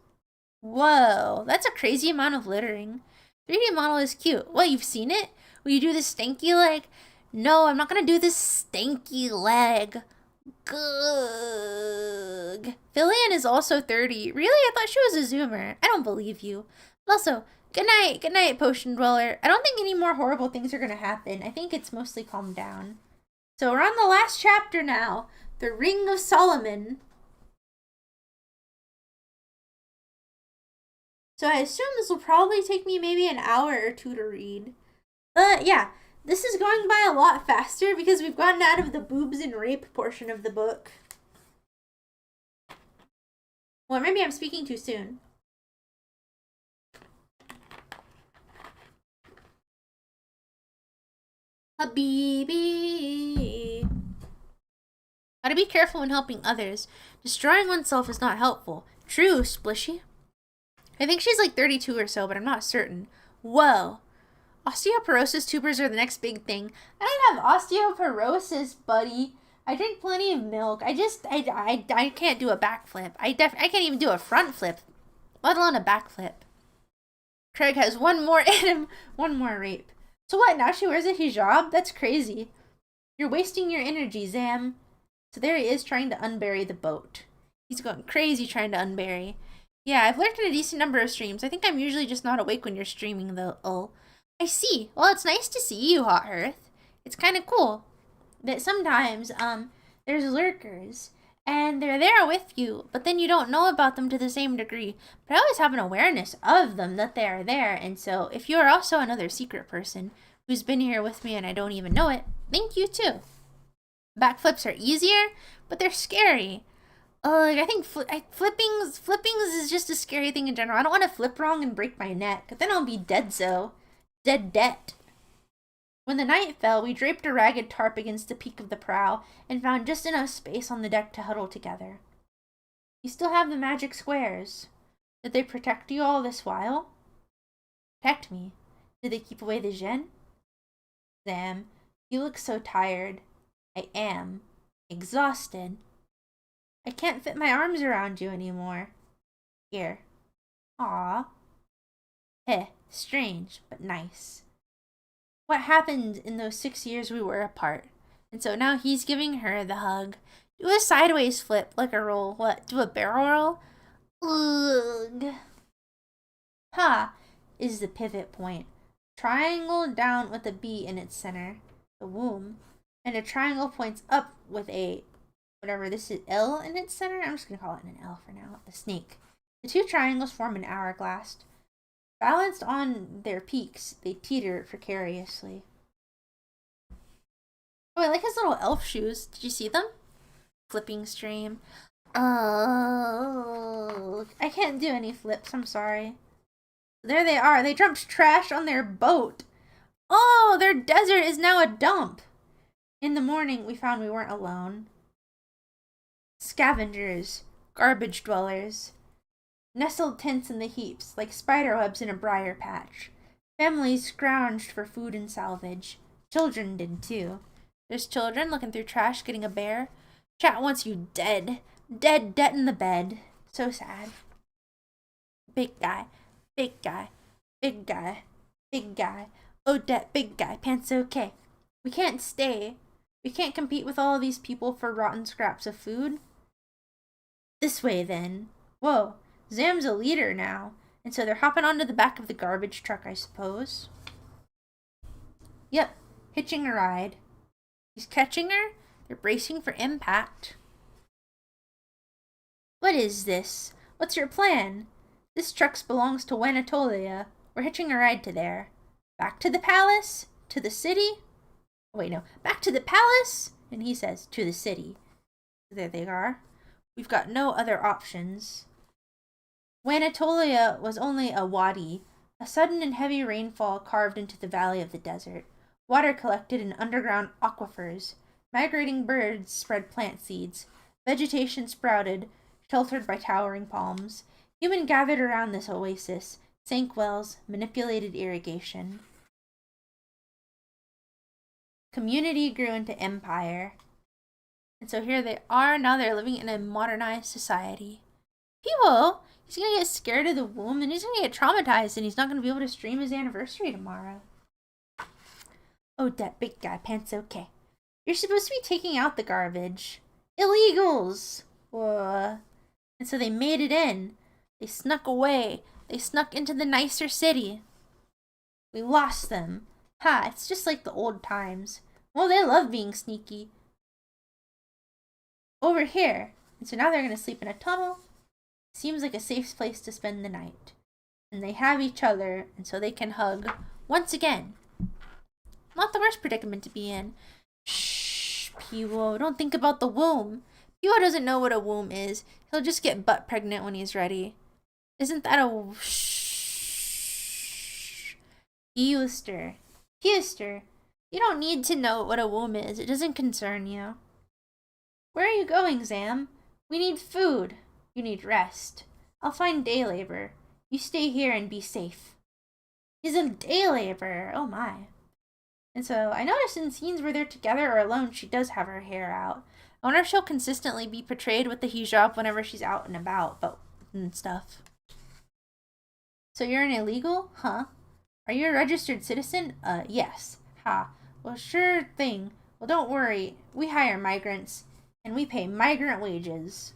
Whoa, that's a crazy amount of littering. 3D model is cute. What, you've seen it? Will you do the stanky leg? No, I'm not gonna do this stanky leg. Gugg. Phillian is also 30. Really? I thought she was a zoomer. I don't believe you. Also, good night, Potion Dweller. I don't think any more horrible things are gonna happen. I think it's mostly calmed down. So we're on the last chapter now. The Ring of Solomon. So I assume this will probably take me maybe an hour or two to read. Yeah, this is going by a lot faster because we've gotten out of the boobs and rape portion of the book. Well, maybe I'm speaking too soon. Habibi. Gotta be careful when helping others. Destroying oneself is not helpful. True, Splishy. I think she's like 32 or so, but I'm not certain. Whoa. Osteoporosis tubers are the next big thing. I don't have osteoporosis, buddy. I drink plenty of milk. I can't do a backflip. I can't even do a front flip, let alone a backflip. Craig has one more in him, one more rape. So what, now she wears a hijab? That's crazy. You're wasting your energy, Zam. So there he is trying to unbury the boat. He's going crazy trying to unbury. Yeah, I've lurked in a decent number of streams. I think I'm usually just not awake when you're streaming, though. Oh, I see. Well, it's nice to see you, Hot Hearth. It's kind of cool that sometimes, there's lurkers, and they're there with you, but then you don't know about them to the same degree. But I always have an awareness of them, that they are there, and so if you are also another secret person who's been here with me and I don't even know it, thank you, too. Backflips are easier, but they're scary. I think flippings is just a scary thing in general. I don't want to flip wrong and break my neck. Then I'll be dead. When the night fell, we draped a ragged tarp against the peak of the prow and found just enough space on the deck to huddle together. You still have the magic squares. Did they protect you all this while? Protect me? Did they keep away the Djinn? Zam, you look so tired. I am. Exhausted. I can't fit my arms around you anymore. Here. Aw. Heh, strange, but nice. What happened in those 6 years we were apart? And so now he's giving her the hug. Do a sideways flip, like a roll. What? Do a barrel roll? Ugh. Ha is the pivot point. Triangle down with a B in its center. The womb. And a triangle points up with a whatever this is, L in its center. I'm just going to call it an L for now. The snake. The two triangles form an hourglass. Balanced on their peaks, they teeter precariously. Oh, I like his little elf shoes. Did you see them? Flipping stream. Oh, I can't do any flips. I'm sorry. There they are. They dumped trash on their boat. Oh, their desert is now a dump. In the morning, we found we weren't alone. Scavengers, garbage dwellers, nestled tents in the heaps, like spider webs in a briar patch. Families scrounged for food and salvage. Children did too. There's children looking through trash, getting a bear. Chat wants you dead. Dead in the bed. So sad. Big guy, big guy, big guy, big guy. Odette, big guy, pants okay. We can't stay. We can't compete with all of these people for rotten scraps of food. This way, then. Whoa, Zam's a leader now. And so they're hopping onto the back of the garbage truck, I suppose. Yep, hitching a ride. He's catching her. They're bracing for impact. What is this? What's your plan? This truck belongs to Wanatolia. We're hitching a ride to there. Back to the palace? To the city? Oh, wait, no. Back to the palace? And he says, to the city. There they are. We've got no other options. Wanatolia was only a wadi, a sudden and heavy rainfall carved into the valley of the desert. Water collected in underground aquifers. Migrating birds spread plant seeds. Vegetation sprouted, sheltered by towering palms. Human gathered around this oasis, sank wells, manipulated irrigation. Community grew into empire. And so here they are, now they're living in a modernized society. People, he's gonna get scared of the womb and he's gonna get traumatized and he's not gonna be able to stream his anniversary tomorrow. Oh, that big guy, pants okay. You're supposed to be taking out the garbage. Illegals! Whoa. And so they made it in. They snuck away. They snuck into the nicer city. We lost them. Ha, it's just like the old times. Well, they love being sneaky. Over here. And so now they're going to sleep in a tunnel. Seems like a safe place to spend the night. And they have each other, and so they can hug once again. Not the worst predicament to be in. Shh, Piwo, don't think about the womb. Piwo doesn't know what a womb is. He'll just get butt pregnant when he's ready. Isn't that a shh? Easter, you don't need to know what a womb is. It doesn't concern you. Where are you going, Zam? We need food. You need rest. I'll find day labor. You stay here and be safe. He's a day laborer. Oh my. And so I noticed in scenes where they're together or alone, she does have her hair out. I wonder if she'll consistently be portrayed with the hijab whenever she's out and about, and stuff. So you're an illegal? Huh? Are you a registered citizen? Yes. Ha. Well, sure thing. Well, don't worry. We hire migrants, and we pay migrant wages.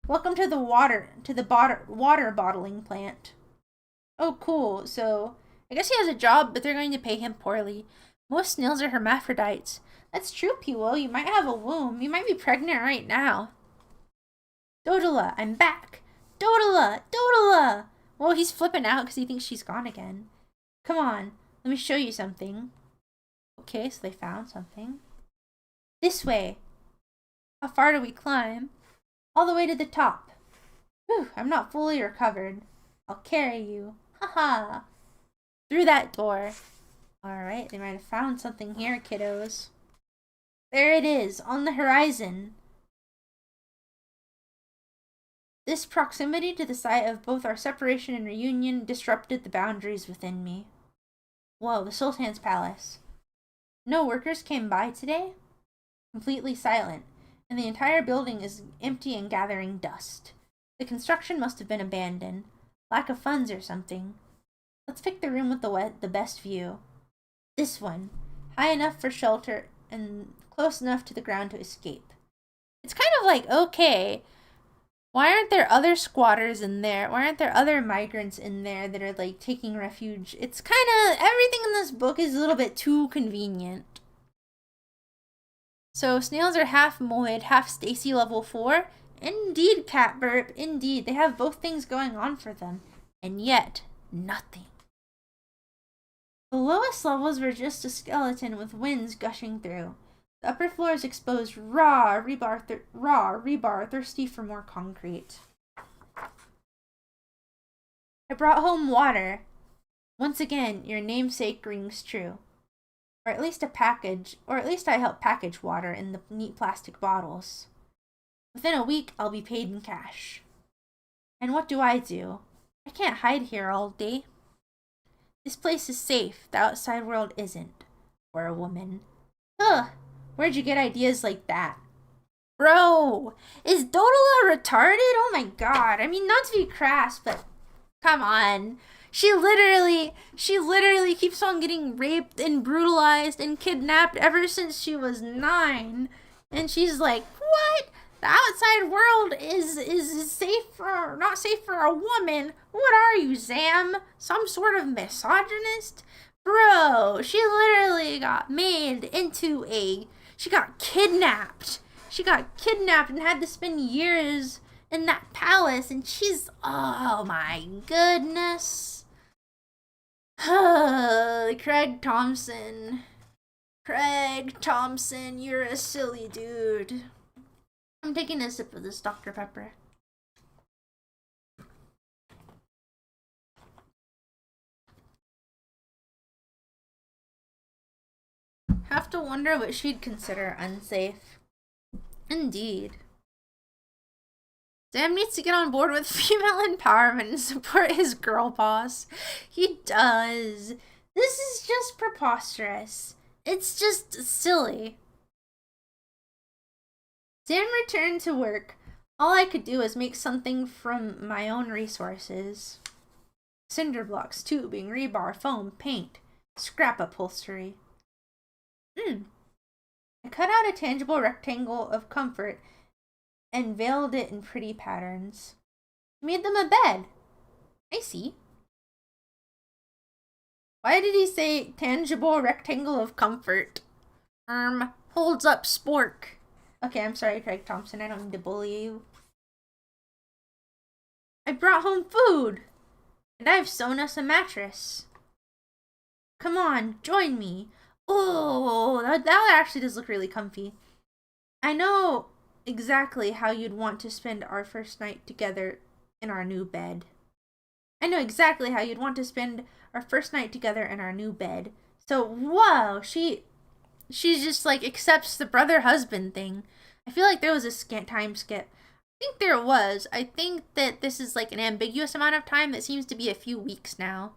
Welcome to the water bottling plant. Oh, cool. So I guess he has a job, but they're going to pay him poorly. Most snails are hermaphrodites. That's true, Piwo. You might have a womb. You might be pregnant right now. Dodala, I'm back. Dodala! Well, he's flipping out because he thinks she's gone again. Come on, let me show you something. Okay, so they found something. This way. How far do we climb? All the way to the top. Whew, I'm not fully recovered. I'll carry you. Haha. Through that door. Alright, they might have found something here, kiddos. There it is, on the horizon. This proximity to the site of both our separation and reunion disrupted the boundaries within me. Whoa, the Sultan's palace. No workers came by today? Completely silent, and the entire building is empty and gathering dust. The construction must have been abandoned. Lack of funds or something. Let's pick the room with the best view. This one. High enough for shelter and close enough to the ground to escape. It's kind of like, okay, why aren't there other squatters in there? Why aren't there other migrants in there that are like taking refuge? It's kind of, everything in this book is a little bit too convenient. So snails are half Moid, half Stacy level 4. Indeed, Cat Burp, indeed. They have both things going on for them. And yet, nothing. The lowest levels were just a skeleton with winds gushing through. The upper floors exposed raw rebar thirsty for more concrete. I brought home water. Once again, your namesake rings true. Or at least I helped package water in the neat plastic bottles. Within a week, I'll be paid in cash. And what do? I can't hide here all day. This place is safe. The outside world isn't. For a woman. Ugh, where'd you get ideas like that? Bro, is Dodola retarded? Oh my god. I mean, not to be crass, but come on. She literally keeps on getting raped and brutalized and kidnapped ever since she was 9. And she's like, what? The outside world is not safe for a woman. What are you, Zam? Some sort of misogynist? Bro, she literally got she got kidnapped. She got kidnapped and had to spend years in that palace, and she's, oh my goodness. Craig Thompson, you're a silly dude. I'm taking a sip of this Dr. Pepper. Have to wonder what she'd consider unsafe. Indeed. Sam needs to get on board with female empowerment and support his girl boss. He does. This is just preposterous. It's just silly. Sam returned to work. All I could do was make something from my own resources. Cinder blocks, tubing, rebar, foam, paint, scrap upholstery. I cut out a tangible rectangle of comfort and veiled it in pretty patterns. Made them a bed. I see. Why did he say tangible rectangle of comfort? Holds up spork. Okay, I'm sorry, Craig Thompson. I don't mean to bully you. I brought home food. And I've sewn us a mattress. Come on, join me. Oh, that actually does look really comfy. I know exactly how you'd want to spend our first night together in our new bed. So, whoa, she just like accepts the brother husband thing. I feel like there was a time skip. I think there was. I think that this is like an ambiguous amount of time that seems to be a few weeks now.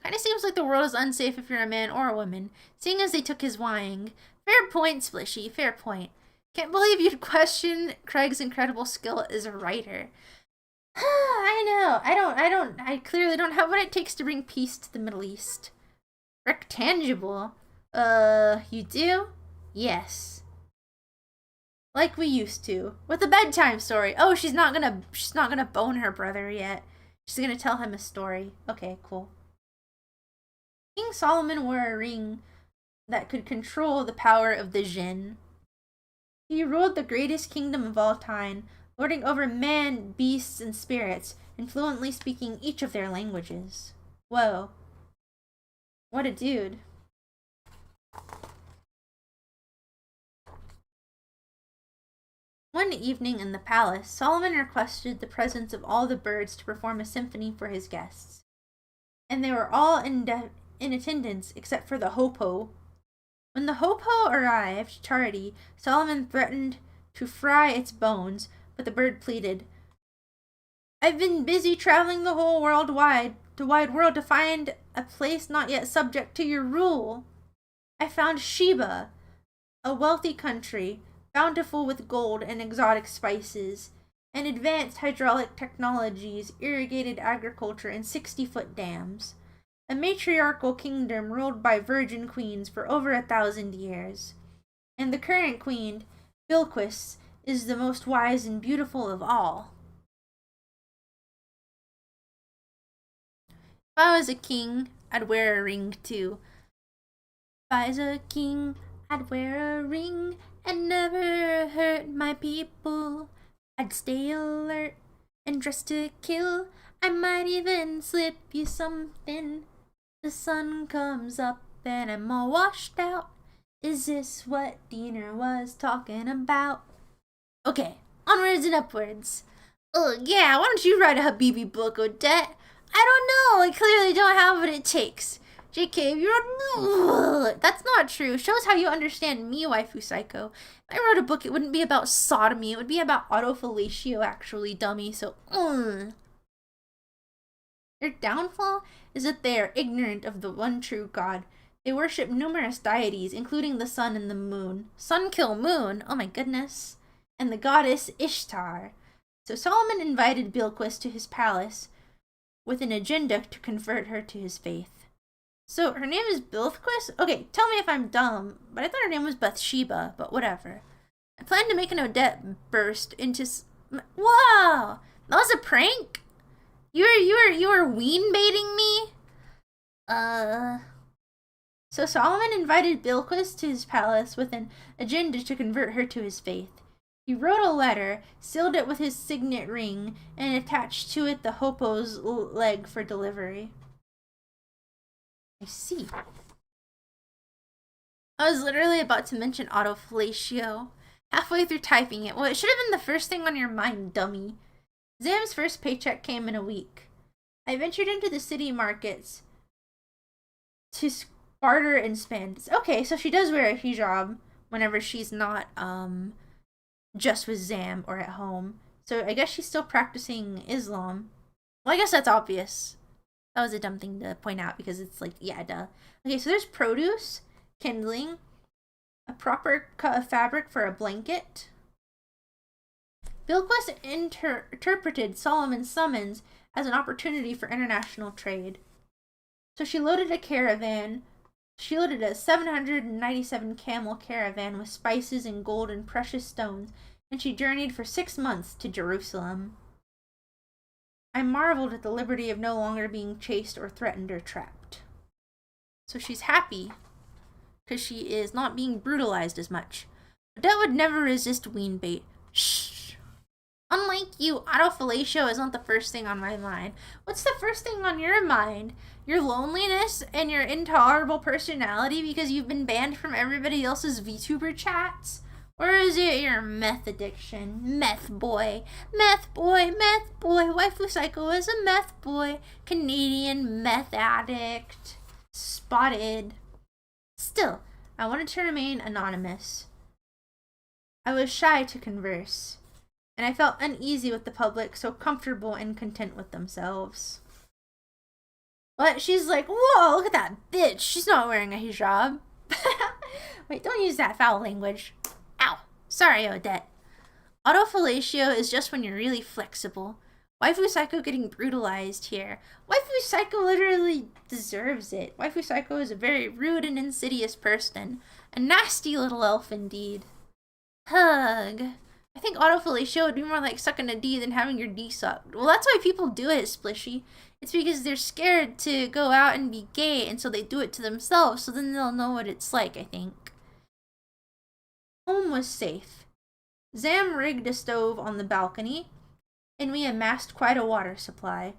Kind of seems like the world is unsafe if you're a man or a woman, seeing as they took his wine. Fair point, Splishy, fair point. Can't believe you'd question Craig's incredible skill as a writer. I know. I clearly don't have what it takes to bring peace to the Middle East. Rectangible? You do? Yes. Like we used to. With a bedtime story. Oh, she's not gonna bone her brother yet. She's gonna tell him a story. Okay, cool. King Solomon wore a ring that could control the power of the Jinn. He ruled the greatest kingdom of all time, lording over men, beasts, and spirits, and fluently speaking each of their languages. Whoa. What a dude. One evening in the palace, Solomon requested the presence of all the birds to perform a symphony for his guests. And they were all in attendance except for the hoopoe. When the hoopoe arrived, tardy, Solomon threatened to fry its bones, but the bird pleaded, I've been busy traveling the whole wide world to find a place not yet subject to your rule. I found Sheba, a wealthy country, bountiful with gold and exotic spices, and advanced hydraulic technologies, irrigated agriculture, and 60-foot dams. A matriarchal kingdom ruled by virgin queens for over 1,000 years. And the current queen, Bilquis, is the most wise and beautiful of all. If I was a king, I'd wear a ring too. If I was a king, I'd wear a ring and never hurt my people. I'd stay alert and dress to kill. I might even slip you something. The sun comes up and I'm all washed out. Is this what Diener was talking about? Okay, onwards and upwards. Oh yeah, why don't you write a Habibi book, Odette? I don't know, I clearly don't have what it takes. JK, you're... That's not true. Shows how you understand me, waifu psycho. If I wrote a book, it wouldn't be about sodomy. It would be about autofellatio, actually, dummy. So, Their downfall is that they are ignorant of the one true God. They worship numerous deities, including the sun and the moon. Sun kill moon, oh my goodness. And the goddess Ishtar. So Solomon invited Bilquis to his palace with an agenda to convert her to his faith. So her name is Bilquis? Okay, tell me if I'm dumb, but I thought her name was Bathsheba, but whatever. I plan to make an Odette burst into... Whoa! That was a prank? You were ween baiting me? So Solomon invited Bilquis to his palace with an agenda to convert her to his faith. He wrote a letter, sealed it with his signet ring, and attached to it the hopo's leg for delivery. I see. I was literally about to mention autofellatio. Halfway through typing it. Well, it should have been the first thing on your mind, dummy. Zam's first paycheck came in a week. I ventured into the city markets to barter and spend. Okay, so she does wear a hijab whenever she's not just with Zam or at home. So I guess she's still practicing Islam. Well, I guess that's obvious. That was a dumb thing to point out because it's like, yeah, duh. Okay, so there's produce, kindling, a proper cut of fabric for a blanket. Bilquis interpreted Solomon's summons as an opportunity for international trade. So she loaded a 797 camel caravan with spices and gold and precious stones, and she journeyed for 6 months to Jerusalem. I marveled at the liberty of no longer being chased or threatened or trapped. So she's happy because she is not being brutalized as much. Odette would never resist ween bait. Shh. Unlike you, autofellatio is not the first thing on my mind. What's the first thing on your mind? Your loneliness and your intolerable personality because you've been banned from everybody else's VTuber chats? Or is it your meth addiction? Meth boy. Meth boy. Meth boy. Waifu Psycho is a meth boy. Canadian meth addict. Spotted. Still, I wanted to remain anonymous. I was shy to converse, and I felt uneasy with the public, so comfortable and content with themselves. But she's like, whoa, look at that bitch. She's not wearing a hijab. Wait, don't use that foul language. Ow. Sorry, Odette. Autofellatio is just when you're really flexible. Waifu Psycho getting brutalized here. Waifu Psycho literally deserves it. Waifu Psycho is a very rude and insidious person. A nasty little elf indeed. Hug. I think autofellatio would be more like sucking a D than having your D sucked. Well, that's why people do it, Splishy. It's because they're scared to go out and be gay, and so they do it to themselves, so then they'll know what it's like, I think. Home was safe. Zam rigged a stove on the balcony, and we amassed quite a water supply.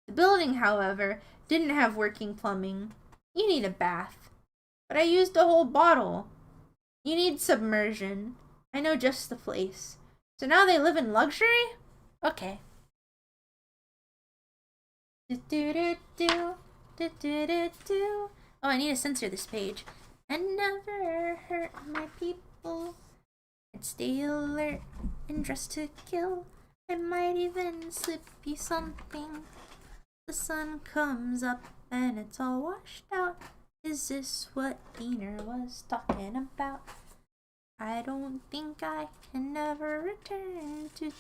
The building, however, didn't have working plumbing. You need a bath. But I used a whole bottle. You need submersion. I know just the place. So now they live in luxury? Okay. Oh, I need to censor this page. And never hurt my people. I'd stay alert and dressed to kill. I might even slip you something. The sun comes up and it's all washed out. Is this what Diener was talking about? I don't think I can ever return to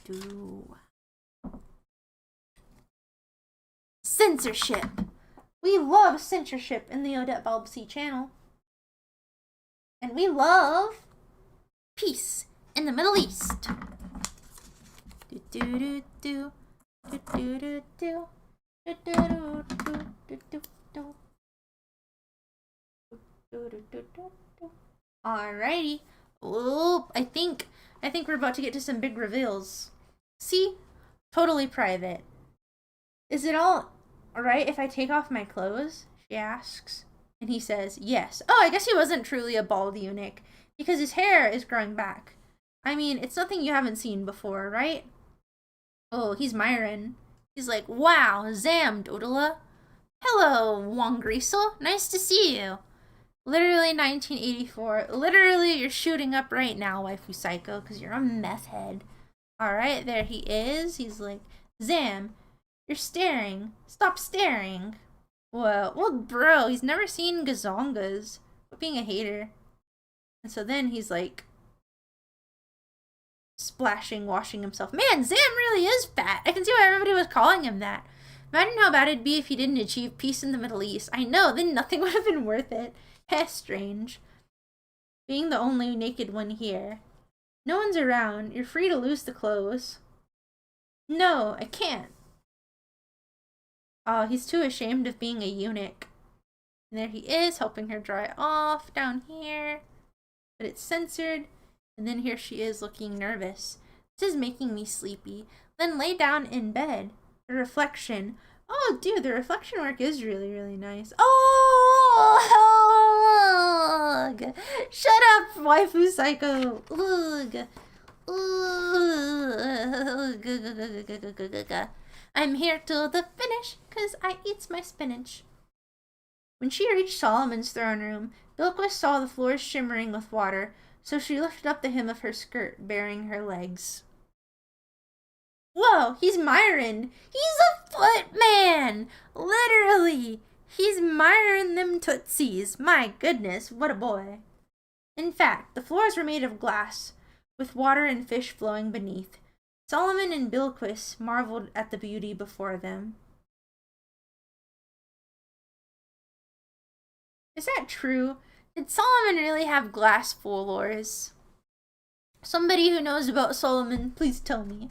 do. Censorship. We love censorship in the Odette Balbsy channel. And we love peace in the Middle East. Alrighty. Oh, I think we're about to get to some big reveals. See? Totally private. Is it all Alright, if I take off my clothes? She asks. And he says, yes. Oh, I guess he wasn't truly a bald eunuch, because his hair is growing back. I mean, it's nothing you haven't seen before, right? Oh, he's Myron. He's like, wow, Zam, Dodala. Hello, Wong Greasel. Nice to see you. Literally 1984. Literally, you're shooting up right now, waifu psycho, because you're a meth head. Alright, there he is. He's like, Zam, you're staring. Stop staring. Well, bro, he's never seen gazongas. But being a hater. And so then he's like, splashing, washing himself. Man, Zam really is fat. I can see why everybody was calling him that. Imagine how bad it'd be if he didn't achieve peace in the Middle East. I know, then nothing would have been worth it. Heh, strange. Being the only naked one here. No one's around. You're free to loose the clothes. No, I can't. Oh, he's too ashamed of being a eunuch. And there he is, helping her dry off down here. But it's censored. And then here she is looking nervous. This is making me sleepy. Then lay down in bed. The reflection. Oh, dude, the reflection work is really, really nice. Oh, ugh. Shut up, waifu psycho. Ugh. Ugh. I'm here till the finish, 'cause I eats my spinach. When she reached Solomon's throne room, Bilquis saw the floor shimmering with water, so she lifted up the hem of her skirt, baring her legs. Whoa, he's Myron. He's a footman! Literally! He's Myron them tootsies. My goodness, what a boy. In fact, the floors were made of glass, with water and fish flowing beneath. Solomon and Bilquis marveled at the beauty before them. Is that true? Did Solomon really have glass floors? Somebody who knows about Solomon, please tell me.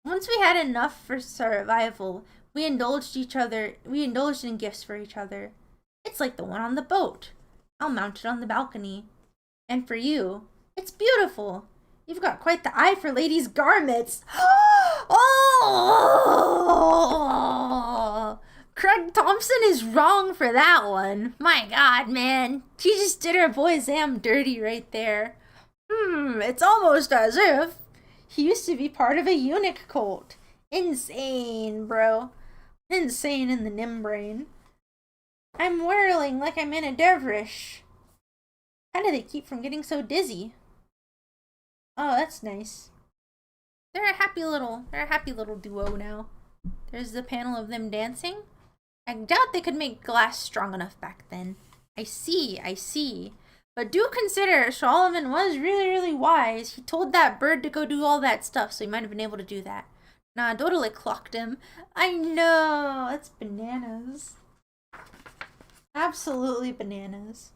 Once we had enough for survival, we indulged in gifts for each other. It's like the one on the boat. I'll mount it on the balcony. And for you, it's beautiful. You've got quite the eye for ladies' garments. Oh! Craig Thompson is wrong for that one. My god, man. She just did her boy Zam dirty right there. It's almost as if he used to be part of a eunuch cult. Insane, bro. Insane in the Nim brain. I'm whirling like I'm in a dervish. How do they keep from getting so dizzy? Oh, that's nice. They're a happy little duo now. There's the panel of them dancing. I doubt they could make glass strong enough back then. I see. But do consider Solomon was really, really wise. He told that bird to go do all that stuff, so he might have been able to do that. Nah, Dodole clocked him. I know, that's bananas. Absolutely bananas.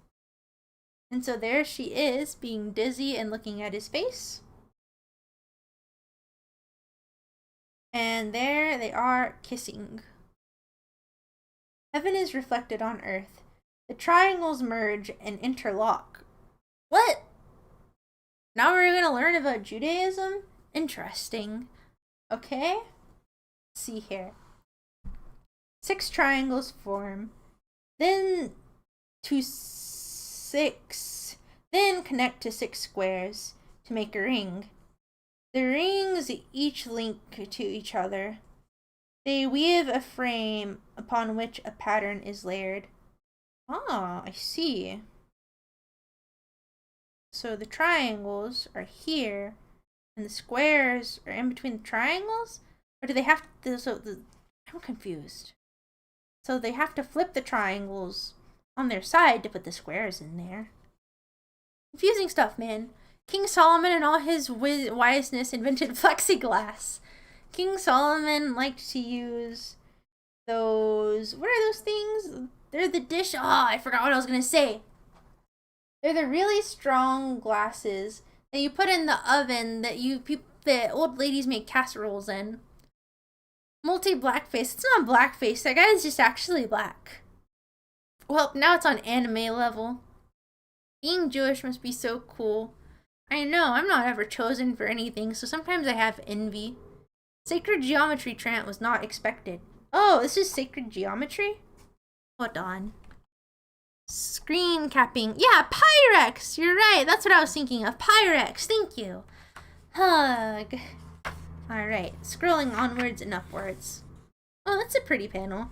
And so there she is, being dizzy and looking at his face. And there they are, kissing. Heaven is reflected on earth. The triangles merge and interlock. What? Now we're gonna learn about Judaism? Interesting. Okay? Let's see here. 6 triangles form. Then connect to 6 squares to make a ring. The rings each link to each other. They weave a frame upon which a pattern is layered. Ah, I see. So the triangles are here, and the squares are in between the triangles? Or do they have to, I'm confused. So they have to flip the triangles on their side to put the squares in there. Confusing stuff, man. King Solomon and all his wiseness invented plexiglass. King Solomon liked to use those, what are those things? They're the dish, I forgot what I was gonna say. They're the really strong glasses that you put in the oven that old ladies make casseroles in. Multi-blackface. It's not blackface. That guy is just actually black. Well, now it's on anime level. Being Jewish must be so cool. I know, I'm not ever chosen for anything, so sometimes I have envy. Sacred geometry Trant was not expected. Oh, this is sacred geometry? Hold on. Screen capping. Yeah, Pyrex! You're right. That's what I was thinking of. Pyrex. Thank you. Hug. Alright. Scrolling onwards and upwards. Oh, that's a pretty panel.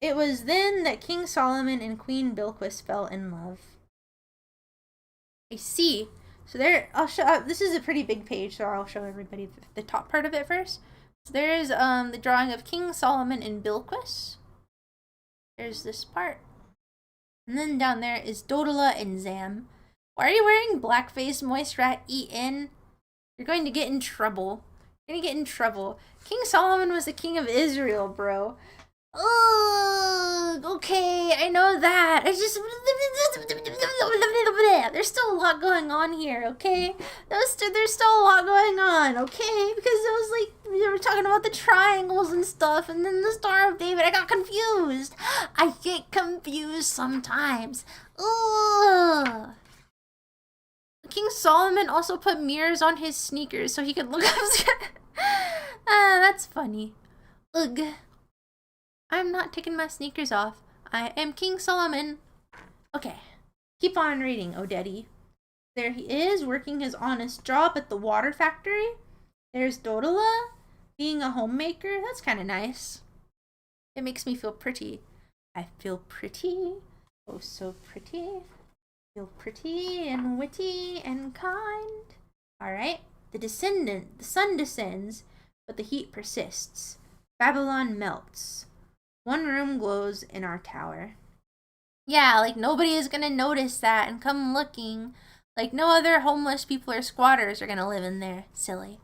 It was then that King Solomon and Queen Bilquis fell in love. I see. So there, I'll show, this is a pretty big page, so I'll show everybody the top part of it first. So there's the drawing of King Solomon and Bilquis. There's this part. And then down there is Dodala and Zam. Why are you wearing blackface, moist rat, eat-in? You're going to get in trouble. You're gonna get in trouble. King Solomon was the king of Israel, bro. Ugh, okay, I know that. I just... There's still a lot going on here, okay? There's still a lot going on, okay? Because it was like, we were talking about the triangles and stuff, and then the Star of David. I got confused. I get confused sometimes. Ugh. King Solomon also put mirrors on his sneakers so he could look up. That's funny. Ugh. I'm not taking my sneakers off. I am King Solomon. Okay. Keep on reading, Odette. There he is, working his honest job at the water factory. There's Dodala, being a homemaker. That's kind of nice. It makes me feel pretty. I feel pretty. Oh, so pretty. Feel pretty and witty and kind. Alright. The sun descends, but the heat persists. Babylon melts. One room glows in our tower. Yeah, like nobody is gonna notice that and come looking. Like no other homeless people or squatters are gonna live in there. Silly.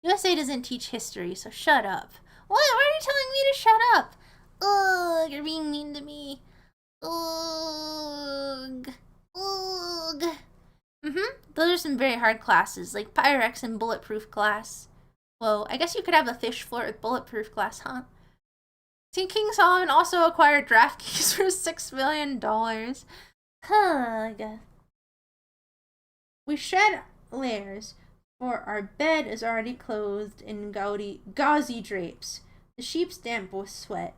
USA doesn't teach history, so shut up. What? Why are you telling me to shut up? Ugh, you're being mean to me. Ugh. Ugh. Those are some very hard classes, like Pyrex and Bulletproof class. Whoa, I guess you could have a fish floor with Bulletproof class, huh? King Solomon also acquired draft keys for $6 million. Hug. We shed layers, for our bed is already clothed in gauzy drapes. The sheep's damp with sweat,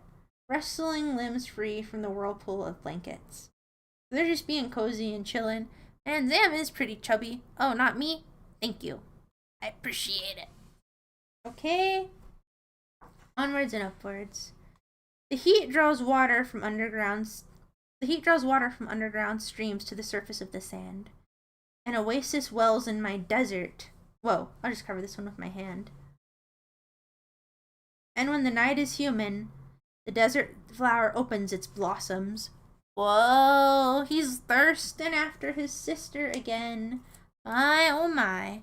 wrestling limbs free from the whirlpool of blankets. They're just being cozy and chillin', and Zam is pretty chubby. Oh, not me? Thank you. I appreciate it. Okay. Onwards and upwards. The heat draws water from underground streams to the surface of the sand. An oasis wells in my desert. Whoa, I'll just cover this one with my hand. And when the night is human, the desert flower opens its blossoms. Whoa, he's thirsting after his sister again. My, oh my.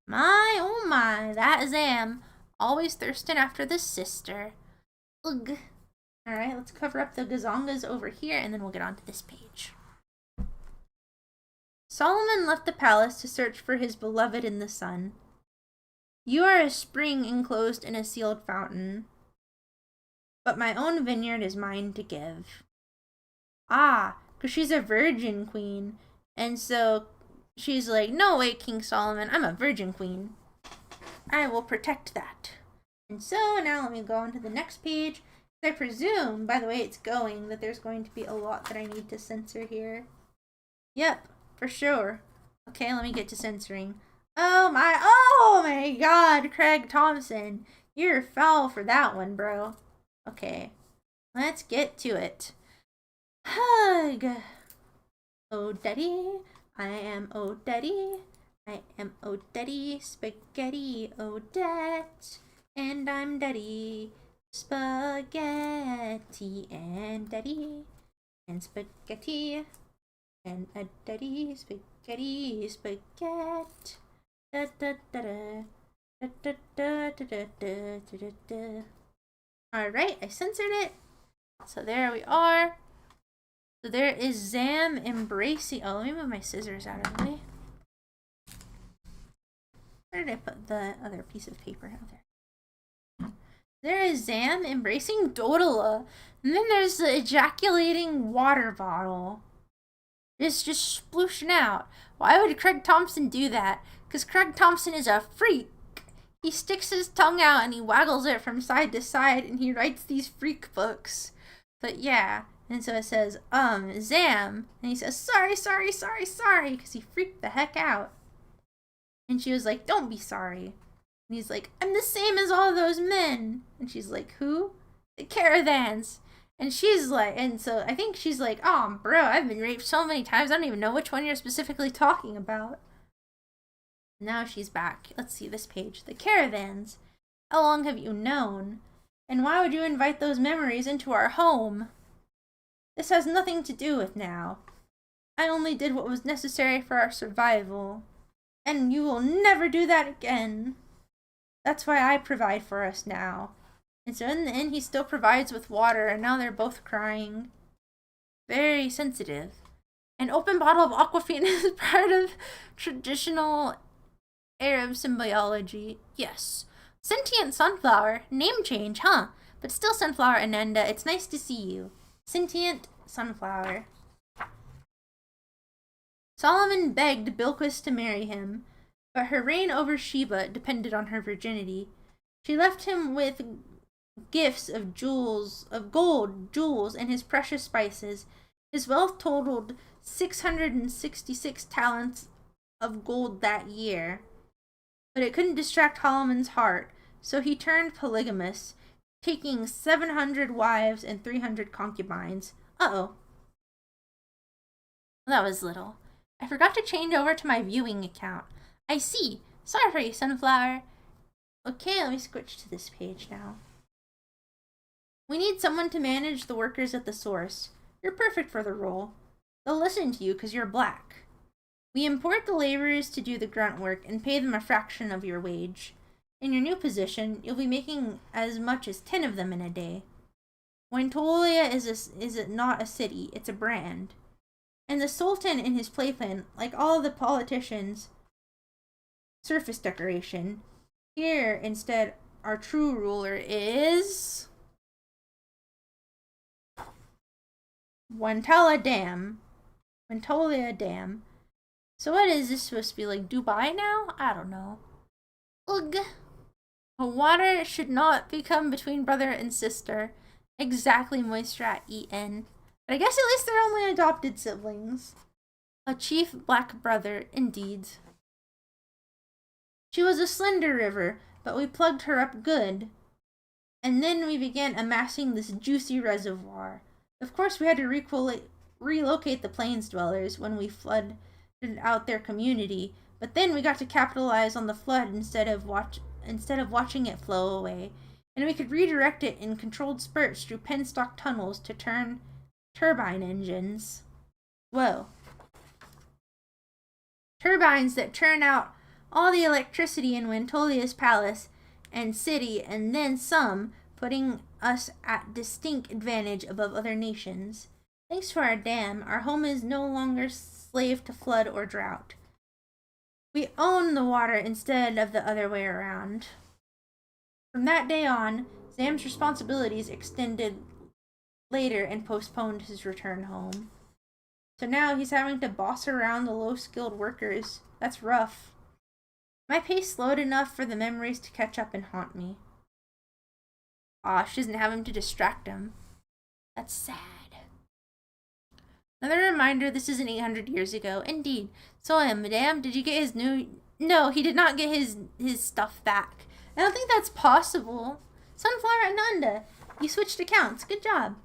My, oh my, that Zam. Always thirsting after the sister. Ugh. Alright, let's cover up the gazongas over here, and then we'll get on to this page. Solomon left the palace to search for his beloved in the sun. You are a spring enclosed in a sealed fountain, but my own vineyard is mine to give. Ah, because she's a virgin queen, and so she's like, no way, King Solomon, I'm a virgin queen. I will protect that. And so now let me go on to the next page. I presume, by the way it's going, that there's going to be a lot that I need to censor here. Yep, for sure. Okay, let me get to censoring. Oh my god, Craig Thompson. You're foul for that one, bro. Okay, let's get to it. Hug. Odette. I am Odette. I am Odette. Spaghetti Odette. And I'm Daddy. Spaghetti and Daddy. And spaghetti. And a Daddy. Spaghetti. Spaghetti. Da da da da. Da da da da da da da da. Alright, I censored it. So there we are. So there is Zam embracing. Oh, let me move my scissors out of the way. Where did I put the other piece of paper out there? There is Zam embracing Dodala. And then there's the ejaculating water bottle. It's just splooshing out. Why would Craig Thompson do that? Because Craig Thompson is a freak. He sticks his tongue out and he waggles it from side to side and he writes these freak books. But yeah, and so it says, Zam. And he says, sorry, because he freaked the heck out. And she was like, don't be sorry. And he's like, I'm the same as all those men. And she's like, who? The caravans. And she's like, and so I think she's like, oh, bro, I've been raped so many times, I don't even know which one you're specifically talking about. Now she's back. Let's see this page. The caravans. How long have you known? And why would you invite those memories into our home? This has nothing to do with now. I only did what was necessary for our survival. And you will never do that again. That's why I provide for us now. And so in the end, he still provides with water, and now they're both crying. Very sensitive. An open bottle of Aquafina is part of traditional Arab symbiology. Yes. Sentient sunflower. Name change, huh? But still sunflower, Ananda. It's nice to see you. Sentient sunflower. Solomon begged Bilquis to marry him, but her reign over Sheba depended on her virginity. She left him with gifts of gold, jewels, and his precious spices. His wealth totaled 666 talents of gold that year. But it couldn't distract Solomon's heart, so he turned polygamous, taking 700 wives and 300 concubines. Uh-oh. That was little. I forgot to change over to my viewing account. I see. Sorry, Sunflower. Okay, let me switch to this page now. We need someone to manage the workers at the source. You're perfect for the role. They'll listen to you because you're black. We import the laborers to do the grunt work and pay them a fraction of your wage. In your new position, you'll be making as much as 10 of them in a day. Wentolia is not a city, it's a brand. And the Sultan in his playpen, like all the politicians, surface decoration. Here, instead, our true ruler is Wentolia Dam. So what is this supposed to be, like Dubai now? I don't know. Ugh. Water should not become between brother and sister. Exactly, Moistrat EN. But I guess at least they're only adopted siblings. A chief black brother, indeed. She was a slender river, but we plugged her up good. And then we began amassing this juicy reservoir. Of course, we had to relocate the plains dwellers when we flooded out their community, but then we got to capitalize on the flood instead of watching it flow away, and we could redirect it in controlled spurts through penstock tunnels to turn turbine engines. Whoa. Turbines that turn out all the electricity in Wentolia's palace and city, and then some, putting us at distinct advantage above other nations. Thanks to our dam, our home is no longer slave to flood or drought. We own the water instead of the other way around. From that day on, Zam's responsibilities extended later and postponed his return home. So now he's having to boss around the low-skilled workers. That's rough. My pace slowed enough for the memories to catch up and haunt me. Aw, she doesn't have him to distract him. That's sad. Another reminder, this isn't 800 years ago. Indeed. So, Madame, did you get his new... No, he did not get his stuff back. I don't think that's possible. Sunflower Ananda, you switched accounts. Good job.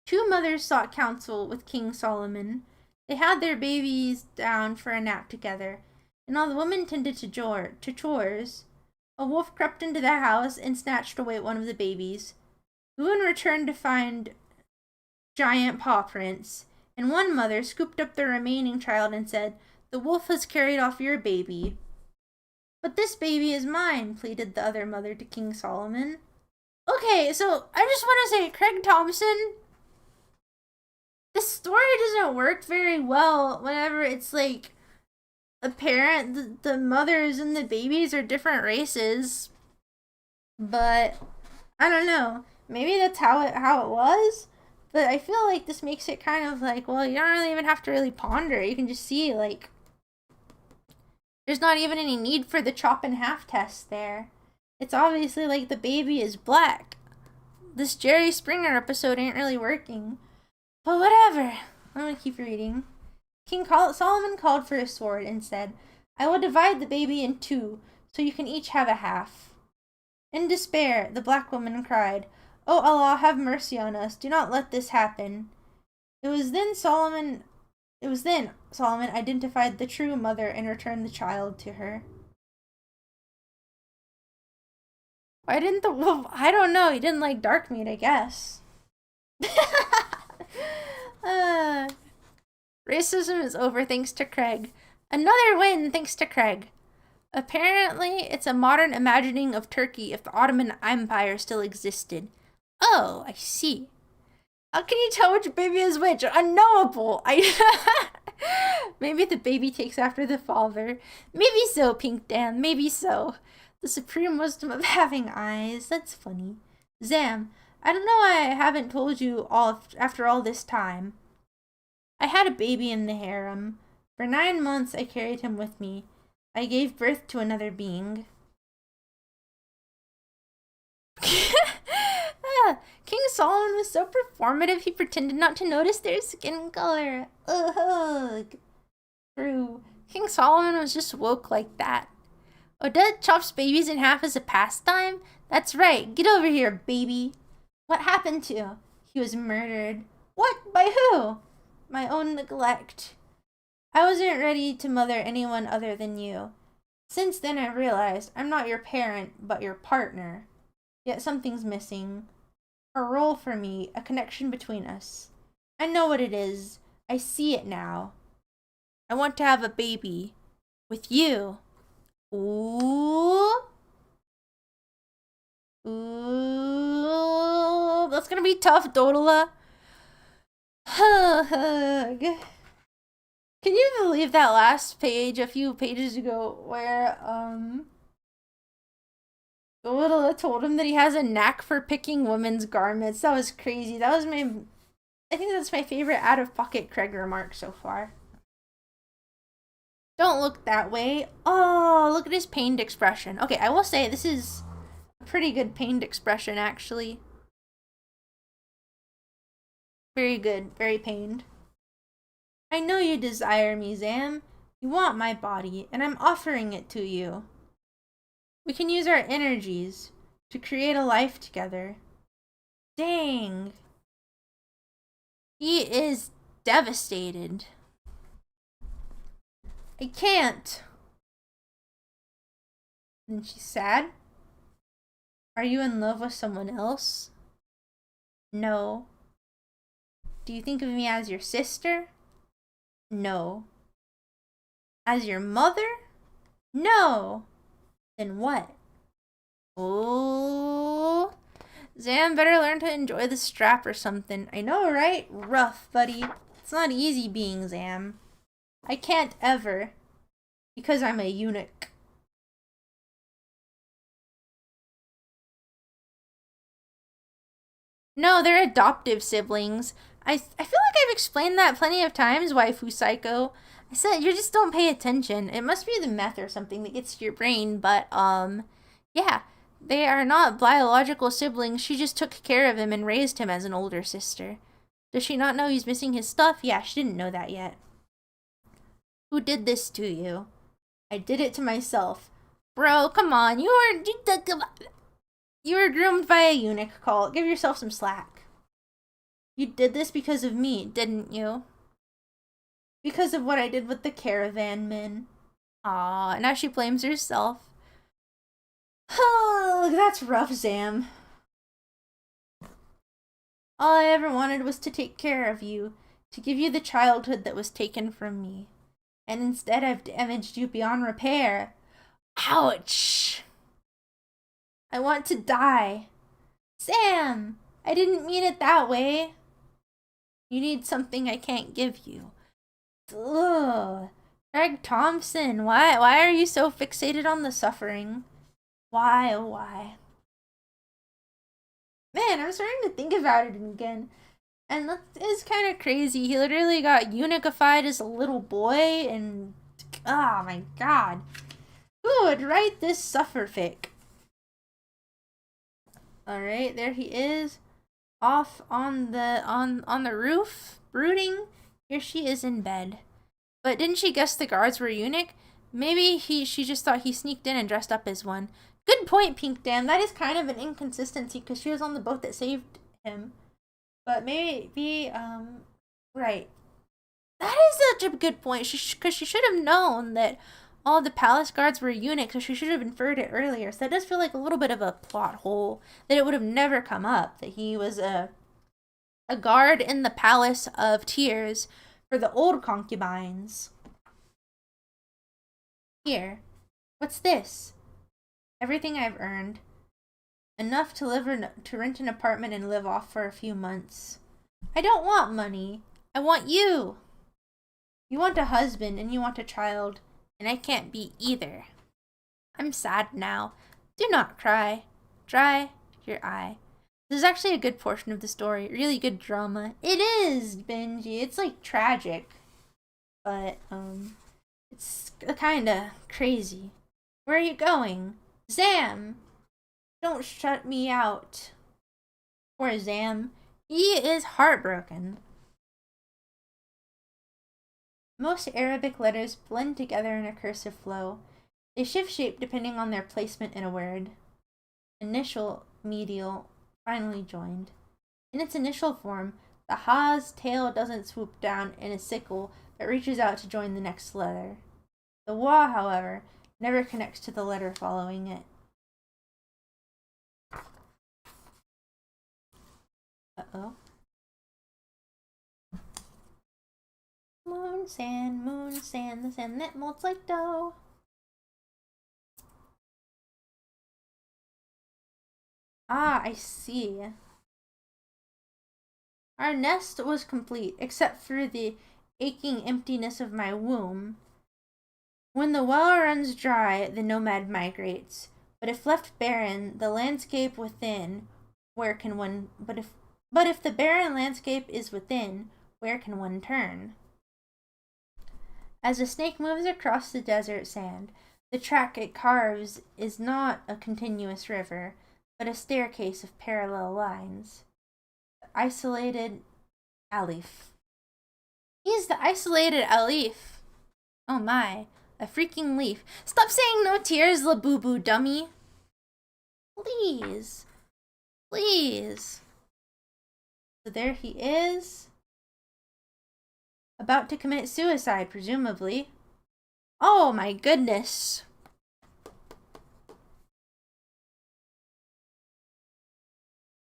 Two mothers sought counsel with King Solomon. They had their babies down for a nap together, and while the women tended to chores, a wolf crept into the house and snatched away one of the babies. The woman returned to find giant paw prints, and one mother scooped up the remaining child and said, "The wolf has carried off your baby." "But this baby is mine," pleaded the other mother to King Solomon. Okay, so I just want to say, Craig Thompson, this story doesn't work very well whenever it's like apparent the mothers and the babies are different races. But I don't know. Maybe that's how it was. But I feel like this makes it kind of like, well, you don't really even have to really ponder. You can just see, like, There's not even any need for the chop in half test there. It's obviously like the baby is black. This Jerry Springer episode ain't really working. But whatever. I'm gonna keep reading. Solomon called for his sword and said, I will divide the baby in two, so you can each have a half. In despair, the black woman cried, O Allah, have mercy on us. Do not let this happen. It was then Solomon identified the true mother and returned the child to her. Why didn't I don't know. He didn't like dark meat, I guess. Racism is over thanks to Craig. Another win thanks to Craig. Apparently, it's a modern imagining of Turkey if the Ottoman Empire still existed. Oh, I see. How can you tell which baby is which? Unknowable. Maybe the baby takes after the father. Maybe so, Pink Dan. Maybe so. The supreme wisdom of having eyes. That's funny. Zam, I don't know why I haven't told you all after all this time. I had a baby in the harem. For 9 months I carried him with me. I gave birth to another being. King Solomon was so performative he pretended not to notice their skin color. Ugh. True. King Solomon was just woke like that. Odette chops babies in half as a pastime? That's right. Get over here, baby. What happened to? He was murdered. What? By who? My own neglect. I wasn't ready to mother anyone other than you. Since then I realized I'm not your parent, but your partner. Yet something's missing. A role for me, a connection between us. I know what it is. I see it now. I want to have a baby. With you. Ooh. Ooh. That's gonna be tough, Dodola. Hug. Can you believe that last page a few pages ago where Dodola told him that he has a knack for picking women's garments? That was crazy. I think that's my favorite out-of-pocket Craig remark so far. Don't look that way. Oh, look at his pained expression. Okay, I will say this is a pretty good pained expression, actually. Very good. Very pained. I know you desire me, Zam. You want my body, and I'm offering it to you. We can use our energies to create a life together. Dang. He is devastated. I can't. And she's sad. Are you in love with someone else? No. Do you think of me as your sister? No. As your mother? No. Then what? Oh. Zam better learn to enjoy the strap or something. I know, right? Rough, buddy. It's not easy being Zam. I can't ever. Because I'm a eunuch. No, they're adoptive siblings. I feel like I've explained that plenty of times, waifu psycho. I said you just don't pay attention. It must be the meth or something that gets to your brain, but yeah. They are not biological siblings. She just took care of him and raised him as an older sister. Does she not know he's missing his stuff? Yeah, she didn't know that yet. Who did this to you? I did it to myself. Bro, come on. You were groomed by a eunuch cult. Give yourself some slack. You did this because of me, didn't you? Because of what I did with the caravan men. Aw, now she blames herself. Oh, that's rough, Zam. All I ever wanted was to take care of you, to give you the childhood that was taken from me. And instead I've damaged you beyond repair. Ouch! I want to die. Sam! I didn't mean it that way. You need something I can't give you. Ugh. Craig Thompson, why are you so fixated on the suffering? Why, oh why? Man, I'm starting to think about it again. And that is kind of crazy. He literally got eunuchified as a little boy and Oh my god. Who would write this sufferfic? Alright, there he is. Off on the roof, brooding. Here she is in bed. But didn't she guess the guards were eunuch? Maybe she just thought he sneaked in and dressed up as one. Good point, Pink Dan. That is kind of an inconsistency because she was on the boat that saved him. But maybe, right. That is such a good point. Because she should have known that all the palace guards were eunuchs, so she should have inferred it earlier. So that does feel like a little bit of a plot hole that it would have never come up that he was a guard in the Palace of Tears for the old concubines. Here, what's this? Everything I've earned. Enough to to rent an apartment and live off for a few months. I don't want money. I want you. You want a husband and you want a child, and I can't be either. I'm sad now. Do not cry. Dry your eye. This is actually a good portion of the story. Really good drama. It is, Benji. It's like tragic. But, it's kinda crazy. Where are you going? Zam! Don't shut me out. Poor Zam. He is heartbroken. Most Arabic letters blend together in a cursive flow. They shift shape depending on their placement in a word. Initial, medial, finally joined. In its initial form, the ha's tail doesn't swoop down in a sickle but reaches out to join the next letter. The wa, however, never connects to the letter following it. Uh-oh. Moon, sand, the sand that molts like dough. Ah, I see. Our nest was complete, except for the aching emptiness of my womb. When the well runs dry, the nomad migrates. But if left barren, the landscape within, where can one... But if the barren landscape is within, where can one turn? As a snake moves across the desert sand, the track it carves is not a continuous river, but a staircase of parallel lines. The isolated Alif. He's the isolated Alif. Oh my, a freaking leaf. Stop saying no tears, Labubu dummy. Please. Please. So there he is. About to commit suicide, presumably. Oh my goodness.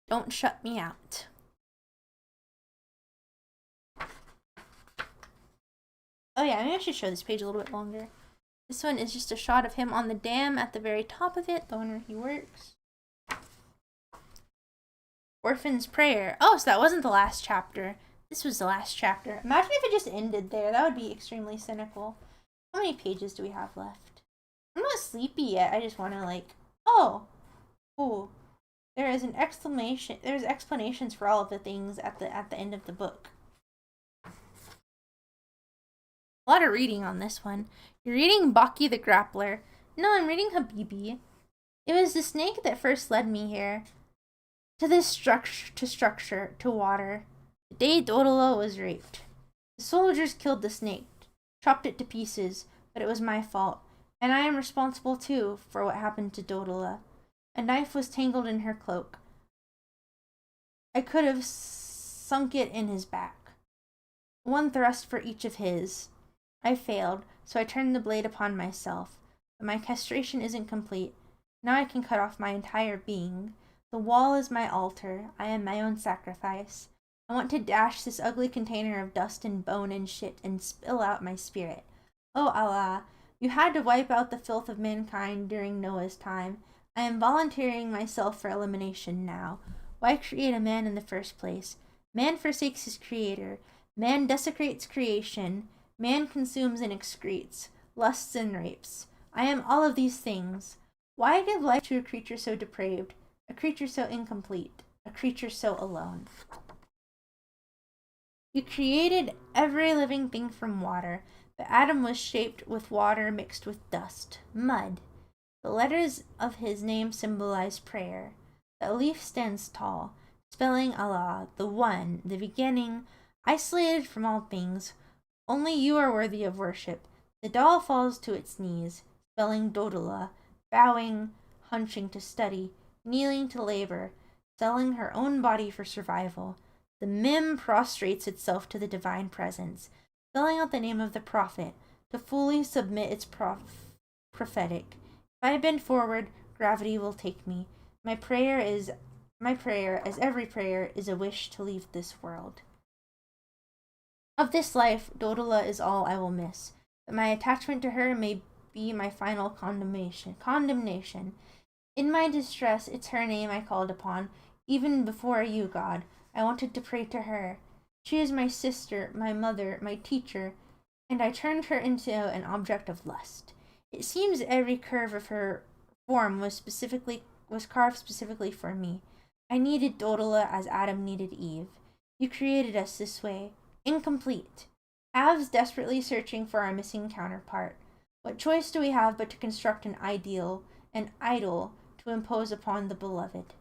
Don't shut me out. Oh yeah, maybe I should show this page a little bit longer. This one is just a shot of him on the dam at the very top of it, the one where he works. Orphan's Prayer. Oh, so that wasn't the last chapter. This was the last chapter. Imagine if it just ended there. That would be extremely cynical. How many pages do we have left? I'm not sleepy yet. I just want to like, oh, there is an exclamation. There's explanations for all of the things at the end of the book. A lot of reading on this one. You're reading Baki the Grappler. No, I'm reading Habibi. It was the snake that first led me here. To this structure, to water. The day Dodolo was raped. The soldiers killed the snake, chopped it to pieces, but it was my fault. And I am responsible too for what happened to Dodola. A knife was tangled in her cloak. I could have sunk it in his back. One thrust for each of his. I failed, so I turned the blade upon myself. But my castration isn't complete. Now I can cut off my entire being. The wall is my altar. I am my own sacrifice. I want to dash this ugly container of dust and bone and shit and spill out my spirit. Oh Allah, you had to wipe out the filth of mankind during Noah's time. I am volunteering myself for elimination now. Why create a man in the first place? Man forsakes his creator. Man desecrates creation. Man consumes and excretes, lusts and rapes. I am all of these things. Why give life to a creature so depraved, a creature so incomplete, a creature so alone? You created every living thing from water, but Adam was shaped with water mixed with dust, mud. The letters of his name symbolize prayer. The Alif stands tall, spelling Allah, the One, the beginning, isolated from all things. Only you are worthy of worship. The doll falls to its knees, spelling Dodala, bowing, hunching to study, kneeling to labor, selling her own body for survival. The Mim prostrates itself to the divine presence, spelling out the name of the prophet, to fully submit its prophetic. If I bend forward, gravity will take me. My prayer, as every prayer, is a wish to leave this world. Of this life, Dodala is all I will miss, but my attachment to her may be my final condemnation. In my distress, it's her name I called upon, even before you, God. I wanted to pray to her. She is my sister, my mother, my teacher, and I turned her into an object of lust. It seems every curve of her form was carved specifically for me. I needed Dodala as Adam needed Eve. You created us this way, incomplete. Halves desperately searching for our missing counterpart. What choice do we have but to construct an ideal, an idol, to impose upon the beloved?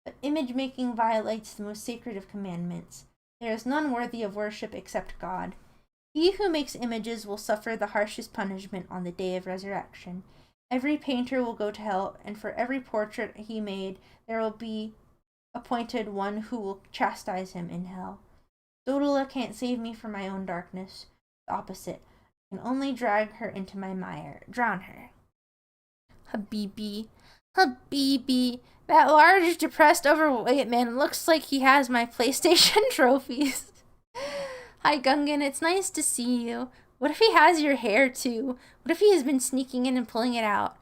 But image-making violates the most sacred of commandments. There is none worthy of worship except God. He who makes images will suffer the harshest punishment on the day of resurrection. Every painter will go to hell, and for every portrait he made, there will be appointed one who will chastise him in hell. Dodala can't save me from my own darkness. The opposite. I can only drag her into my mire, drown her. Habibi. Habibi. That large, depressed, overweight man looks like he has my PlayStation trophies. Hi, Gungan, it's nice to see you. What if he has your hair, too? What if he has been sneaking in and pulling it out?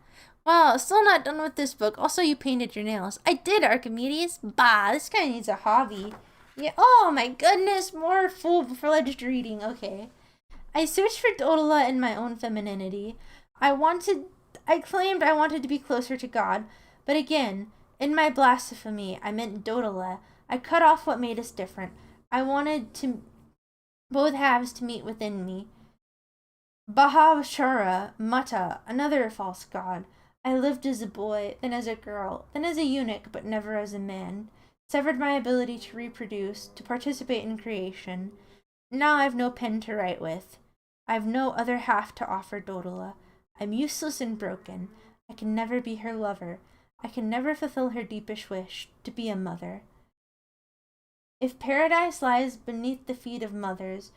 Wow, still not done with this book. Also, you painted your nails. I did, Archimedes. Bah, this guy needs a hobby. Yeah. Oh, my goodness, more full-fledged reading. Okay. I searched for Dodala in my own femininity. I claimed I wanted to be closer to God, but again, in my blasphemy, I meant Dodala. I cut off what made us different. I wanted both halves to meet within me. Baha'u'llah, Mata, another false god. I lived as a boy, then as a girl, then as a eunuch, but never as a man. Severed my ability to reproduce, to participate in creation. Now I've no pen to write with. I've no other half to offer Dodala. I'm useless and broken. I can never be her lover. I can never fulfill her deepest wish, to be a mother. If paradise lies beneath the feet of mothers,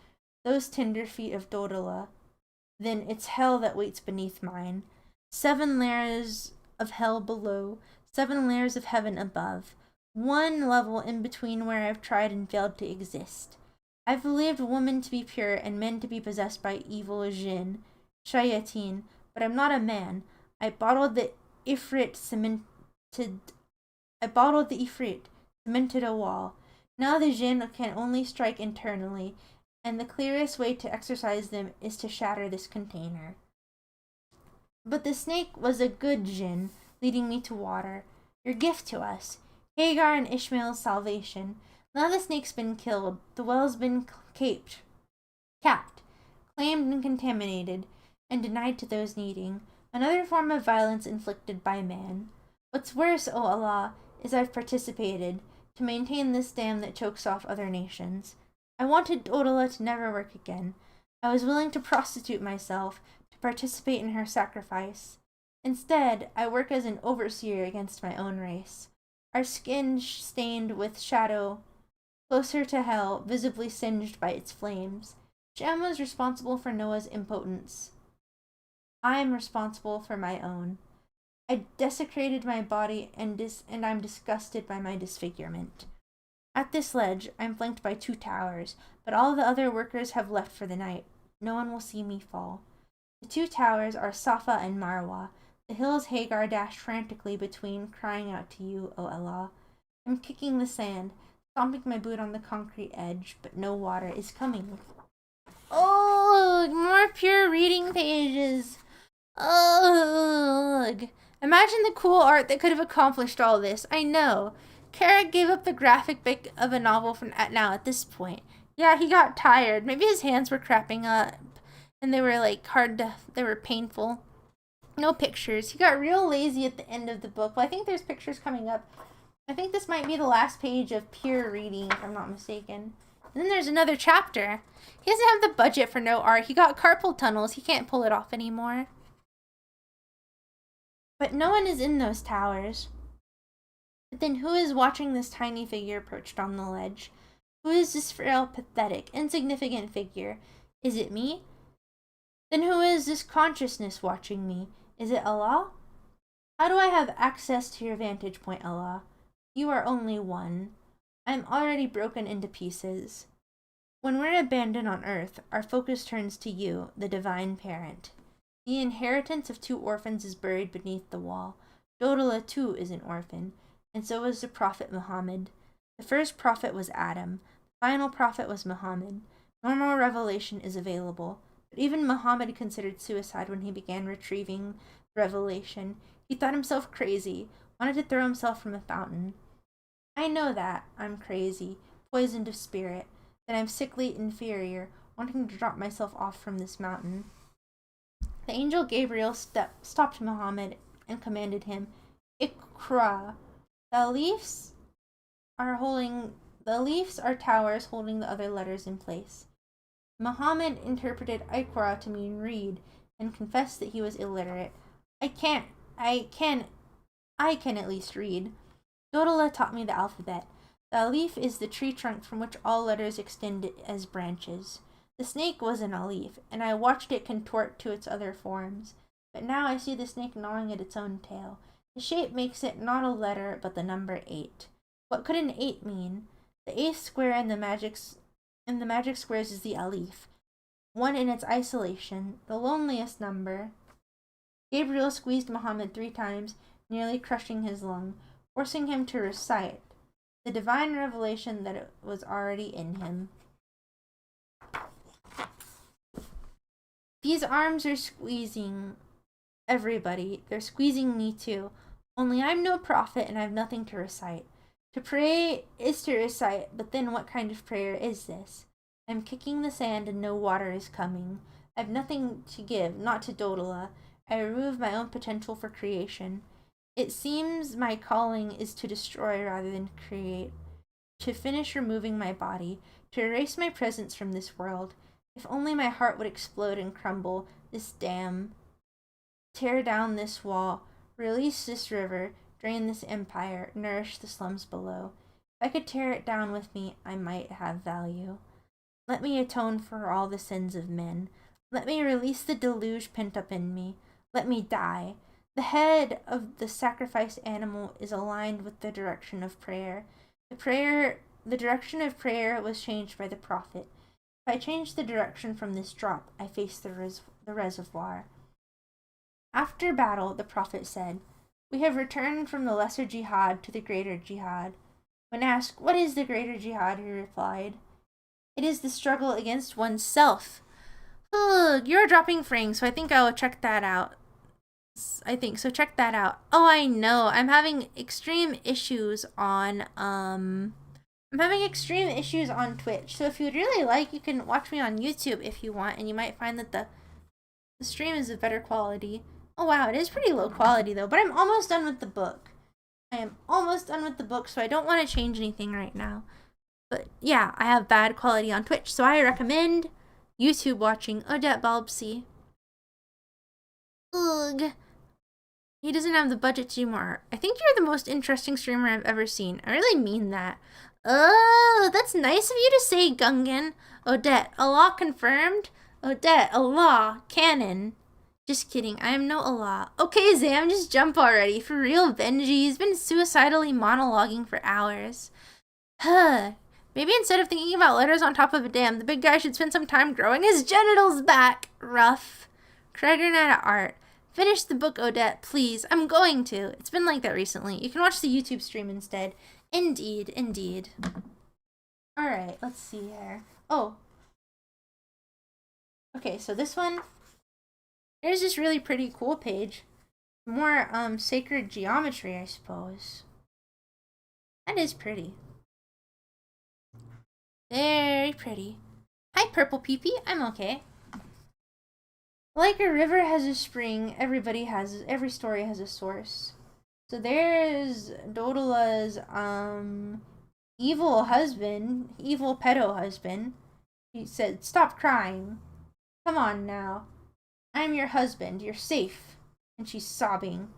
those tender feet of Dodala, then it's hell that waits beneath mine. 7 layers of hell below, 7 layers of heaven above, one level in between where I've tried and failed to exist. I've believed women to be pure and men to be possessed by evil jinn, shayateen, but I'm not a man. I bottled the ifrit, cemented a wall. Now the jinn can only strike internally, and the clearest way to exorcise them is to shatter this container. But the snake was a good jinn, leading me to water. Your gift to us. Hagar and Ishmael's salvation. Now the snake's been killed, the well's been capped, claimed and contaminated, and denied to those needing. Another form of violence inflicted by man. What's worse, O Allah, is I've participated to maintain this dam that chokes off other nations. I wanted Dodala to never work again. I was willing to prostitute myself, to participate in her sacrifice. Instead, I work as an overseer against my own race. Our skin stained with shadow, closer to hell, visibly singed by its flames. Shem was responsible for Noah's impotence. I am responsible for my own. I desecrated my body, and I'm disgusted by my disfigurement. At this ledge, I'm flanked by 2 towers, but all the other workers have left for the night. No one will see me fall. The 2 towers are Safa and Marwa, the hills Hagar dashed frantically between, crying out to you, O Allah. I'm kicking the sand, stomping my boot on the concrete edge, but no water is coming. Oh, more pure reading pages. Ugh. Imagine the cool art that could have accomplished all this. I know. Kara gave up the graphic book of a novel at this point. Yeah, he got tired. Maybe his hands were crapping up and they were like they were painful. No pictures. He got real lazy at the end of the book. Well, I think there's pictures coming up. I think this might be the last page of pure reading, if I'm not mistaken. And then there's another chapter. He doesn't have the budget for no art. He got carpal tunnels. He can't pull it off anymore. But no one is in those towers. But then who is watching this tiny figure perched on the ledge? Who is this frail, pathetic, insignificant figure? Is it me? Then who is this consciousness watching me? Is it Allah? How do I have access to your vantage point, Allah? You are only one. I am already broken into pieces. When we're abandoned on earth, our focus turns to you, the divine parent. The inheritance of 2 orphans is buried beneath the wall. Dodala too is an orphan, and so is the Prophet Muhammad. The first prophet was Adam. The final prophet was Muhammad. Normal revelation is available, but even Muhammad considered suicide when he began retrieving revelation. He thought himself crazy, wanted to throw himself from a fountain. I know that I'm crazy, poisoned of spirit, that I'm sickly inferior, wanting to drop myself off from this mountain. The angel Gabriel stopped Muhammad and commanded him, Iqra. The leaves are towers holding the other letters in place. Muhammad interpreted Iqra to mean read and confessed that he was illiterate. I can at least read. Dodala taught me the alphabet. The alif is the tree trunk from which all letters extend as branches. The snake was an alif, and I watched it contort to its other forms. But now I see the snake gnawing at its own tail. The shape makes it not a letter, but the number 8. What could an 8 mean? The 8th square in the magic squares is the alif, one in its isolation, the loneliest number. Gabriel squeezed Muhammad 3 times, nearly crushing his lung, forcing him to recite the divine revelation that was already in him. These arms are squeezing everybody. They're squeezing me too. Only I'm no prophet and I have nothing to recite. To pray is to recite, but then what kind of prayer is this? I'm kicking the sand and no water is coming. I have nothing to give, not to Dodala. I remove my own potential for creation. It seems my calling is to destroy rather than create, to finish removing my body, to erase my presence from this world. If only my heart would explode and crumble this dam, tear down this wall, release this river, drain this empire, nourish the slums below. If I could tear it down with me, I might have value. Let me atone for all the sins of men. Let me release the deluge pent up in me. Let me die. The head of the sacrificed animal is aligned with the direction of prayer. The direction of prayer was changed by the prophet. If I change the direction from this drop, I face the reservoir. After battle, the prophet said, We have returned from the lesser jihad to the greater jihad. When asked, what is the greater jihad, he replied, It is the struggle against oneself. Ugh, you're dropping frames, so I think I will check that out. Check that out. Oh, I know. I'm having extreme issues on Twitch. So if you'd really like, you can watch me on YouTube if you want, and you might find that the stream is of better quality. Oh wow, it is pretty low quality though, but I'm almost done with the book. So I don't want to change anything right now. But yeah, I have bad quality on Twitch, so I recommend YouTube watching Odette Balbsy. Ugh. He doesn't have the budget to do more. I think you're the most interesting streamer I've ever seen. I really mean that. Oh, that's nice of you to say, Gungan. Odette, Allah confirmed? Odette, Allah, canon. Just kidding, I am no Allah. Okay, Zam, just jump already. For real, Benji, he's been suicidally monologuing for hours. Huh. Maybe instead of thinking about letters on top of a dam, the big guy should spend some time growing his genitals back. Rough. Kragenata art. Finish the book, Odette, please. I'm going to. It's been like that recently. You can watch the YouTube stream instead. Indeed, indeed. Alright, let's see here. Oh. Okay, so this one. There's this really pretty cool page. More, sacred geometry, I suppose. That is pretty. There very pretty. Hi, Purple Peepee. I'm okay. Like a river has a spring, every story has a source. So there's Dodola's evil husband, evil pedo husband. He said, "Stop crying. Come on now. I'm your husband. You're safe." And she's sobbing.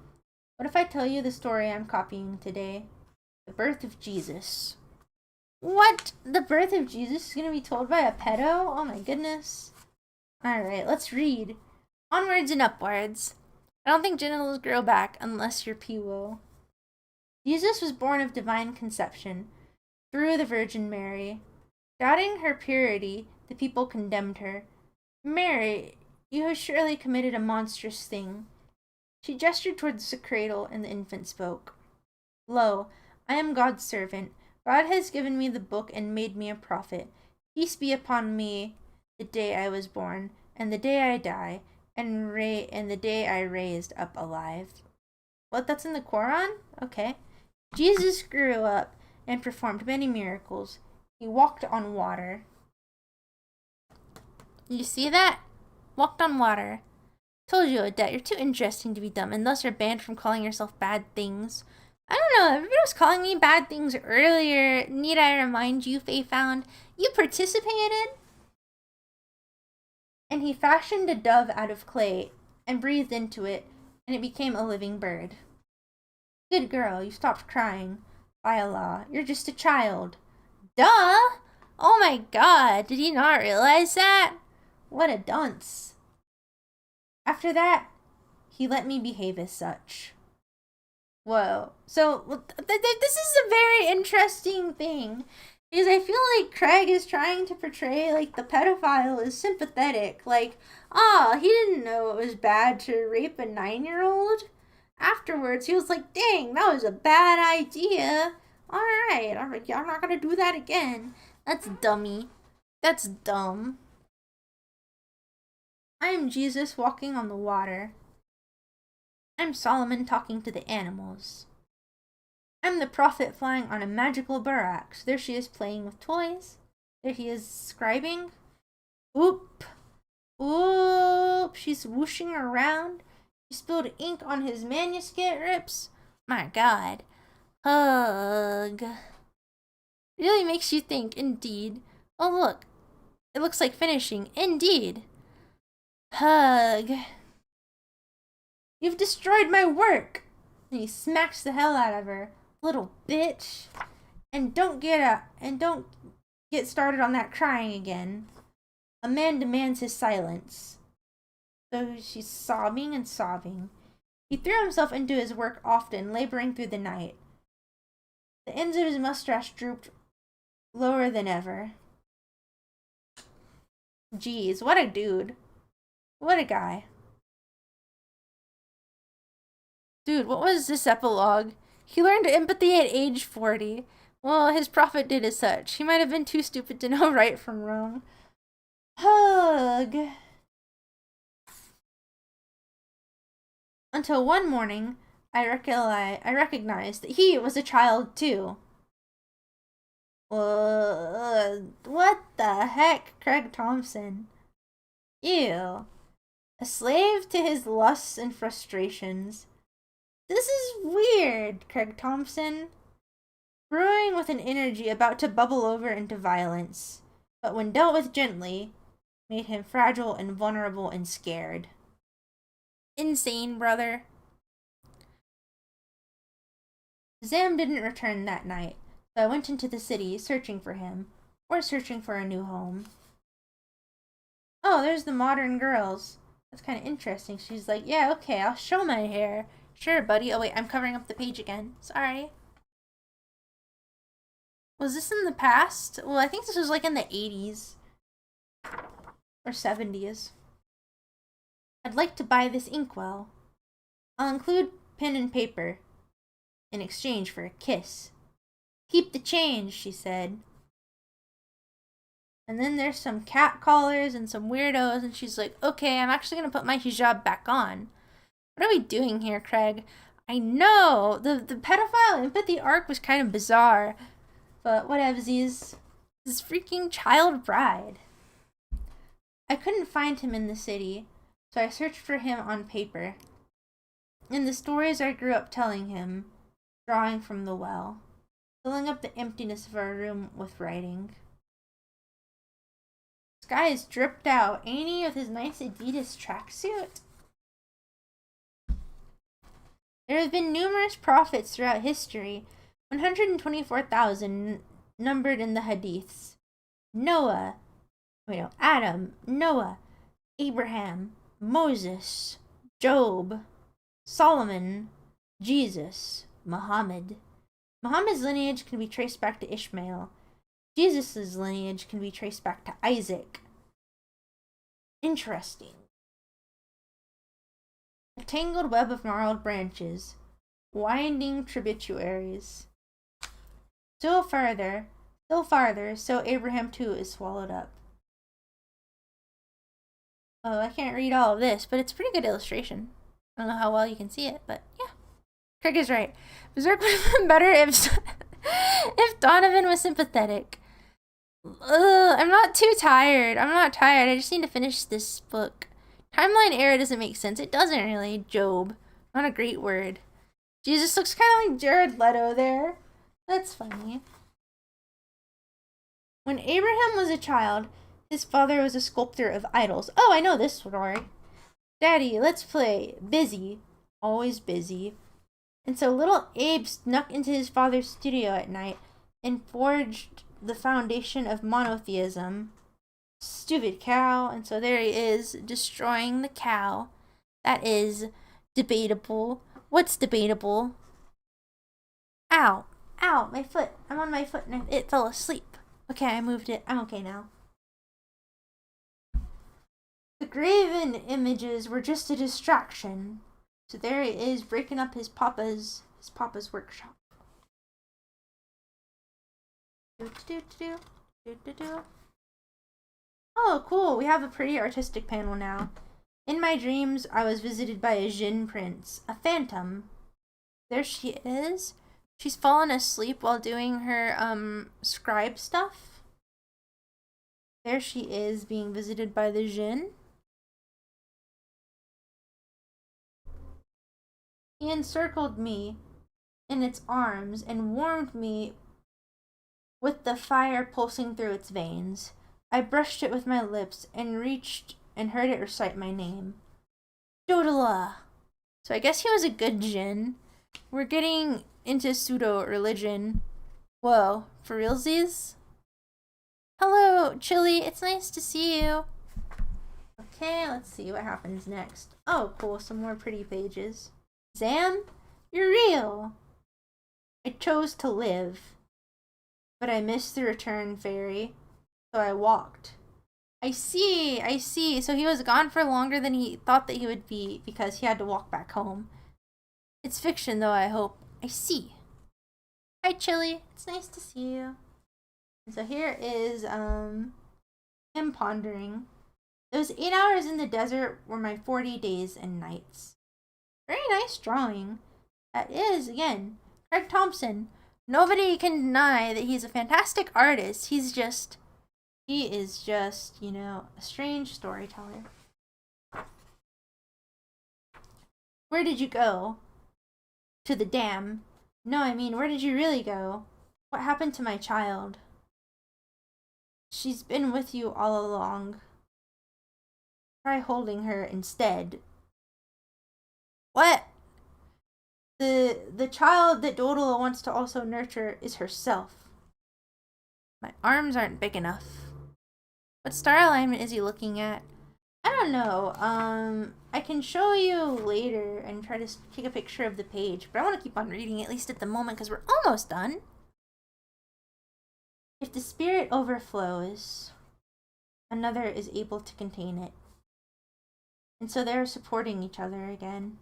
What if I tell you the story I'm copying today? The birth of Jesus. What? The birth of Jesus is going to be told by a pedo? Oh my goodness. Alright, let's read. Onwards and upwards. I don't think genitals grow back unless you're P.W.O. Jesus was born of divine conception, through the Virgin Mary. Doubting her purity, the people condemned her. "Mary, you have surely committed a monstrous thing." She gestured towards the cradle, and the infant spoke. "Lo, I am God's servant. God has given me the book and made me a prophet. Peace be upon me the day I was born, and the day I die, and the day I raised up alive." What, that's in the Quran? Okay. Jesus grew up and performed many miracles. He walked on water. You see that? Walked on water. Told you, Odette, you're too interesting to be dumb, and thus are banned from calling yourself bad things. I don't know, everybody was calling me bad things earlier. Need I remind you, Faye Found? You participated? And he fashioned a dove out of clay, and breathed into it, and it became a living bird. Good girl, you stopped crying. By Allah, you're just a child. Duh! Oh my god, did he not realize that? What a dunce. After that, he let me behave as such. Whoa. So, this is a very interesting thing. Because I feel like Craig is trying to portray, like, the pedophile is sympathetic. Like, he didn't know it was bad to rape a 9-year-old. Afterwards, he was like, dang, that was a bad idea. Alright, I'm not gonna do that again. That's dummy. That's dumb. I am Jesus walking on the water. I'm Solomon talking to the animals. I'm the prophet flying on a magical burax. There she is playing with toys. There he is scribing. Oop. Oop. She's whooshing around. She spilled ink on his manuscripts. My god. Hug. Really makes you think, indeed. Oh look. It looks like finishing. Indeed. Hug. You've destroyed my work. And he smacks the hell out of her. Little bitch. And don't get started on that crying again. A man demands his silence. So she's sobbing and sobbing. He threw himself into his work often, laboring through the night. The ends of his mustache drooped lower than ever. Jeez, what a dude. What a guy. Dude, what was this epilogue? He learned empathy at age 40. Well, his prophet did as such. He might have been too stupid to know right from wrong. Hug. Until one morning, I recognized that he was a child too. What the heck, Craig Thompson? Ew. A slave to his lusts and frustrations. This is weird, Craig Thompson. Brewing with an energy about to bubble over into violence, but when dealt with gently, made him fragile and vulnerable and scared. Insane, brother. Zam didn't return that night, so I went into the city searching for him, or searching for a new home. Oh, there's the modern girls. That's kind of interesting. She's like, yeah, okay, I'll show my hair. Sure, buddy. Oh, wait, I'm covering up the page again. Sorry. Was this in the past? Well, I think this was like in the 80s. Or 70s. I'd like to buy this inkwell. I'll include pen and paper in exchange for a kiss. Keep the change, she said. And then there's some cat collars and some weirdos, and she's like, okay, I'm actually going to put my hijab back on. What are we doing here, Craig? I know, the pedophile empathy arc was kind of bizarre, but whatevsies. His freaking child bride. I couldn't find him in the city, so I searched for him on paper. In the stories I grew up telling him, drawing from the well, filling up the emptiness of our room with writing. This guy is dripped out, ain't he, with his nice Adidas tracksuit? There have been numerous prophets throughout history, 124,000 numbered in the Hadiths. Adam, Noah, Abraham, Moses, Job, Solomon, Jesus, Muhammad. Muhammad's lineage can be traced back to Ishmael. Jesus' lineage can be traced back to Isaac. Interesting. A tangled web of gnarled branches, winding tributaries. Still farther, so Abraham too is swallowed up. Oh, I can't read all of this, but it's a pretty good illustration. I don't know how well you can see it, but yeah. Craig is right. Berserk would have been better if Donovan was sympathetic. I'm not tired. I just need to finish this book. Timeline error doesn't make sense. It doesn't really. Job. Not a great word. Jesus looks kind of like Jared Leto there. That's funny. When Abraham was a child, his father was a sculptor of idols. Oh, I know this story. Daddy, let's play. Busy. Always busy. And so little Abe snuck into his father's studio at night and forged the foundation of monotheism. Stupid cow. And so there he is, destroying the cow. That is debatable. What's debatable? Ow. Ow, my foot. I'm on my foot and it fell asleep. Okay, I moved it. I'm okay now. The graven images were just a distraction. So there he is, breaking up his papa's workshop. Oh, cool. We have a pretty artistic panel now. In my dreams, I was visited by a Jinn prince, a phantom. There she is. She's fallen asleep while doing her scribe stuff. There she is, being visited by the Jinn. He encircled me in its arms and warmed me with the fire pulsing through its veins. I brushed it with my lips and reached and heard it recite my name. Dodala. So I guess he was a good Jinn. We're getting into pseudo-religion. Whoa, for realsies? Hello, Chili. It's nice to see you. Okay, let's see what happens next. Oh, cool. Some more pretty pages. Zam, you're real. I chose to live, but I missed the return ferry, so I walked. I see. So he was gone for longer than he thought that he would be because he had to walk back home. It's fiction, though, I hope. I see. Hi, Chili. It's nice to see you. And so here is him pondering. Those 8 hours in the desert were my 40 days and nights. Very nice drawing. That is, again, Craig Thompson. Nobody can deny that he's a fantastic artist. He is just, you know, a strange storyteller. Where did you go? To the dam. No, I mean, where did you really go? What happened to my child? She's been with you all along. Try holding her instead. What? The child that Dodala wants to also nurture is herself. My arms aren't big enough. What star alignment is he looking at? I don't know. I can show you later and try to take a picture of the page, but I want to keep on reading, at least at the moment, because we're almost done. If the spirit overflows, another is able to contain it. And so they're supporting each other again.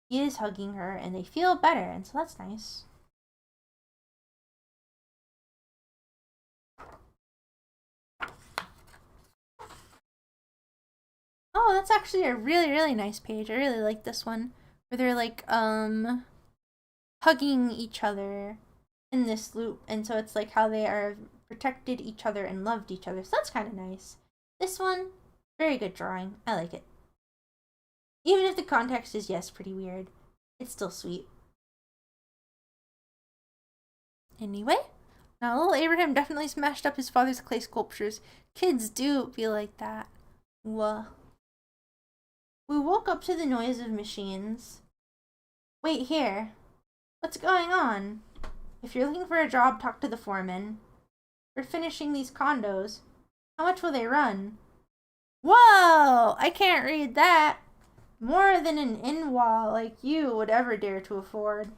He is hugging her, and they feel better, and so that's nice. Oh, that's actually a really, really nice page. I really like this one. Where they're like, hugging each other in this loop. And so it's like how they are protected each other and loved each other. So that's kind of nice. This one, very good drawing. I like it. Even if the context is, yes, pretty weird, it's still sweet. Anyway, now little Abraham definitely smashed up his father's clay sculptures. Kids do feel like that. Whoa. We woke up to the noise of machines. Wait here. What's going on? If you're looking for a job, talk to the foreman. We're finishing these condos. How much will they run? Whoa! I can't read that. More than an in-law like you would ever dare to afford.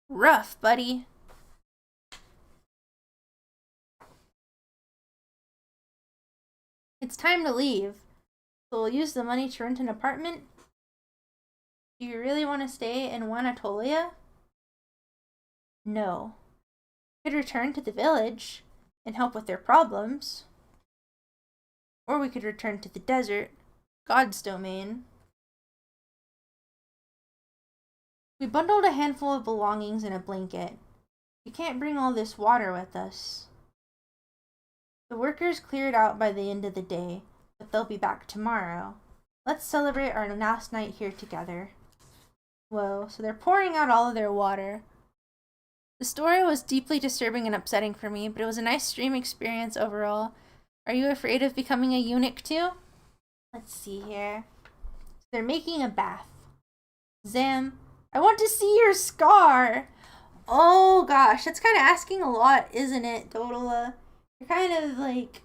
Rough, buddy. It's time to leave. So we'll use the money to rent an apartment? Do you really want to stay in Wanatolia? No. We could return to the village and help with their problems. Or we could return to the desert, God's domain. We bundled a handful of belongings in a blanket. We can't bring all this water with us. The workers cleared out by the end of the day, but they'll be back tomorrow. Let's celebrate our last night here together. Whoa, so they're pouring out all of their water. The story was deeply disturbing and upsetting for me, but it was a nice stream experience overall. Are you afraid of becoming a eunuch too? Let's see here. They're making a bath. Zam, I want to see your scar. Oh gosh, that's kind of asking a lot, isn't it, Dodola? You're kind of like,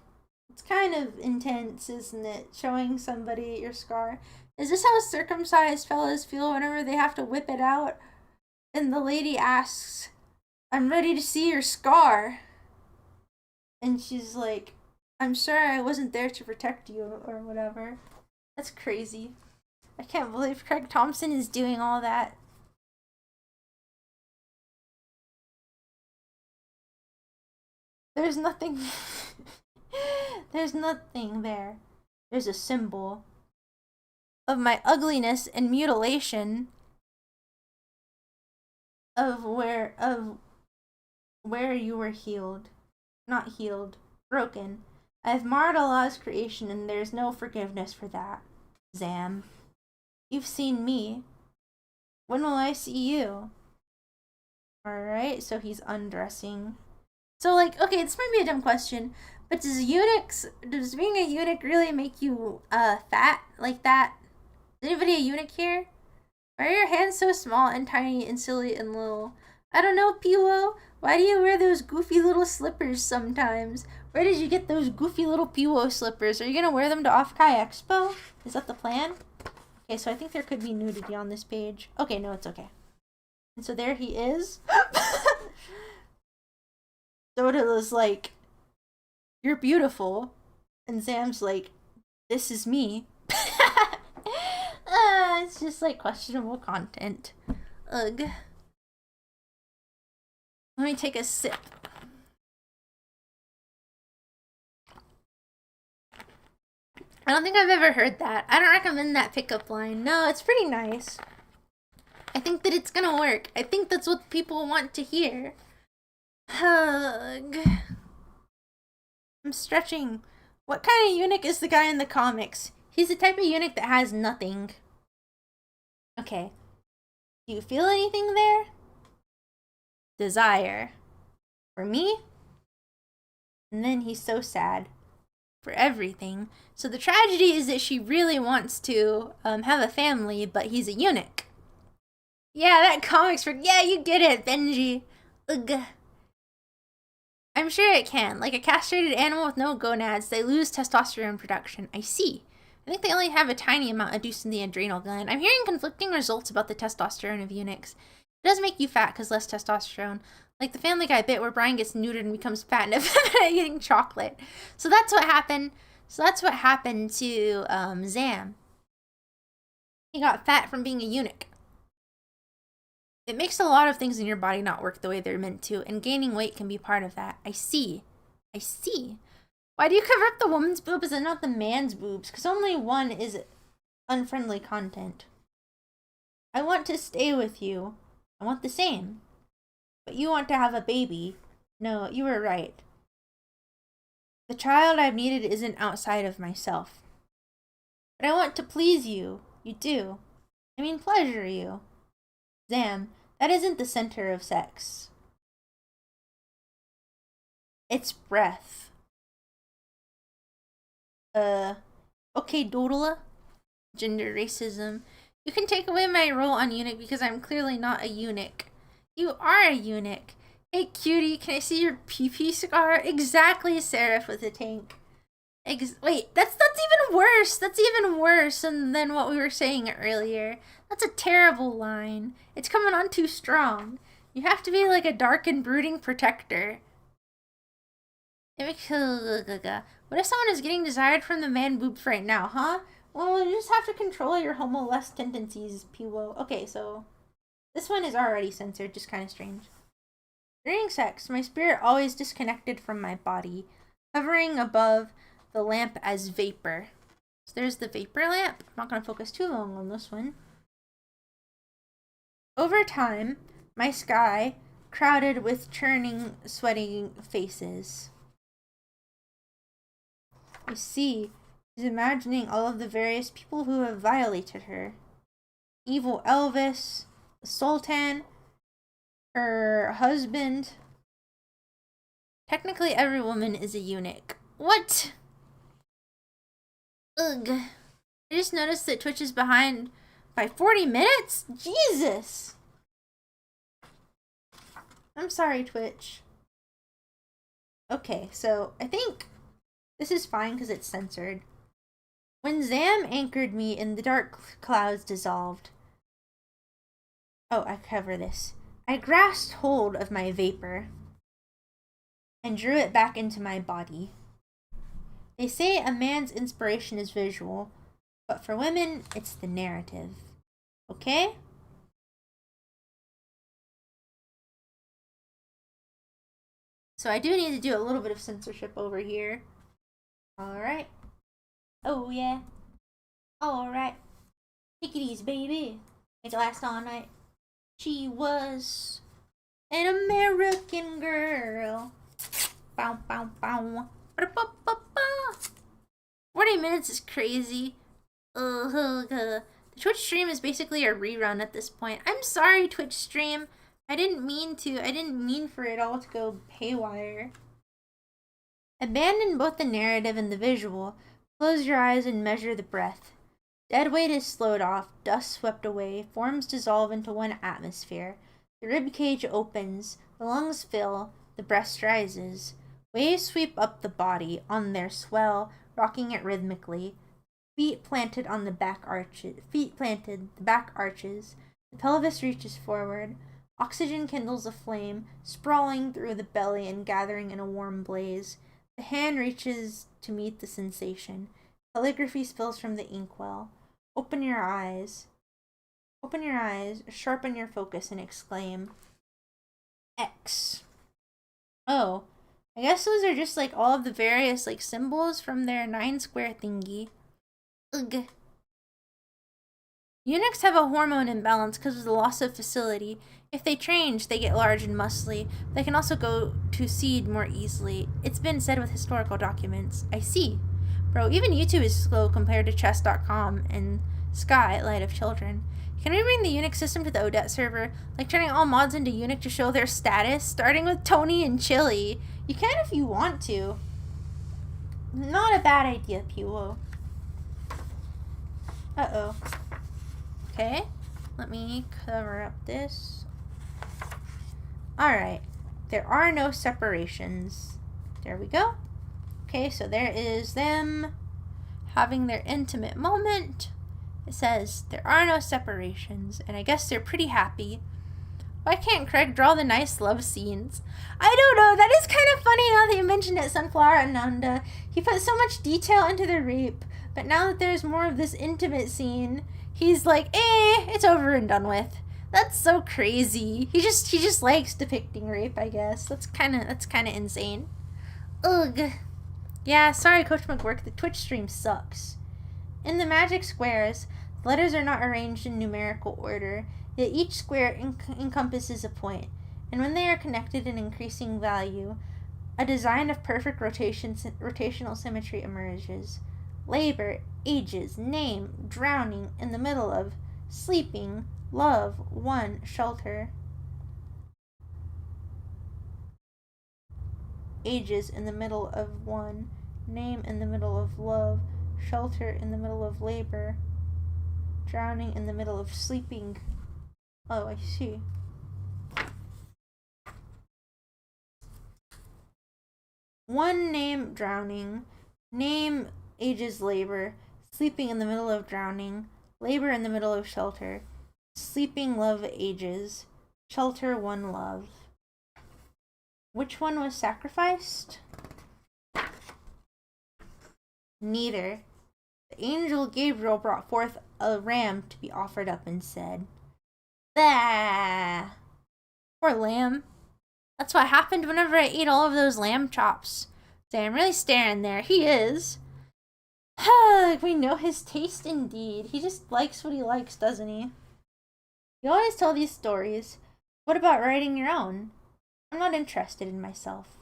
it's kind of intense, isn't it? Showing somebody your scar. Is this how circumcised fellas feel whenever they have to whip it out? And the lady asks, I'm ready to see your scar. And she's like, I'm sorry I wasn't there to protect you or whatever. That's crazy. I can't believe Craig Thompson is doing all that. There's nothing. There's nothing there. There's a symbol of my ugliness and mutilation of where you were healed. Not healed. Broken. I've marred Allah's creation and there's no forgiveness for that. Zam. You've seen me. When will I see you? Alright, so he's undressing. So, like, okay, this might be a dumb question, but does being a eunuch really make you, fat like that? Is anybody a eunuch here? Why are your hands so small and tiny and silly and little? I don't know, Piwo. Why do you wear those goofy little slippers sometimes? Where did you get those goofy little Piwo slippers? Are you gonna wear them to Off-Kai Expo? Is that the plan? Okay, so I think there could be nudity on this page. Okay, no, it's okay. And so there he is. Dodola's like, you're beautiful. And Zam's like, this is me. It's just like questionable content. Ugh. Let me take a sip. I don't think I've ever heard that. I don't recommend that pickup line. No, it's pretty nice. I think that it's gonna work. I think that's what people want to hear. Hug. I'm stretching. What kind of eunuch is the guy in the comics? He's the type of eunuch that has nothing. Okay. Do you feel anything there? Desire. For me? And then he's so sad. For everything. So the tragedy is that she really wants to have a family, but he's a eunuch. Yeah, that comics for... Yeah, you get it, Benji. Ugh. I'm sure it can. Like a castrated animal with no gonads, they lose testosterone production. I see. I think they only have a tiny amount adduced in the adrenal gland. I'm hearing conflicting results about the testosterone of eunuchs. It does make you fat because less testosterone. Like the Family Guy bit where Brian gets neutered and becomes fat and effeminate eating chocolate. So that's what happened. So that's what happened to Zam. He got fat from being a eunuch. It makes a lot of things in your body not work the way they're meant to, and gaining weight can be part of that. I see. I see. Why do you cover up the woman's boobs and not the man's boobs? Because only one is unfriendly content. I want to stay with you. I want the same. But you want to have a baby. No, you were right. The child I've needed isn't outside of myself. But I want to please you. You do. I mean, pleasure you. Zam, that isn't the center of sex. It's breath. Okay, doodla. Gender racism. You can take away my role on eunuch because I'm clearly not a eunuch. You are a eunuch. Hey, cutie, can I see your pee-pee scar? Exactly, Seraph with a tank. Wait, that's even worse. That's even worse than what we were saying earlier. That's a terrible line. It's coming on too strong. You have to be like a dark and brooding protector. What if someone is getting desired from the man boobs right now, huh? Well, you just have to control your homo-lust tendencies, Piwo. Okay, so this one is already censored, just kind of strange. During sex, my spirit always disconnected from my body, hovering above the lamp as vapor. So there's the vapor lamp. I'm not going to focus too long on this one. Over time, my sky crowded with churning, sweating faces. I see. She's imagining all of the various people who have violated her. Evil Elvis, the Sultan, her husband. Technically, every woman is a eunuch. What? Ugh. I just noticed that Twitch is behind by 40 minutes? Jesus! I'm sorry, Twitch. Okay, so I think this is fine because it's censored. When Zam anchored me and the dark clouds dissolved. Oh, I cover this. I grasped hold of my vapor and drew it back into my body. They say a man's inspiration is visual, but for women, it's the narrative. Okay? So I do need to do a little bit of censorship over here. Alright. Oh, yeah. Alright. Take it easy, baby. Make it last all night. She was an American girl. Bow, bow, bow. 40 minutes is crazy. The Twitch stream is basically a rerun at this point. I'm sorry, Twitch stream. I didn't mean for it all to go haywire. Abandon both the narrative and the visual. Close your eyes and measure the breath. Dead weight is slowed off, dust swept away, forms dissolve into one atmosphere. The rib cage opens, the lungs fill, the breast rises. Waves sweep up the body, on their swell, rocking it rhythmically. Feet planted, the back arches. The pelvis reaches forward. Oxygen kindles a flame, sprawling through the belly and gathering in a warm blaze. The hand reaches to meet the sensation. Calligraphy spills from the inkwell. Open your eyes, sharpen your focus, and exclaim, X. Oh, I guess those are just like all of the various like symbols from their 9-square thingy. Ugh. Eunuchs have a hormone imbalance because of the loss of facility. If they change, they get large and muscly. They can also go to seed more easily. It's been said with historical documents. I see. Bro, even YouTube is slow compared to chess.com and Sky, Light of Children. Can we bring the eunuch system to the Odette server? Like turning all mods into eunuch to show their status? Starting with Tony and Chili. You can if you want to. Not a bad idea, Piwo. Uh-oh. Okay. Let me cover up this. Alright. There are no separations. There we go. Okay, so there is them having their intimate moment. It says, there are no separations, and I guess they're pretty happy. Why can't Craig draw the nice love scenes? I don't know, that is kind of funny now that you mentioned it, Sunflower Ananda. He put so much detail into the rape, but now that there's more of this intimate scene, he's like, it's over and done with. That's so crazy. He just likes depicting rape, I guess. That's kind of insane. Ugh. Yeah, sorry, Coach McGurk, the Twitch stream sucks. In the magic squares, the letters are not arranged in numerical order, yet each square encompasses a point, and when they are connected in increasing value, A design of perfect rotational symmetry emerges. Labor, ages, name, drowning, in the middle of, sleeping, love, one, shelter. Ages in the middle of one, name in the middle of love, shelter in the middle of labor, drowning in the middle of sleeping. Oh, I see. One name, drowning, name, ages, labor, sleeping in the middle of drowning, labor in the middle of shelter, sleeping, love, ages, shelter, one, love. Which one was sacrificed? Neither. The angel Gabriel brought forth a ram to be offered up and said, "Bah! Poor lamb. That's what happened whenever I ate all of those lamb chops. So I'm really staring there. He is. We know his taste indeed. He just likes what he likes, doesn't he? You always tell these stories. What about writing your own? I'm not interested in myself.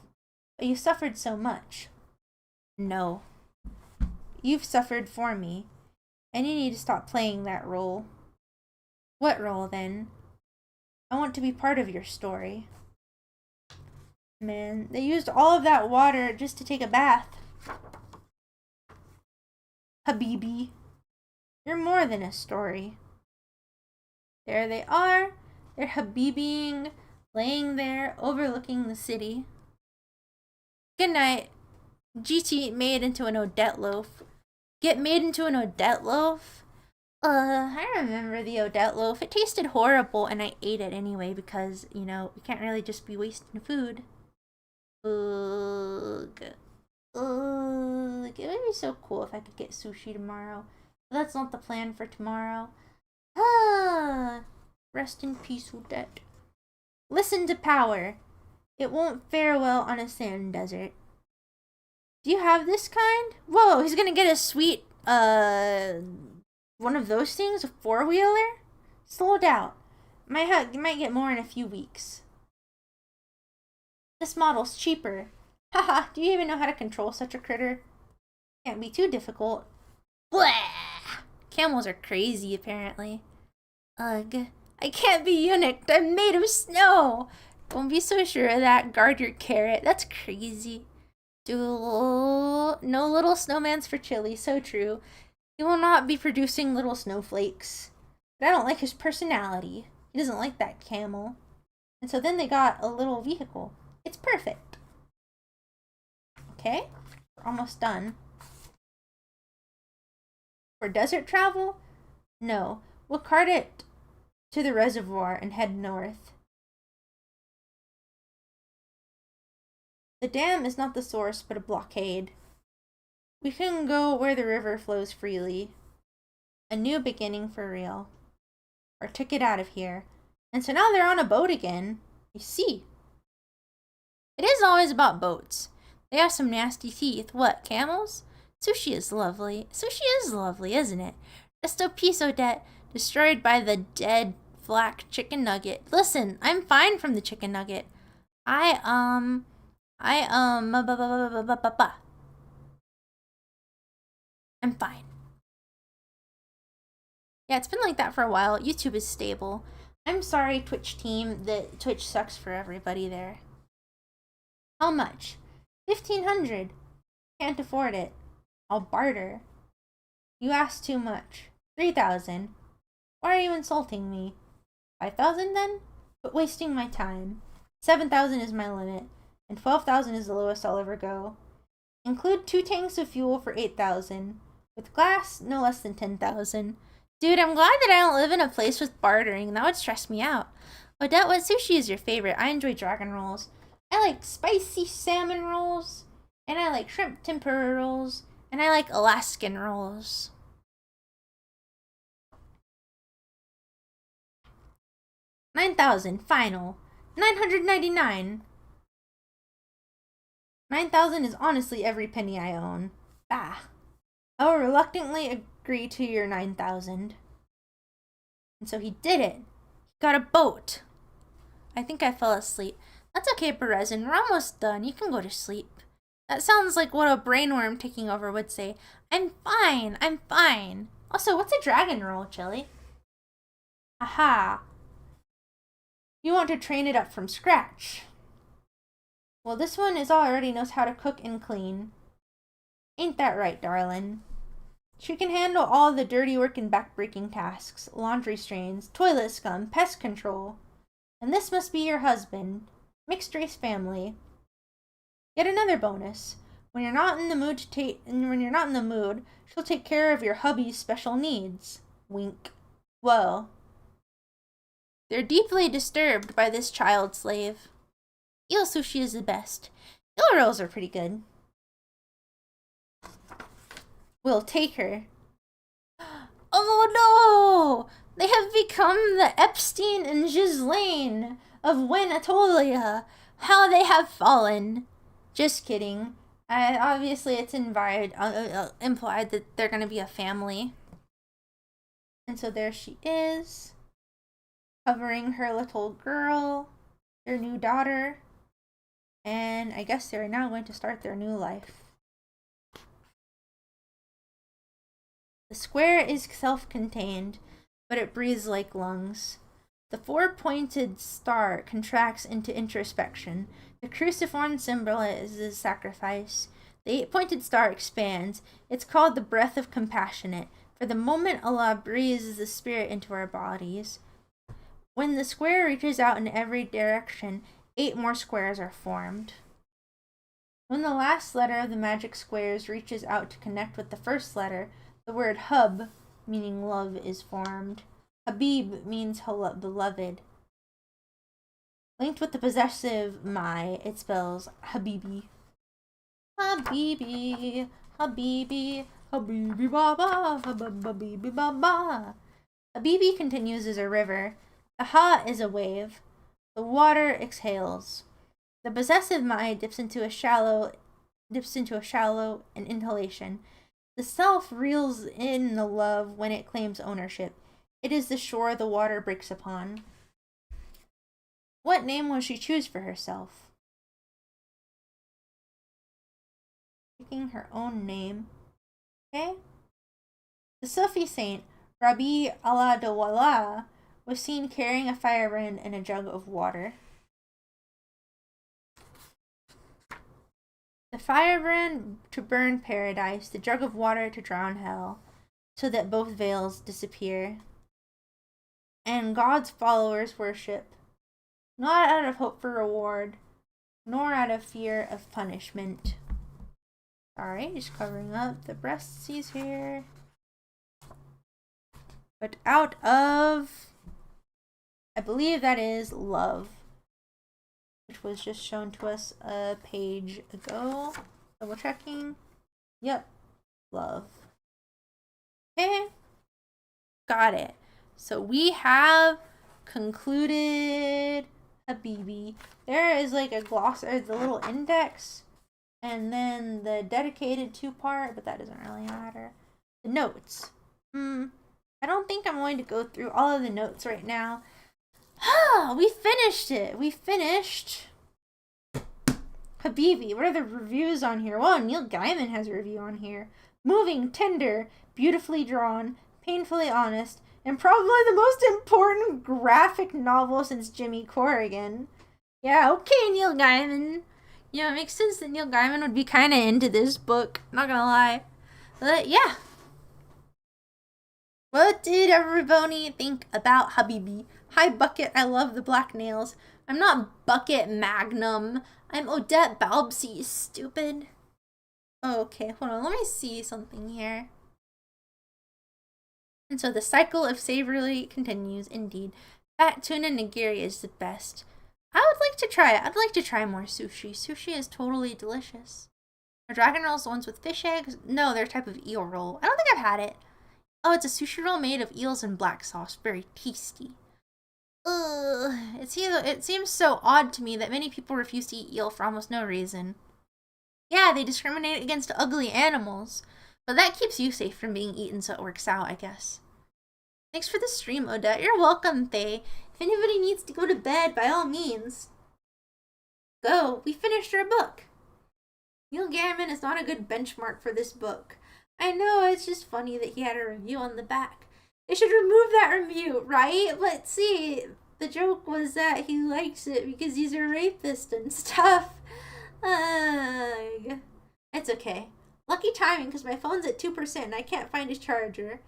But you suffered so much." "No. You've suffered for me. And you need to stop playing that role." "What role, then?" "I want to be part of your story." Man, they used all of that water just to take a bath. Habibi, you're more than a story. There they are. They're Habibiing, laying there, overlooking the city. Good night. GT made into an Odette loaf. Get made into an Odette loaf? I remember the Odette loaf. It tasted horrible, and I ate it anyway because, you can't really just be wasting food. Ugh. Ugh. It would be so cool if I could get sushi tomorrow. But that's not the plan for tomorrow. Rest in peace, Odette. Listen to power. It won't fare well on a sand desert. Do you have this kind? Whoa, he's gonna get a sweet, one of those things? A four-wheeler? Slow down. You might get more in a few weeks. This model's cheaper. Haha, do you even know how to control such a critter? Can't be too difficult. Blah! Camels are crazy, apparently. Ugh. I can't be eunuched. I'm made of snow. Don't be so sure of that. Guard your carrot. That's crazy. No little snowmans for Chili. So true. He will not be producing little snowflakes. But I don't like his personality. He doesn't like that camel. And so then they got a little vehicle. It's perfect. Okay, we're almost done. For desert travel? No, we'll cart it to the reservoir and head north. The dam is not the source, but a blockade. We can go where the river flows freely. A new beginning for real. Our ticket out of here. And so now they're on a boat again. You see. It is always about boats. They have some nasty teeth. What, camels? Sushi is lovely. Sushi is lovely, isn't it? Just a piece, Odette, destroyed by the dead black chicken nugget. Listen, I'm fine from the chicken nugget. I'm fine. Yeah, it's been like that for a while. YouTube is stable. I'm sorry, Twitch team, that Twitch sucks for everybody there. How much? 1,500. Can't afford it. I'll barter. You asked too much. 3,000. Why are you insulting me? 5,000 then? But wasting my time. 7,000 is my limit, and 12,000 is the lowest I'll ever go. Include 2 tanks of fuel for 8,000. With glass, no less than 10,000. Dude, I'm glad that I don't live in a place with bartering. That would stress me out. Odette, what sushi is your favorite? I enjoy dragon rolls. I like spicy salmon rolls. And I like shrimp tempura rolls. And I like Alaskan rolls. $9,000, final. $999. 9,000 is honestly every penny I own. Bah. I will reluctantly agree to your 9,000. And so he did it. He got a boat. I think I fell asleep. That's okay, Berezin. We're almost done. You can go to sleep. That sounds like what a brainworm taking over would say. I'm fine. I'm fine. Also, what's a dragon roll, Chili? Aha. You want to train it up from scratch. Well, this one already knows how to cook and clean. Ain't that right, darling? She can handle all the dirty work and backbreaking tasks, laundry strains, toilet scum, pest control. And this must be your husband. Mixed race family. Yet another bonus. When you're not in the mood, she'll take care of your hubby's special needs. Wink. Whoa. They're deeply disturbed by this child slave. Eel sushi is the best. Eel rolls are pretty good. We'll take her. Oh no! They have become the Epstein and Ghislaine of Wenatolia. How they have fallen. Just kidding. Obviously, it's implied that they're going to be a family. And so there she is, covering her little girl, their new daughter. And I guess they're now going to start their new life. The square is self-contained, but it breathes like lungs. The four-pointed star contracts into introspection. The cruciform symbolizes sacrifice. The eight-pointed star expands. It's called the breath of compassionate. For the moment, Allah breathes the spirit into our bodies. When the square reaches out in every direction, 8 more squares are formed. When the last letter of the magic squares reaches out to connect with the first letter, the word hub, meaning love, is formed. Habib means beloved. Linked with the possessive my, it spells Habibi. Habibi, Habibi, Habibi Baba, Habibi Baba. Habibi continues as a river. The ha is a wave. The water exhales. The possessive my dips into a shallow an inhalation. The self reels in the love when it claims ownership. It is the shore the water breaks upon. What name will she choose for herself? Picking her own name. Okay? The Sufi saint, Rabi Allah Dawala, was seen carrying a firebrand and a jug of water. The firebrand to burn paradise, the jug of water to drown hell, so that both veils disappear. And God's followers worship, not out of hope for reward, nor out of fear of punishment. Sorry, just covering up the breasties here. But out of, I believe that is love, which was just shown to us a page ago. Double checking. Yep, love. Okay, got it. So we have concluded Habibi. There is like a glossary, the little index, and then the dedicated 2-part, but that doesn't really matter. The notes. I don't think I'm going to go through all of the notes right now. We finished it. We finished Habibi. What are the reviews on here? Well, Neil Gaiman has a review on here. Moving, tender, beautifully drawn, painfully honest, and probably the most important graphic novel since Jimmy Corrigan. Yeah, okay, Neil Gaiman. Yeah, it makes sense that Neil Gaiman would be kind of into this book. Not gonna lie. But yeah. What did everybody think about Habibi? Hi, Bucket. I love the black nails. I'm not Bucket Magnum. I'm Odette Balbsy, stupid. Oh, okay, hold on. Let me see something here. And so the cycle of savory continues, indeed. Fat tuna nigiri is the best. I would like to try it. I'd like to try more sushi. Sushi is totally delicious. Are dragon rolls the ones with fish eggs? No, they're a type of eel roll. I don't think I've had it. Oh, it's a sushi roll made of eels and black sauce. Very tasty. Ugh. It seems so odd to me that many people refuse to eat eel for almost no reason. Yeah, they discriminate against ugly animals. But that keeps you safe from being eaten, so it works out, I guess. Thanks for the stream, Odette. You're welcome, Faye. If anybody needs to go to bed, by all means. go. We finished our book. Neil Gaiman is not a good benchmark for this book. I know, it's just funny that he had a review on the back. They should remove that review, right? Let's see. The joke was that he likes it because he's a rapist and stuff. It's okay. Lucky timing because my phone's at 2% and I can't find his charger.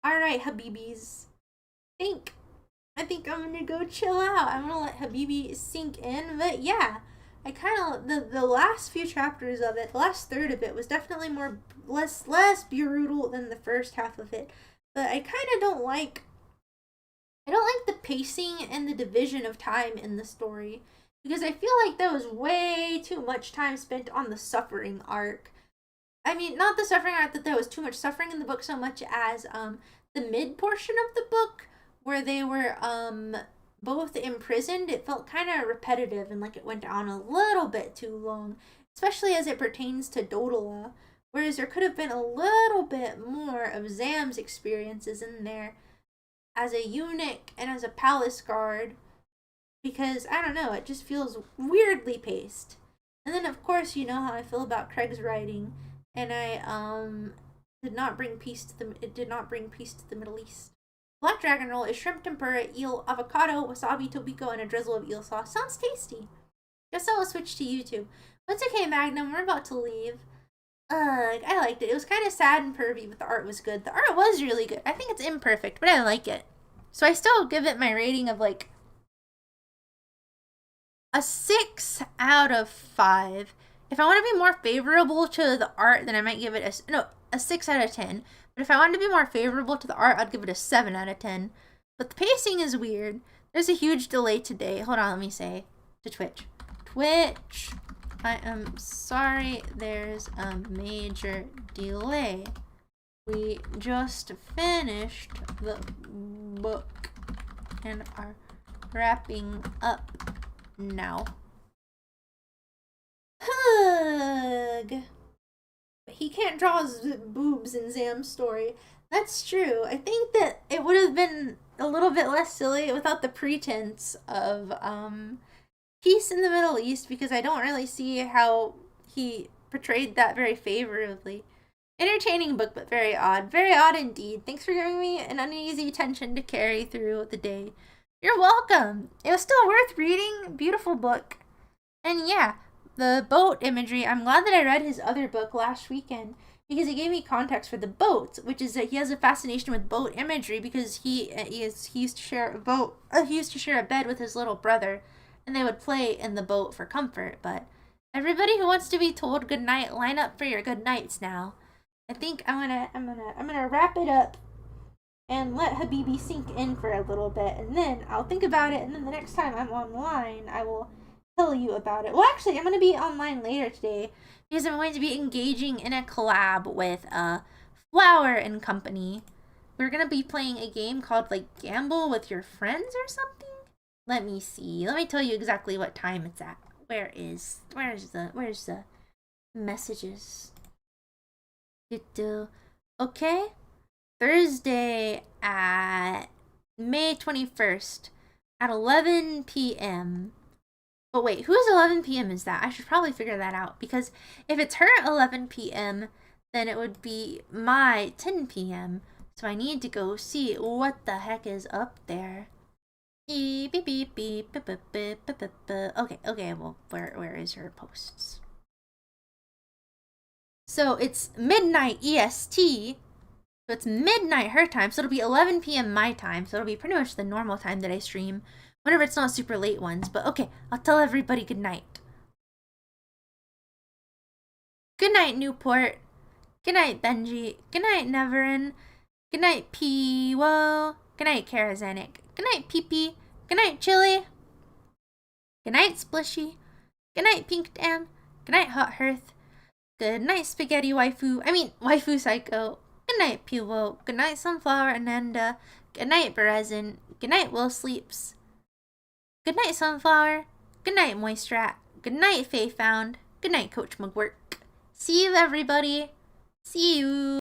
Alright, Habibis. I think I'm gonna go chill out. I'm gonna let Habibi sink in. But yeah, I kind of the last few chapters of it, the last third of it was definitely less brutal than the first half of it. But I kind of don't like the pacing and the division of time in the story because I feel like there was way too much time spent on the suffering arc. I mean, not the suffering arc that there was too much suffering in the book so much as the mid portion of the book where they were both imprisoned. It felt kind of repetitive and like it went on a little bit too long, especially as it pertains to Dodola. Whereas there could have been a little bit more of Zam's experiences in there as a eunuch and as a palace guard, because I don't know, it just feels weirdly paced. And then of course you know how I feel about Craig's writing, and it did not bring peace to the Middle East. Black dragon roll is shrimp tempura, eel, avocado, wasabi, tobiko, and a drizzle of eel sauce. Sounds tasty. Guess I will switch to YouTube. But it's okay, Magnum. We're about to leave. I liked it. It was kind of sad and pervy, but the art was good. The art was really good. I think it's imperfect, but I like it. So I still give it my rating of like a 6 out of 5. If I want to be more favorable to the art, then I might give it a 6 out of 10. But if I wanted to be more favorable to the art, I'd give it a 7 out of 10. But the pacing is weird. There's a huge delay today. Hold on, let me say to Twitch. Twitch, I am sorry there's a major delay. We just finished the book and are wrapping up now. Hug. He can't draw his boobs in Zam's story. That's true. I think that it would have been a little bit less silly without the pretense of peace in the Middle East, because I don't really see how he portrayed that very favorably. Entertaining book, but very odd. Very odd indeed. Thanks for giving me an uneasy tension to carry through the day. You're welcome. It was still worth reading. Beautiful book. And yeah, the boat imagery, I'm glad that I read his other book last weekend because it gave me context for the boats, which is that he has a fascination with boat imagery because he used to share a boat. He used to share a bed with his little brother, and they would play in the boat for comfort. But everybody who wants to be told good night, line up for your good nights now. I think I'm gonna wrap it up and let Habibi sink in for a little bit, and then I'll think about it, and then the next time I'm online, I will tell you about it. Well, actually, I'm going to be online later today because I'm going to be engaging in a collab with Flower and Company. We're going to be playing a game called like Gamble with Your Friends or something. Let me see. Let me tell you exactly what time it's at. Where's the messages? Okay. Thursday at May 21st at 11 p.m. But wait, whose 11 p.m. is that? I should probably figure that out, because if it's her 11 p.m., then it would be my 10 p.m. So I need to go see what the heck is up there. Beep, beep, beep, beep, beep, beep, beep, beep, beep. Okay, well, where is her posts? So it's midnight EST, so it's midnight her time, so it'll be 11 p.m. my time, so it'll be pretty much the normal time that I stream. Whenever it's not super late ones. But okay, I'll tell everybody good night. Good night, Newport. Good night, Benji. Good night, Neverin. Good night, Piwo. Good night, Karazanic. Good night, Pee-Pee. Good night, Chili. Good night, Splishy. Good night, Pink Dam. Good night, Hot Hearth. Good night, Spaghetti Waifu Psycho. Good night, Piwo. Good night, Sunflower Ananda. Good night, Berezin. Good night, Will Sleeps. Good night, Sunflower. Good night, Moistrat. Good night, Faye Found. Good night, Coach McGurk. See you, everybody. See you.